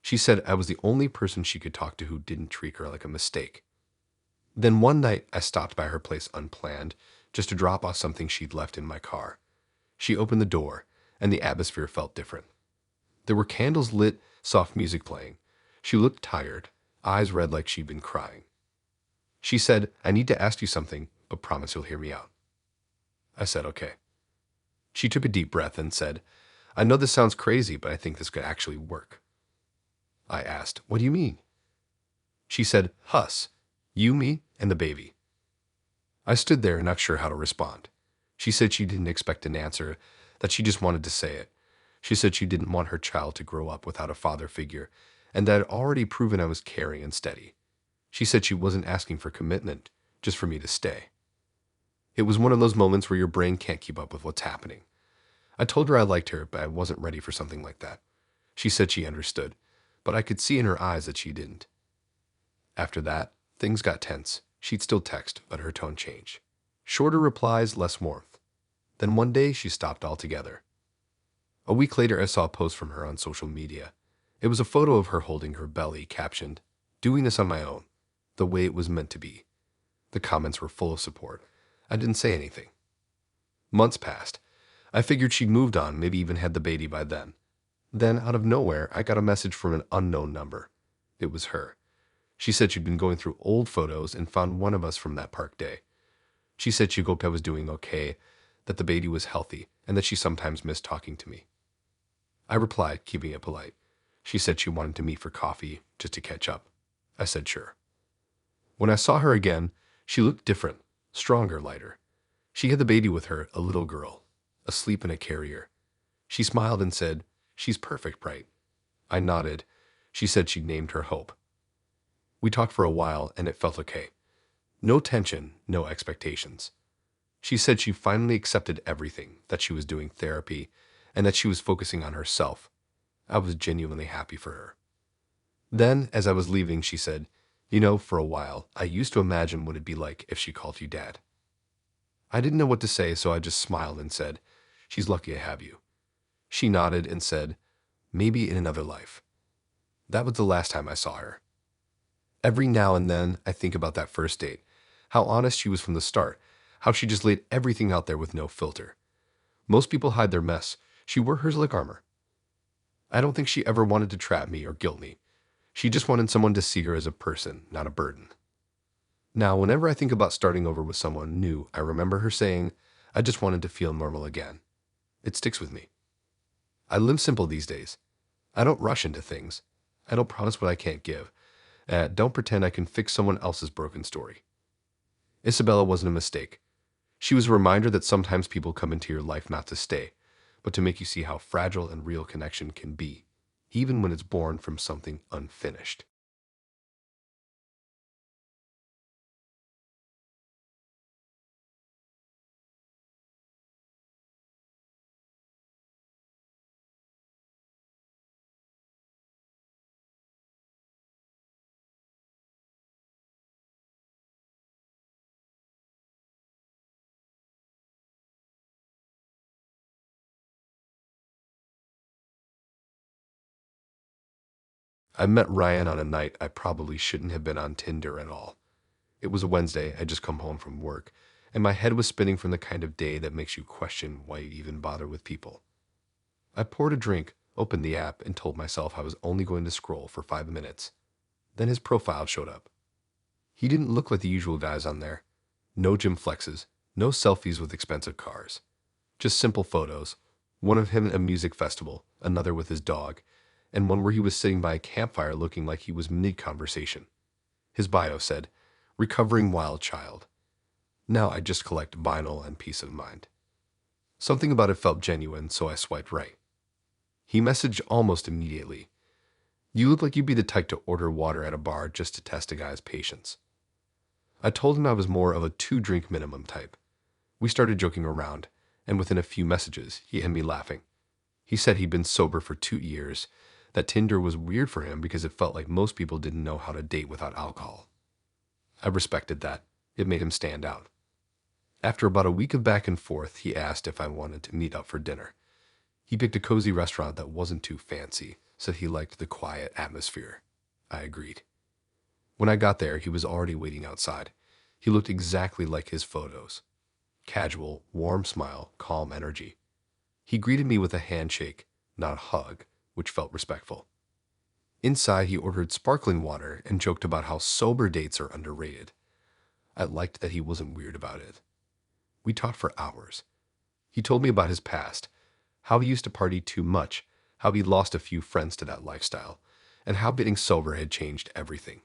She said I was the only person she could talk to who didn't treat her like a mistake. Then one night, I stopped by her place unplanned, just to drop off something she'd left in my car. She opened the door, and the atmosphere felt different. There were candles lit, soft music playing. She looked tired, eyes red like she'd been crying. She said, "I need to ask you something, but promise you'll hear me out." I said, "Okay." She took a deep breath and said, "I know this sounds crazy, but I think this could actually work." I asked, "What do you mean?" She said, "Us. You, me, and the baby." I stood there not sure how to respond. She said she didn't expect an answer, that she just wanted to say it. She said she didn't want her child to grow up without a father figure, and that I'd already proven I was caring and steady. She said she wasn't asking for commitment, just for me to stay. It was one of those moments where your brain can't keep up with what's happening. I told her I liked her, but I wasn't ready for something like that. She said she understood, but I could see in her eyes that she didn't. After that, things got tense. She'd still text, but her tone changed. Shorter replies, less warmth. Then one day, she stopped altogether. A week later, I saw a post from her on social media. It was a photo of her holding her belly, captioned, "Doing this on my own, the way it was meant to be." The comments were full of support. I didn't say anything. Months passed. I figured she'd moved on, maybe even had the baby by then. Then, out of nowhere, I got a message from an unknown number. It was her. She said she'd been going through old photos and found one of us from that park day. She said she hoped I was doing okay, that the baby was healthy, and that she sometimes missed talking to me. I replied, keeping it polite. She said she wanted to meet for coffee, just to catch up. I said sure. When I saw her again, she looked different, stronger, lighter. She had the baby with her, a little girl, asleep in a carrier. She smiled and said, "She's perfect, right?" I nodded. She said she'd named her Hope. We talked for a while, and it felt okay. No tension, no expectations. She said she finally accepted everything, that she was doing therapy, and that she was focusing on herself. I was genuinely happy for her. Then, as I was leaving, she said, "You know, for a while, I used to imagine what it'd be like if she called you Dad." I didn't know what to say, so I just smiled and said, "She's lucky I have you." She nodded and said, "Maybe in another life." That was the last time I saw her. Every now and then, I think about that first date, how honest she was from the start, how she just laid everything out there with no filter. Most people hide their mess. She wore hers like armor. I don't think she ever wanted to trap me or guilt me. She just wanted someone to see her as a person, not a burden. Now, whenever I think about starting over with someone new, I remember her saying, "I just wanted to feel normal again." It sticks with me. I live simple these days. I don't rush into things. I don't promise what I can't give. Don't pretend I can fix someone else's broken story. Isabella wasn't a mistake. She was a reminder that sometimes people come into your life not to stay, but to make you see how fragile and real connection can be, even when it's born from something unfinished. I met Ryan on a night I probably shouldn't have been on Tinder at all. It was a Wednesday, I'd just come home from work, and my head was spinning from the kind of day that makes you question why you even bother with people. I poured a drink, opened the app, and told myself I was only going to scroll for 5 minutes. Then his profile showed up. He didn't look like the usual guys on there. No gym flexes, no selfies with expensive cars. Just simple photos, one of him at a music festival, another with his dog, and one where he was sitting by a campfire looking like he was mid-conversation. His bio said, "Recovering wild child." Now I just collect vinyl and peace of mind. Something about it felt genuine, so I swiped right. He messaged almost immediately. "You look like you'd be the type to order water at a bar just to test a guy's patience." I told him I was more of a 2-drink minimum type. We started joking around, and within a few messages, he had me laughing. He said he'd been sober for 2 years, that Tinder was weird for him because it felt like most people didn't know how to date without alcohol. I respected that. It made him stand out. After about a week of back and forth, he asked if I wanted to meet up for dinner. He picked a cozy restaurant that wasn't too fancy, said he liked the quiet atmosphere. I agreed. When I got there, he was already waiting outside. He looked exactly like his photos. Casual, warm smile, calm energy. He greeted me with a handshake, not a hug, which felt respectful. Inside, he ordered sparkling water and joked about how sober dates are underrated. I liked that he wasn't weird about it. We talked for hours. He told me about his past, how he used to party too much, how he lost a few friends to that lifestyle, and how getting sober had changed everything.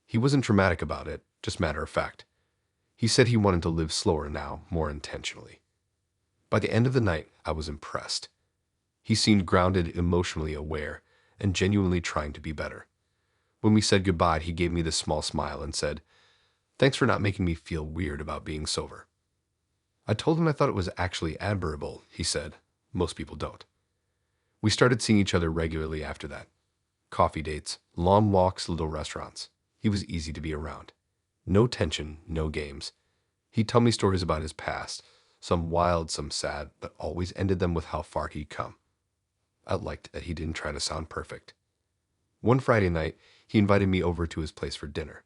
He wasn't dramatic about it, just matter of fact. He said he wanted to live slower now, more intentionally. By the end of the night, I was impressed. He seemed grounded, emotionally aware, and genuinely trying to be better. When we said goodbye, he gave me this small smile and said, "Thanks for not making me feel weird about being sober." I told him I thought it was actually admirable, he said. Most people don't. We started seeing each other regularly after that. Coffee dates, long walks, little restaurants. He was easy to be around. No tension, no games. He'd tell me stories about his past, some wild, some sad, but always ended them with how far he'd come. I liked that he didn't try to sound perfect. One Friday night, he invited me over to his place for dinner.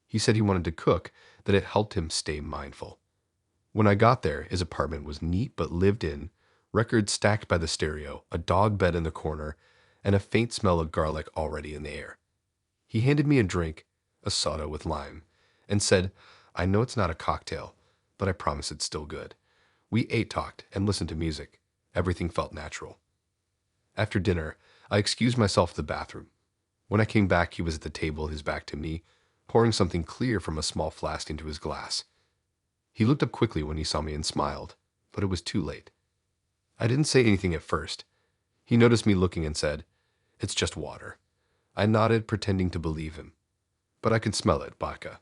He said he wanted to cook, that it helped him stay mindful. When I got there, his apartment was neat but lived in, records stacked by the stereo, a dog bed in the corner, and a faint smell of garlic already in the air. He handed me a drink, a soda with lime, and said, "I know it's not a cocktail, but I promise it's still good." We ate, talked, and listened to music. Everything felt natural. After dinner, I excused myself to the bathroom. When I came back, he was at the table, his back to me, pouring something clear from a small flask into his glass. He looked up quickly when he saw me and smiled, but it was too late. I didn't say anything at first. He noticed me looking and said, "It's just water." I nodded, pretending to believe him. But I could smell it, vodka.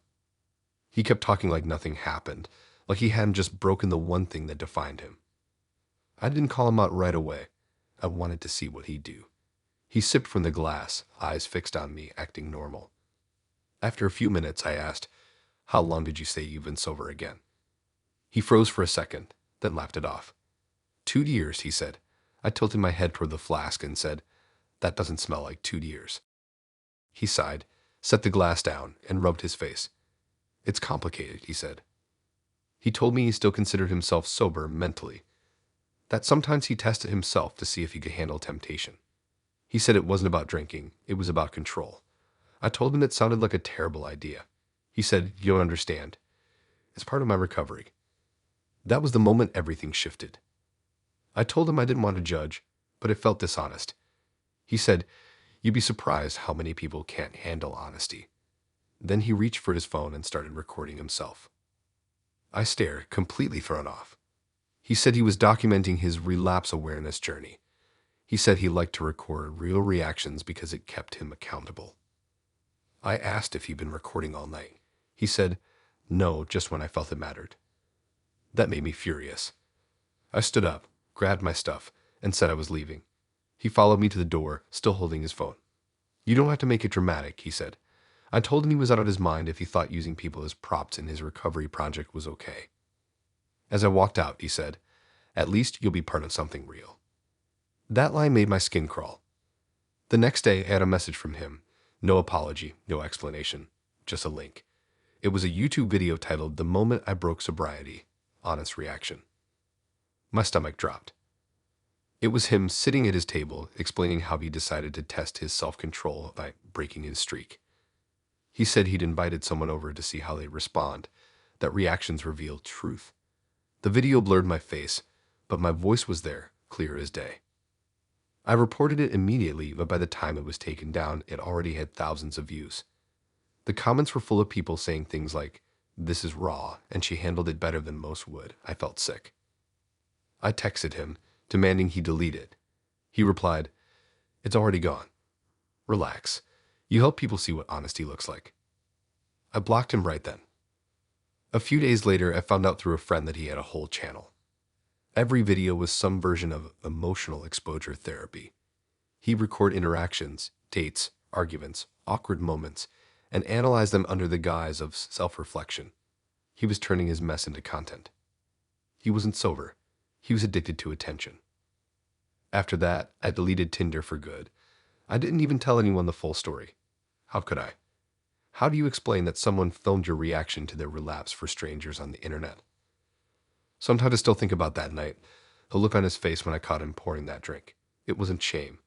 He kept talking like nothing happened, like he hadn't just broken the one thing that defined him. I didn't call him out right away. I wanted to see what he'd do. He sipped from the glass, eyes fixed on me, acting normal. After a few minutes, I asked, "How long did you say you've been sober again?" He froze for a second, then laughed it off. 2 years, he said. I tilted my head toward the flask and said, "That doesn't smell like 2 years." He sighed, set the glass down, and rubbed his face. "It's complicated," he said. He told me he still considered himself sober mentally, that sometimes he tested himself to see if he could handle temptation. He said it wasn't about drinking, it was about control. I told him it sounded like a terrible idea. He said, "You don't understand. It's part of my recovery." That was the moment everything shifted. I told him I didn't want to judge, but it felt dishonest. He said, "You'd be surprised how many people can't handle honesty." Then he reached for his phone and started recording himself. I stared, completely thrown off. He said he was documenting his relapse awareness journey. He said he liked to record real reactions because it kept him accountable. I asked if he'd been recording all night. He said, "No, just when I felt it mattered." That made me furious. I stood up, grabbed my stuff, and said I was leaving. He followed me to the door, still holding his phone. "You don't have to make it dramatic," he said. I told him he was out of his mind if he thought using people as props in his recovery project was okay. As I walked out, he said, "At least you'll be part of something real." That line made my skin crawl. The next day, I had a message from him. No apology, no explanation, just a link. It was a YouTube video titled "The Moment I Broke Sobriety, Honest Reaction." My stomach dropped. It was him sitting at his table, explaining how he decided to test his self-control by breaking his streak. He said he'd invited someone over to see how they'd respond, that reactions reveal truth. The video blurred my face, but my voice was there, clear as day. I reported it immediately, but by the time it was taken down, it already had thousands of views. The comments were full of people saying things like, "This is raw, and she handled it better than most would." I felt sick. I texted him, demanding he delete it. He replied, "It's already gone. Relax. You help people see what honesty looks like." I blocked him right then. A few days later, I found out through a friend that he had a whole channel. Every video was some version of emotional exposure therapy. He'd record interactions, dates, arguments, awkward moments, and analyze them under the guise of self-reflection. He was turning his mess into content. He wasn't sober. He was addicted to attention. After that, I deleted Tinder for good. I didn't even tell anyone the full story. How could I? How do you explain that someone filmed your reaction to their relapse for strangers on the internet? Sometimes I still think about that night, the look on his face when I caught him pouring that drink. It wasn't shame.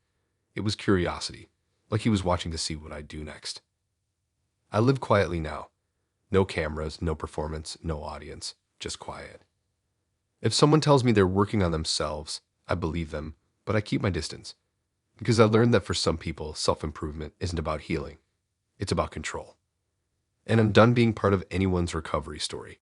It was curiosity, like he was watching to see what I'd do next. I live quietly now. No cameras, no performance, no audience, just quiet. If someone tells me they're working on themselves, I believe them, but I keep my distance. Because I learned that for some people, self-improvement isn't about healing. It's about control. And I'm done being part of anyone's recovery story.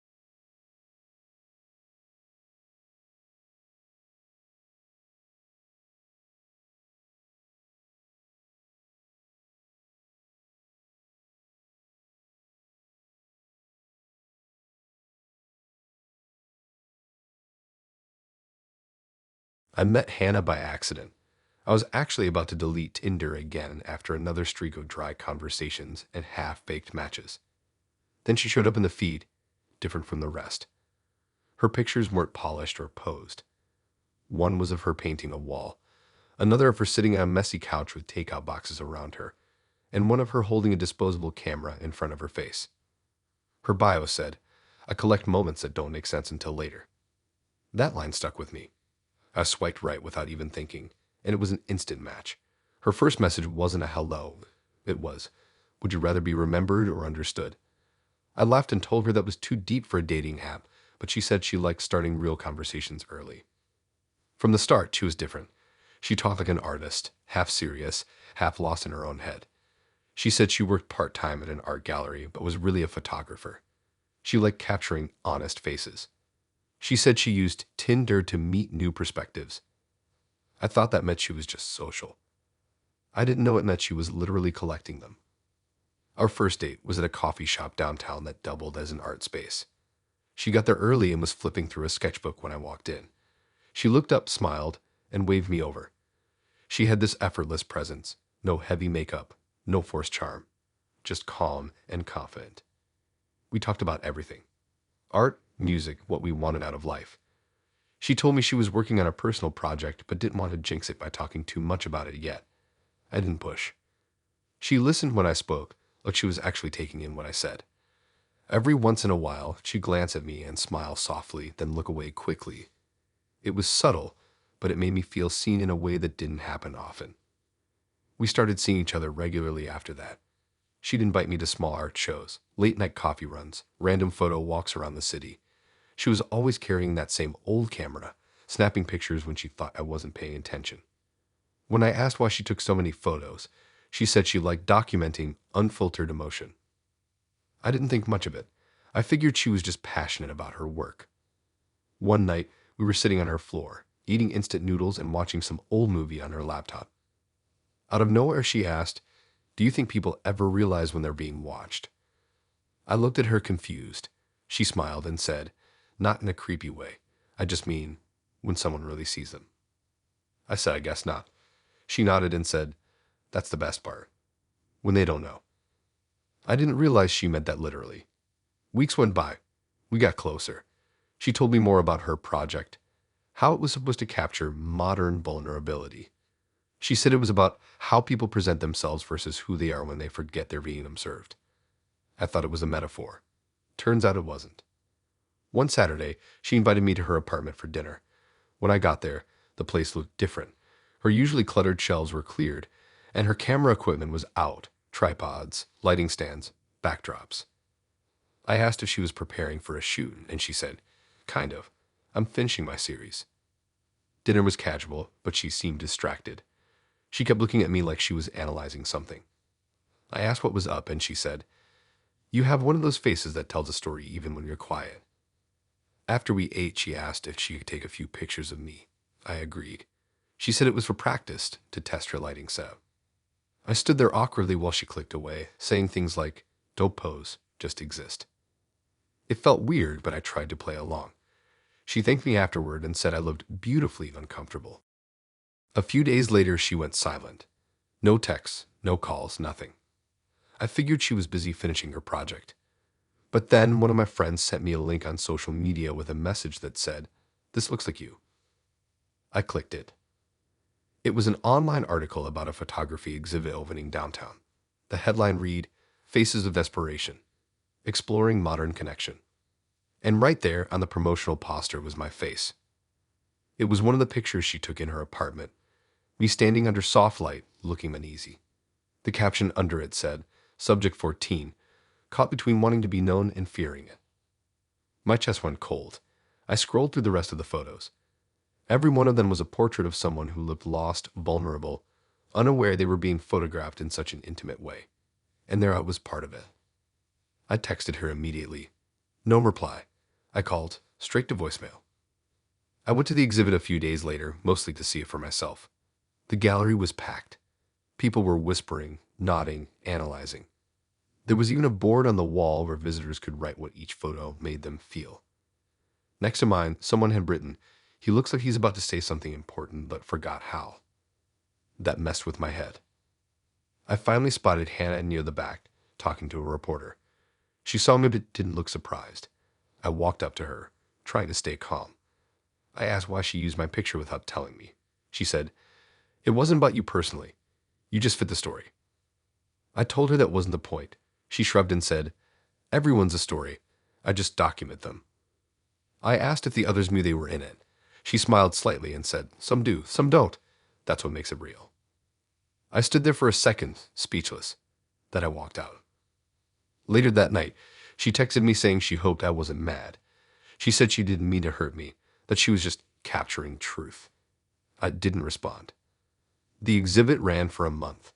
I met Hannah by accident. I was actually about to delete Tinder again after another streak of dry conversations and half-baked matches. Then she showed up in the feed, different from the rest. Her pictures weren't polished or posed. One was of her painting a wall, another of her sitting on a messy couch with takeout boxes around her, and one of her holding a disposable camera in front of her face. Her bio said, "I collect moments that don't make sense until later." That line stuck with me. I swiped right without even thinking, and it was an instant match. Her first message wasn't a hello. It was, "Would you rather be remembered or understood?" I laughed and told her that was too deep for a dating app, but she said she liked starting real conversations early. From the start, she was different. She talked like an artist, half serious, half lost in her own head. She said she worked part-time at an art gallery, but was really a photographer. She liked capturing honest faces. She said she used Tinder to meet new perspectives. I thought that meant she was just social. I didn't know it meant she was literally collecting them. Our first date was at a coffee shop downtown that doubled as an art space. She got there early and was flipping through a sketchbook when I walked in. She looked up, smiled, and waved me over. She had this effortless presence, no heavy makeup, no forced charm, just calm and confident. We talked about everything. Art, music, what we wanted out of life. She told me she was working on a personal project but didn't want to jinx it by talking too much about it yet. I didn't push. She listened when I spoke, like she was actually taking in what I said. Every once in a while, she'd glance at me and smile softly, then look away quickly. It was subtle, but it made me feel seen in a way that didn't happen often. We started seeing each other regularly after that. She'd invite me to small art shows, late-night coffee runs, random photo walks around the city. She was always carrying that same old camera, snapping pictures when she thought I wasn't paying attention. When I asked why she took so many photos, she said she liked documenting unfiltered emotion. I didn't think much of it. I figured she was just passionate about her work. One night, we were sitting on her floor, eating instant noodles and watching some old movie on her laptop. Out of nowhere, she asked, "Do you think people ever realize when they're being watched?" I looked at her confused. She smiled and said, "Not in a creepy way. I just mean when someone really sees them." I said, "I guess not." She nodded and said, "That's the best part. When they don't know." I didn't realize she meant that literally. Weeks went by. We got closer. She told me more about her project, how it was supposed to capture modern vulnerability. She said it was about how people present themselves versus who they are when they forget they're being observed. I thought it was a metaphor. Turns out it wasn't. One Saturday, she invited me to her apartment for dinner. When I got there, the place looked different. Her usually cluttered shelves were cleared, and her camera equipment was out: tripods, lighting stands, backdrops. I asked if she was preparing for a shoot, and she said, "Kind of. I'm finishing my series." Dinner was casual, but she seemed distracted. She kept looking at me like she was analyzing something. I asked what was up, and she said, "You have one of those faces that tells a story even when you're quiet." After we ate, she asked if she could take a few pictures of me. I agreed. She said it was for practice, to test her lighting setup. I stood there awkwardly while she clicked away, saying things like, "Don't pose, just exist." It felt weird, but I tried to play along. She thanked me afterward and said I looked beautifully uncomfortable. A few days later, she went silent. No texts, no calls, nothing. I figured she was busy finishing her project. But then one of my friends sent me a link on social media with a message that said, "This looks like you." I clicked it. It was an online article about a photography exhibit opening downtown. The headline read, "Faces of Desperation, Exploring Modern Connection." And right there on the promotional poster was my face. It was one of the pictures she took in her apartment, me standing under soft light, looking uneasy. The caption under it said, "Subject 14, caught between wanting to be known and fearing it." My chest went cold. I scrolled through the rest of the photos. Every one of them was a portrait of someone who looked lost, vulnerable, unaware they were being photographed in such an intimate way. And there I was, part of it. I texted her immediately. No reply. I called, straight to voicemail. I went to the exhibit a few days later, mostly to see it for myself. The gallery was packed. People were whispering, nodding, analyzing. There was even a board on the wall where visitors could write what each photo made them feel. Next to mine, someone had written, "He looks like he's about to say something important, but forgot how." That messed with my head. I finally spotted Hannah near the back, talking to a reporter. She saw me but didn't look surprised. I walked up to her, trying to stay calm. I asked why she used my picture without telling me. She said, "It wasn't about you personally. You just fit the story." I told her that wasn't the point. She shrugged and said, "Everyone's a story. I just document them." I asked if the others knew they were in it. She smiled slightly and said, "Some do, some don't. That's what makes it real." I stood there for a second, speechless. Then I walked out. Later that night, she texted me saying she hoped I wasn't mad. She said she didn't mean to hurt me, that she was just capturing truth. I didn't respond. The exhibit ran for a month.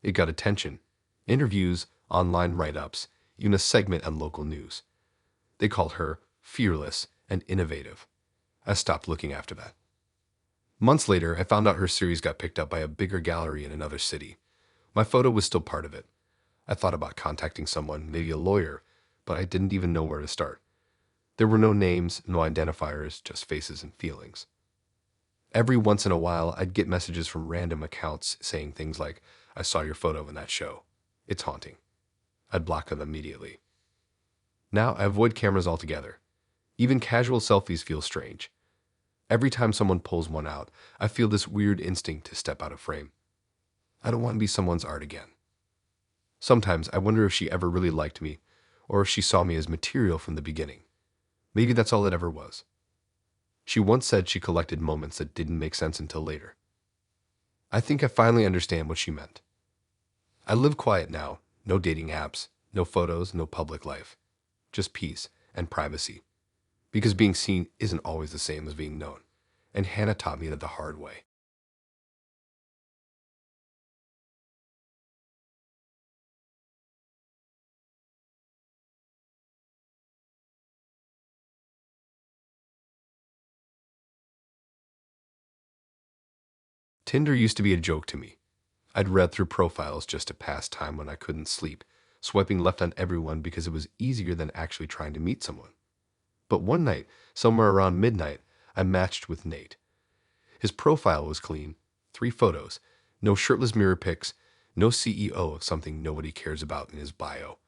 It got attention, interviews, online write-ups, even a segment on local news. They called her fearless and innovative. I stopped looking after that. Months later, I found out her series got picked up by a bigger gallery in another city. My photo was still part of it. I thought about contacting someone, maybe a lawyer, but I didn't even know where to start. There were no names, no identifiers, just faces and feelings. Every once in a while, I'd get messages from random accounts saying things like, "I saw your photo in that show. It's haunting." I'd block them immediately. Now I avoid cameras altogether. Even casual selfies feel strange. Every time someone pulls one out, I feel this weird instinct to step out of frame. I don't want to be someone's art again. Sometimes I wonder if she ever really liked me, or if she saw me as material from the beginning. Maybe that's all it ever was. She once said she collected moments that didn't make sense until later. I think I finally understand what she meant. I live quiet now, no dating apps, no photos, no public life. Just peace and privacy. Because being seen isn't always the same as being known. And Hannah taught me that the hard way. Tinder used to be a joke to me. I'd read through profiles just to pass time when I couldn't sleep, swiping left on everyone because it was easier than actually trying to meet someone. But one night, somewhere around midnight, I matched with Nate. His profile was clean, 3 photos, no shirtless mirror pics, no CEO of something nobody cares about in his bio.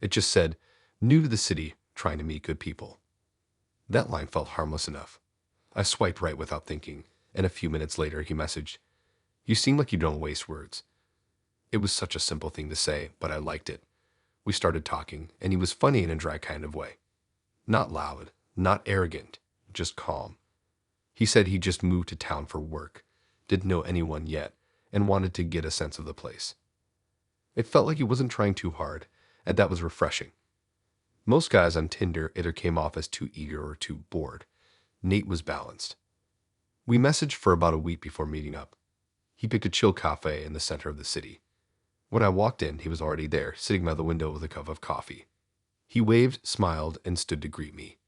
It just said, "New to the city, trying to meet good people." That line felt harmless enough. I swiped right without thinking, and a few minutes later he messaged, "You seem like you don't waste words." It was such a simple thing to say, but I liked it. We started talking, and he was funny in a dry kind of way. Not loud, not arrogant, just calm. He said he just moved to town for work, didn't know anyone yet, and wanted to get a sense of the place. It felt like he wasn't trying too hard, and that was refreshing. Most guys on Tinder either came off as too eager or too bored. Nate was balanced. We messaged for about a week before meeting up. He picked a chill cafe in the center of the city. When I walked in, he was already there, sitting by the window with a cup of coffee. He waved, smiled, and stood to greet me.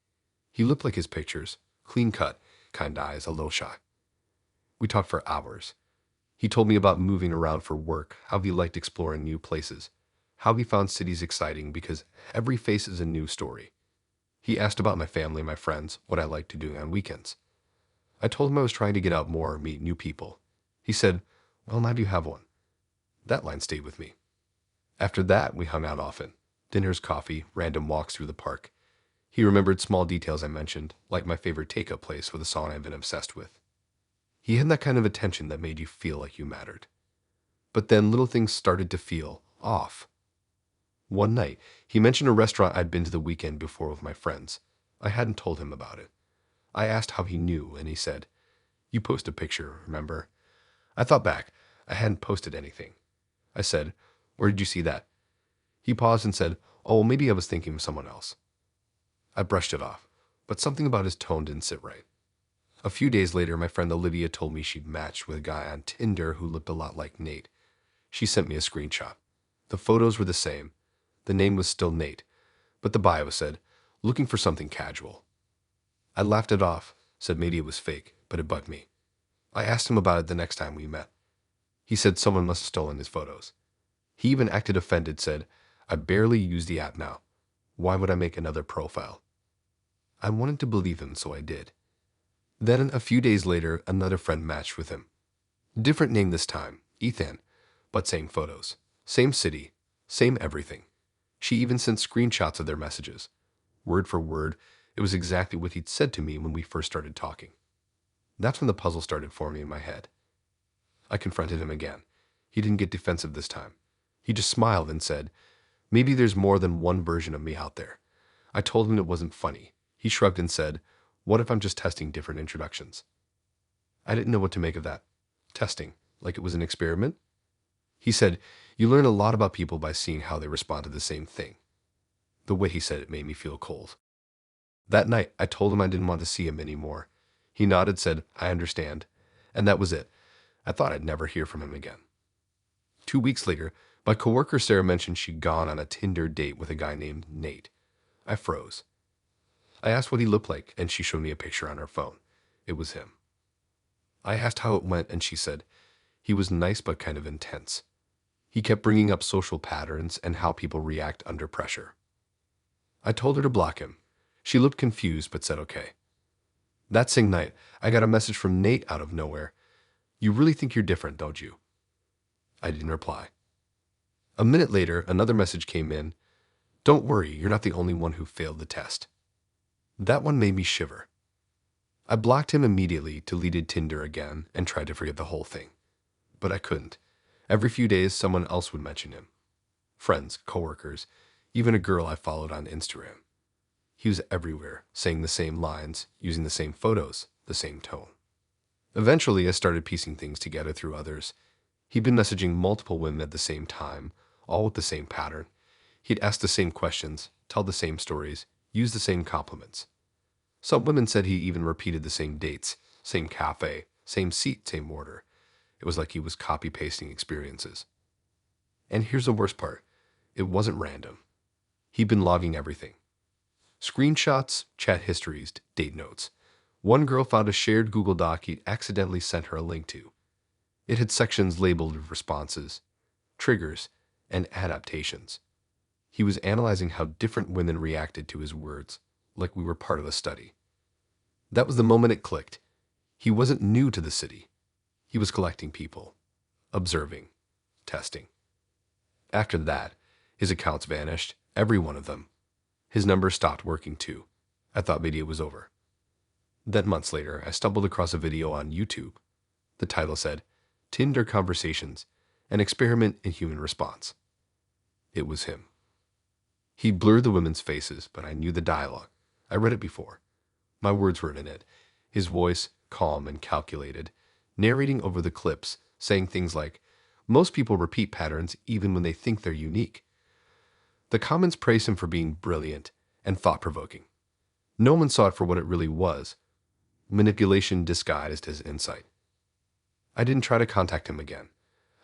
He looked like his pictures, clean cut, kind eyes, a little shy. We talked for hours. He told me about moving around for work, how he liked exploring new places, how he found cities exciting because every face is a new story. He asked about my family, my friends, what I liked to do on weekends. I told him I was trying to get out more, meet new people. He said, "Well, now do you have one?" That line stayed with me. After that, we hung out often. Dinners, coffee, random walks through the park. He remembered small details I mentioned, like my favorite take-up place with a song I've been obsessed with. He had that kind of attention that made you feel like you mattered. But then little things started to feel off. One night, he mentioned a restaurant I'd been to the weekend before with my friends. I hadn't told him about it. I asked how he knew, and he said, "You posted a picture, remember?" I thought back. I hadn't posted anything. I said, "Where did you see that?" He paused and said, "Oh, maybe I was thinking of someone else." I brushed it off, but something about his tone didn't sit right. A few days later, my friend Olivia told me she'd matched with a guy on Tinder who looked a lot like Nate. She sent me a screenshot. The photos were the same. The name was still Nate, but the bio said, "Looking for something casual." I laughed it off, said maybe it was fake, but it bugged me. I asked him about it the next time we met. He said someone must have stolen his photos. He even acted offended, said, "I barely use the app now. Why would I make another profile?" I wanted to believe him, so I did. Then, a few days later, another friend matched with him. Different name this time, Ethan, but same photos, same city, same everything. She even sent screenshots of their messages. Word for word, it was exactly what he'd said to me when we first started talking. That's when the puzzle started forming in my head. I confronted him again. He didn't get defensive this time. He just smiled and said, "Maybe there's more than one version of me out there." I told him it wasn't funny. He shrugged and said, "What if I'm just testing different introductions?" I didn't know what to make of that. Testing, like it was an experiment? He said, "You learn a lot about people by seeing how they respond to the same thing." The way he said it made me feel cold. That night, I told him I didn't want to see him anymore. He nodded, said, "I understand." And that was it. I thought I'd never hear from him again. 2 weeks later, my coworker Sarah mentioned she'd gone on a Tinder date with a guy named Nate. I froze. I asked what he looked like, and she showed me a picture on her phone. It was him. I asked how it went, and she said, he was nice but kind of intense. He kept bringing up social patterns and how people react under pressure. I told her to block him. She looked confused but said okay. That same night, I got a message from Nate out of nowhere. "You really think you're different, don't you?" I didn't reply. A minute later, another message came in. "Don't worry, you're not the only one who failed the test." That one made me shiver. I blocked him immediately, deleted Tinder again, and tried to forget the whole thing. But I couldn't. Every few days, someone else would mention him. Friends, coworkers, even a girl I followed on Instagram. He was everywhere, saying the same lines, using the same photos, the same tone. Eventually, I started piecing things together through others. He'd been messaging multiple women at the same time, all with the same pattern. He'd ask the same questions, tell the same stories, use the same compliments. Some women said he even repeated the same dates, same cafe, same seat, same order. It was like he was copy-pasting experiences. And here's the worst part. It wasn't random. He'd been logging everything. Screenshots, chat histories, date notes. One girl found a shared Google Doc he'd accidentally sent her a link to. It had sections labeled with responses, triggers, and adaptations. He was analyzing how different women reacted to his words, like we were part of a study. That was the moment it clicked. He wasn't new to the city. He was collecting people, observing, testing. After that, his accounts vanished, every one of them. His number stopped working too. I thought maybe it was over. Then months later, I stumbled across a video on YouTube. The title said, "Tinder Conversations, an Experiment in Human Response." It was him. He blurred the women's faces, but I knew the dialogue. I read it before. My words were in it. His voice, calm and calculated, narrating over the clips, saying things like, "Most people repeat patterns even when they think they're unique." The comments praised him for being brilliant and thought-provoking. No one saw it for what it really was, manipulation disguised as insight. I didn't try to contact him again.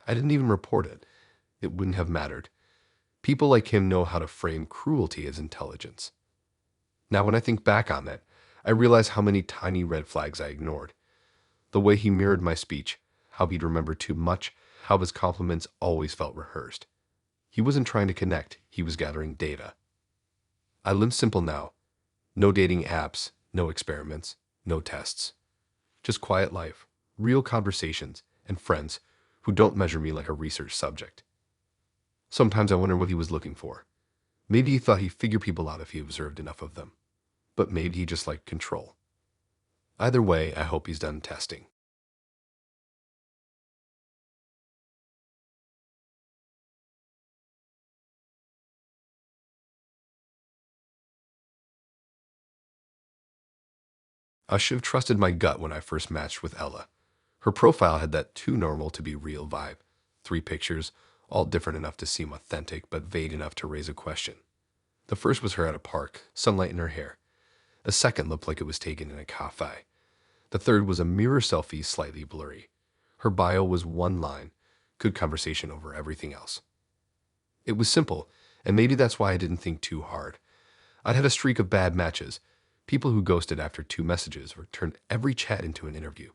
I didn't even report it. It wouldn't have mattered. People like him know how to frame cruelty as intelligence. Now, when I think back on that, I realize how many tiny red flags I ignored. The way he mirrored my speech, how he'd remember too much, how his compliments always felt rehearsed. He wasn't trying to connect, he was gathering data. I live simple now. No dating apps, no experiments, no tests. Just quiet life, real conversations, and friends who don't measure me like a research subject. Sometimes I wonder what he was looking for. Maybe he thought he'd figure people out if he observed enough of them. But maybe he just liked control. Either way, I hope he's done testing. I should have trusted my gut when I first matched with Ella. Her profile had that too normal to be real vibe. 3 pictures, all different enough to seem authentic, but vague enough to raise a question. The first was her at a park, sunlight in her hair. The second looked like it was taken in a cafe. The third was a mirror selfie, slightly blurry. Her bio was one line, good conversation over everything else. It was simple, and maybe that's why I didn't think too hard. I'd had a streak of bad matches, people who ghosted after 2 messages or turned every chat into an interview.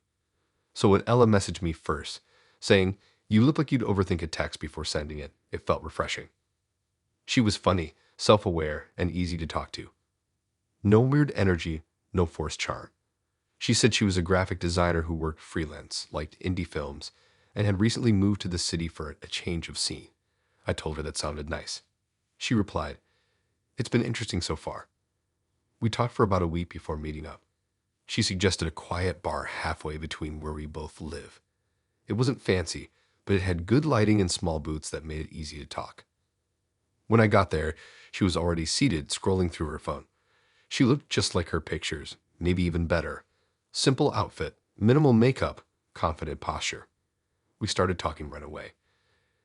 So when Ella messaged me first, saying, "You look like you'd overthink a text before sending it," it felt refreshing. She was funny, self-aware, and easy to talk to. No weird energy, no forced charm. She said she was a graphic designer who worked freelance, liked indie films, and had recently moved to the city for a change of scene. I told her that sounded nice. She replied, "It's been interesting so far." We talked for about a week before meeting up. She suggested a quiet bar halfway between where we both live. It wasn't fancy, but it had good lighting and small booths that made it easy to talk. When I got there, she was already seated, scrolling through her phone. She looked just like her pictures, maybe even better. Simple outfit, minimal makeup, confident posture. We started talking right away.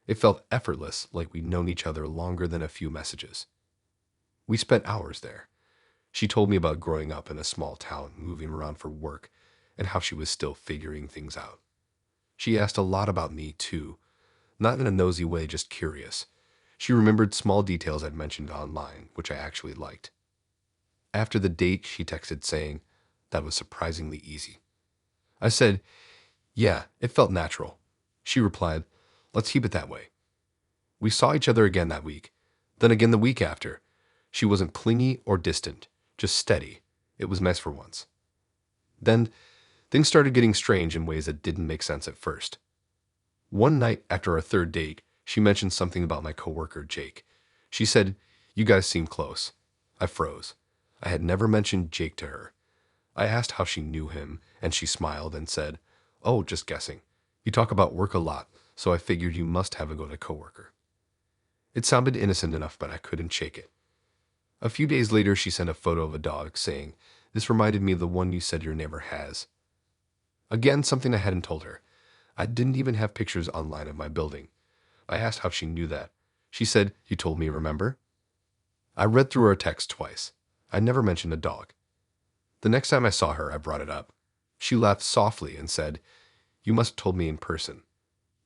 It felt effortless, like we'd known each other longer than a few messages. We spent hours there. She told me about growing up in a small town, moving around for work, and how she was still figuring things out. She asked a lot about me, too, not in a nosy way, just curious. She remembered small details I'd mentioned online, which I actually liked. After the date, she texted saying, "That was surprisingly easy." I said, "Yeah, it felt natural." She replied, "Let's keep it that way." We saw each other again that week, then again the week after. She wasn't clingy or distant, just steady. It was nice for once. Then, things started getting strange in ways that didn't make sense at first. One night after our third date, she mentioned something about my coworker, Jake. She said, "You guys seem close." I froze. I had never mentioned Jake to her. I asked how she knew him, and she smiled and said, "Oh, just guessing. You talk about work a lot, so I figured you must have a good coworker." It sounded innocent enough, but I couldn't shake it. A few days later, she sent a photo of a dog, saying, "This reminded me of the one you said your neighbor has." Again, something I hadn't told her. I didn't even have pictures online of my building. I asked how she knew that. She said, "You told me, remember?" I read through our text twice. I never mentioned a dog. The next time I saw her, I brought it up. She laughed softly and said, "You must have told me in person.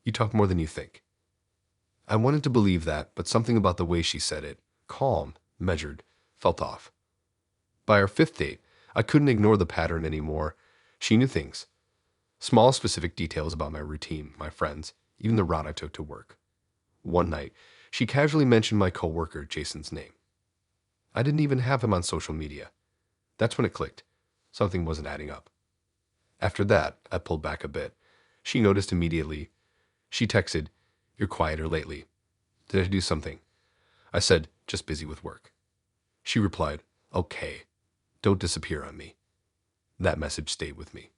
You talk more than you think." I wanted to believe that, but something about the way she said it, calm, measured, felt off. By our fifth date, I couldn't ignore the pattern anymore. She knew things. Small, specific details about my routine, my friends, even the route I took to work. One night, she casually mentioned my coworker, Jason's name. I didn't even have him on social media. That's when it clicked. Something wasn't adding up. After that, I pulled back a bit. She noticed immediately. She texted, "You're quieter lately. Did I do something?" I said, "Just busy with work." She replied, "Okay, don't disappear on me." That message stayed with me.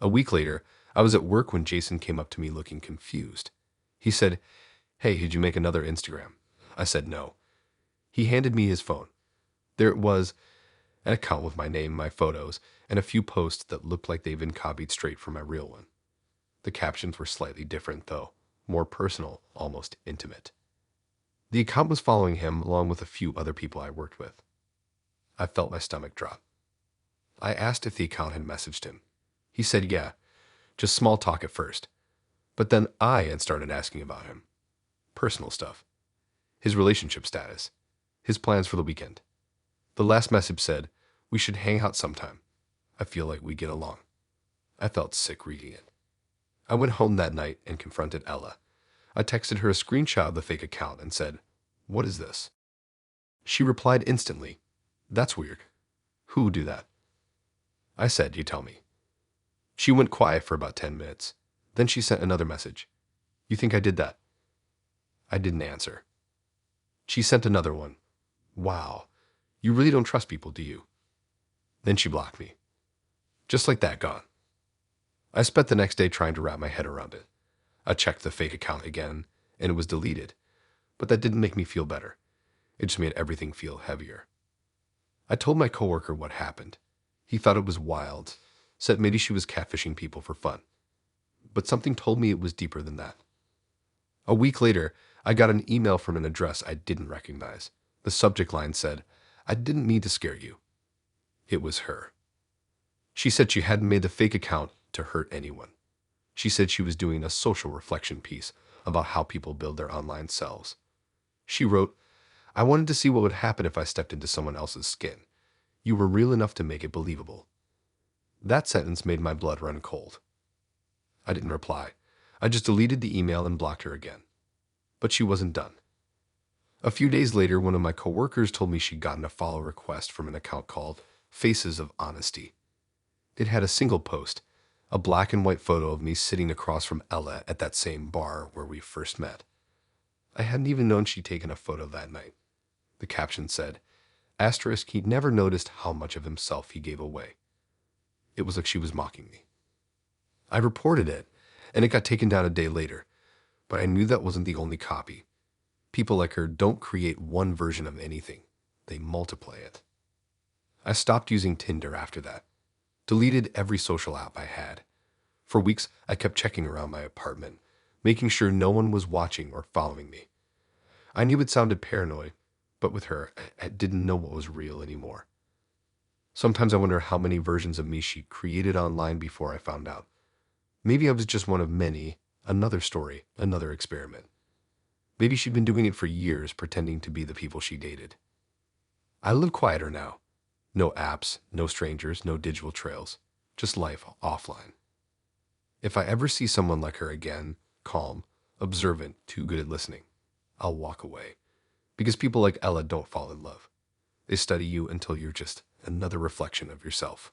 A week later, I was at work when Jason came up to me looking confused. He said, "Hey, did you make another Instagram?" I said no. He handed me his phone. There it was, an account with my name, my photos, and a few posts that looked like they'd been copied straight from my real one. The captions were slightly different, though, more personal, almost intimate. The account was following him along with a few other people I worked with. I felt my stomach drop. I asked if the account had messaged him. He said yeah, just small talk at first. But then I had started asking about him. Personal stuff. His relationship status. His plans for the weekend. The last message said, "We should hang out sometime. I feel like we get along." I felt sick reading it. I went home that night and confronted Ella. I texted her a screenshot of the fake account and said, "What is this?" She replied instantly, "That's weird. Who would do that?" I said, "You tell me." She went quiet for about 10 minutes. Then she sent another message. "You think I did that?" I didn't answer. She sent another one. "Wow, you really don't trust people, do you?" Then she blocked me. Just like that, gone. I spent the next day trying to wrap my head around it. I checked the fake account again, and it was deleted. But that didn't make me feel better. It just made everything feel heavier. I told my coworker what happened. He thought it was wild, said maybe she was catfishing people for fun. But something told me it was deeper than that. A week later, I got an email from an address I didn't recognize. The subject line said, "I didn't mean to scare you." It was her. She said she hadn't made the fake account to hurt anyone. She said she was doing a social reflection piece about how people build their online selves. She wrote, "I wanted to see what would happen if I stepped into someone else's skin. You were real enough to make it believable." That sentence made my blood run cold. I didn't reply. I just deleted the email and blocked her again. But she wasn't done. A few days later, one of my coworkers told me she'd gotten a follow request from an account called Faces of Honesty. It had a single post, a black and white photo of me sitting across from Ella at that same bar where we first met. I hadn't even known she'd taken a photo that night. The caption said, asterisk, he'd never noticed how much of himself he gave away. It was like she was mocking me. I reported it, and it got taken down a day later, but I knew that wasn't the only copy. People like her don't create one version of anything. They multiply it. I stopped using Tinder after that. Deleted every social app I had. For weeks, I kept checking around my apartment, making sure no one was watching or following me. I knew it sounded paranoid, but with her, I didn't know what was real anymore. Sometimes I wonder how many versions of me she created online before I found out. Maybe I was just one of many, another story, another experiment. Maybe she'd been doing it for years, pretending to be the people she dated. I live quieter now. No apps, no strangers, no digital trails. Just life offline. If I ever see someone like her again, calm, observant, too good at listening, I'll walk away. Because people like Ella don't fall in love. They study you until you're just another reflection of yourself.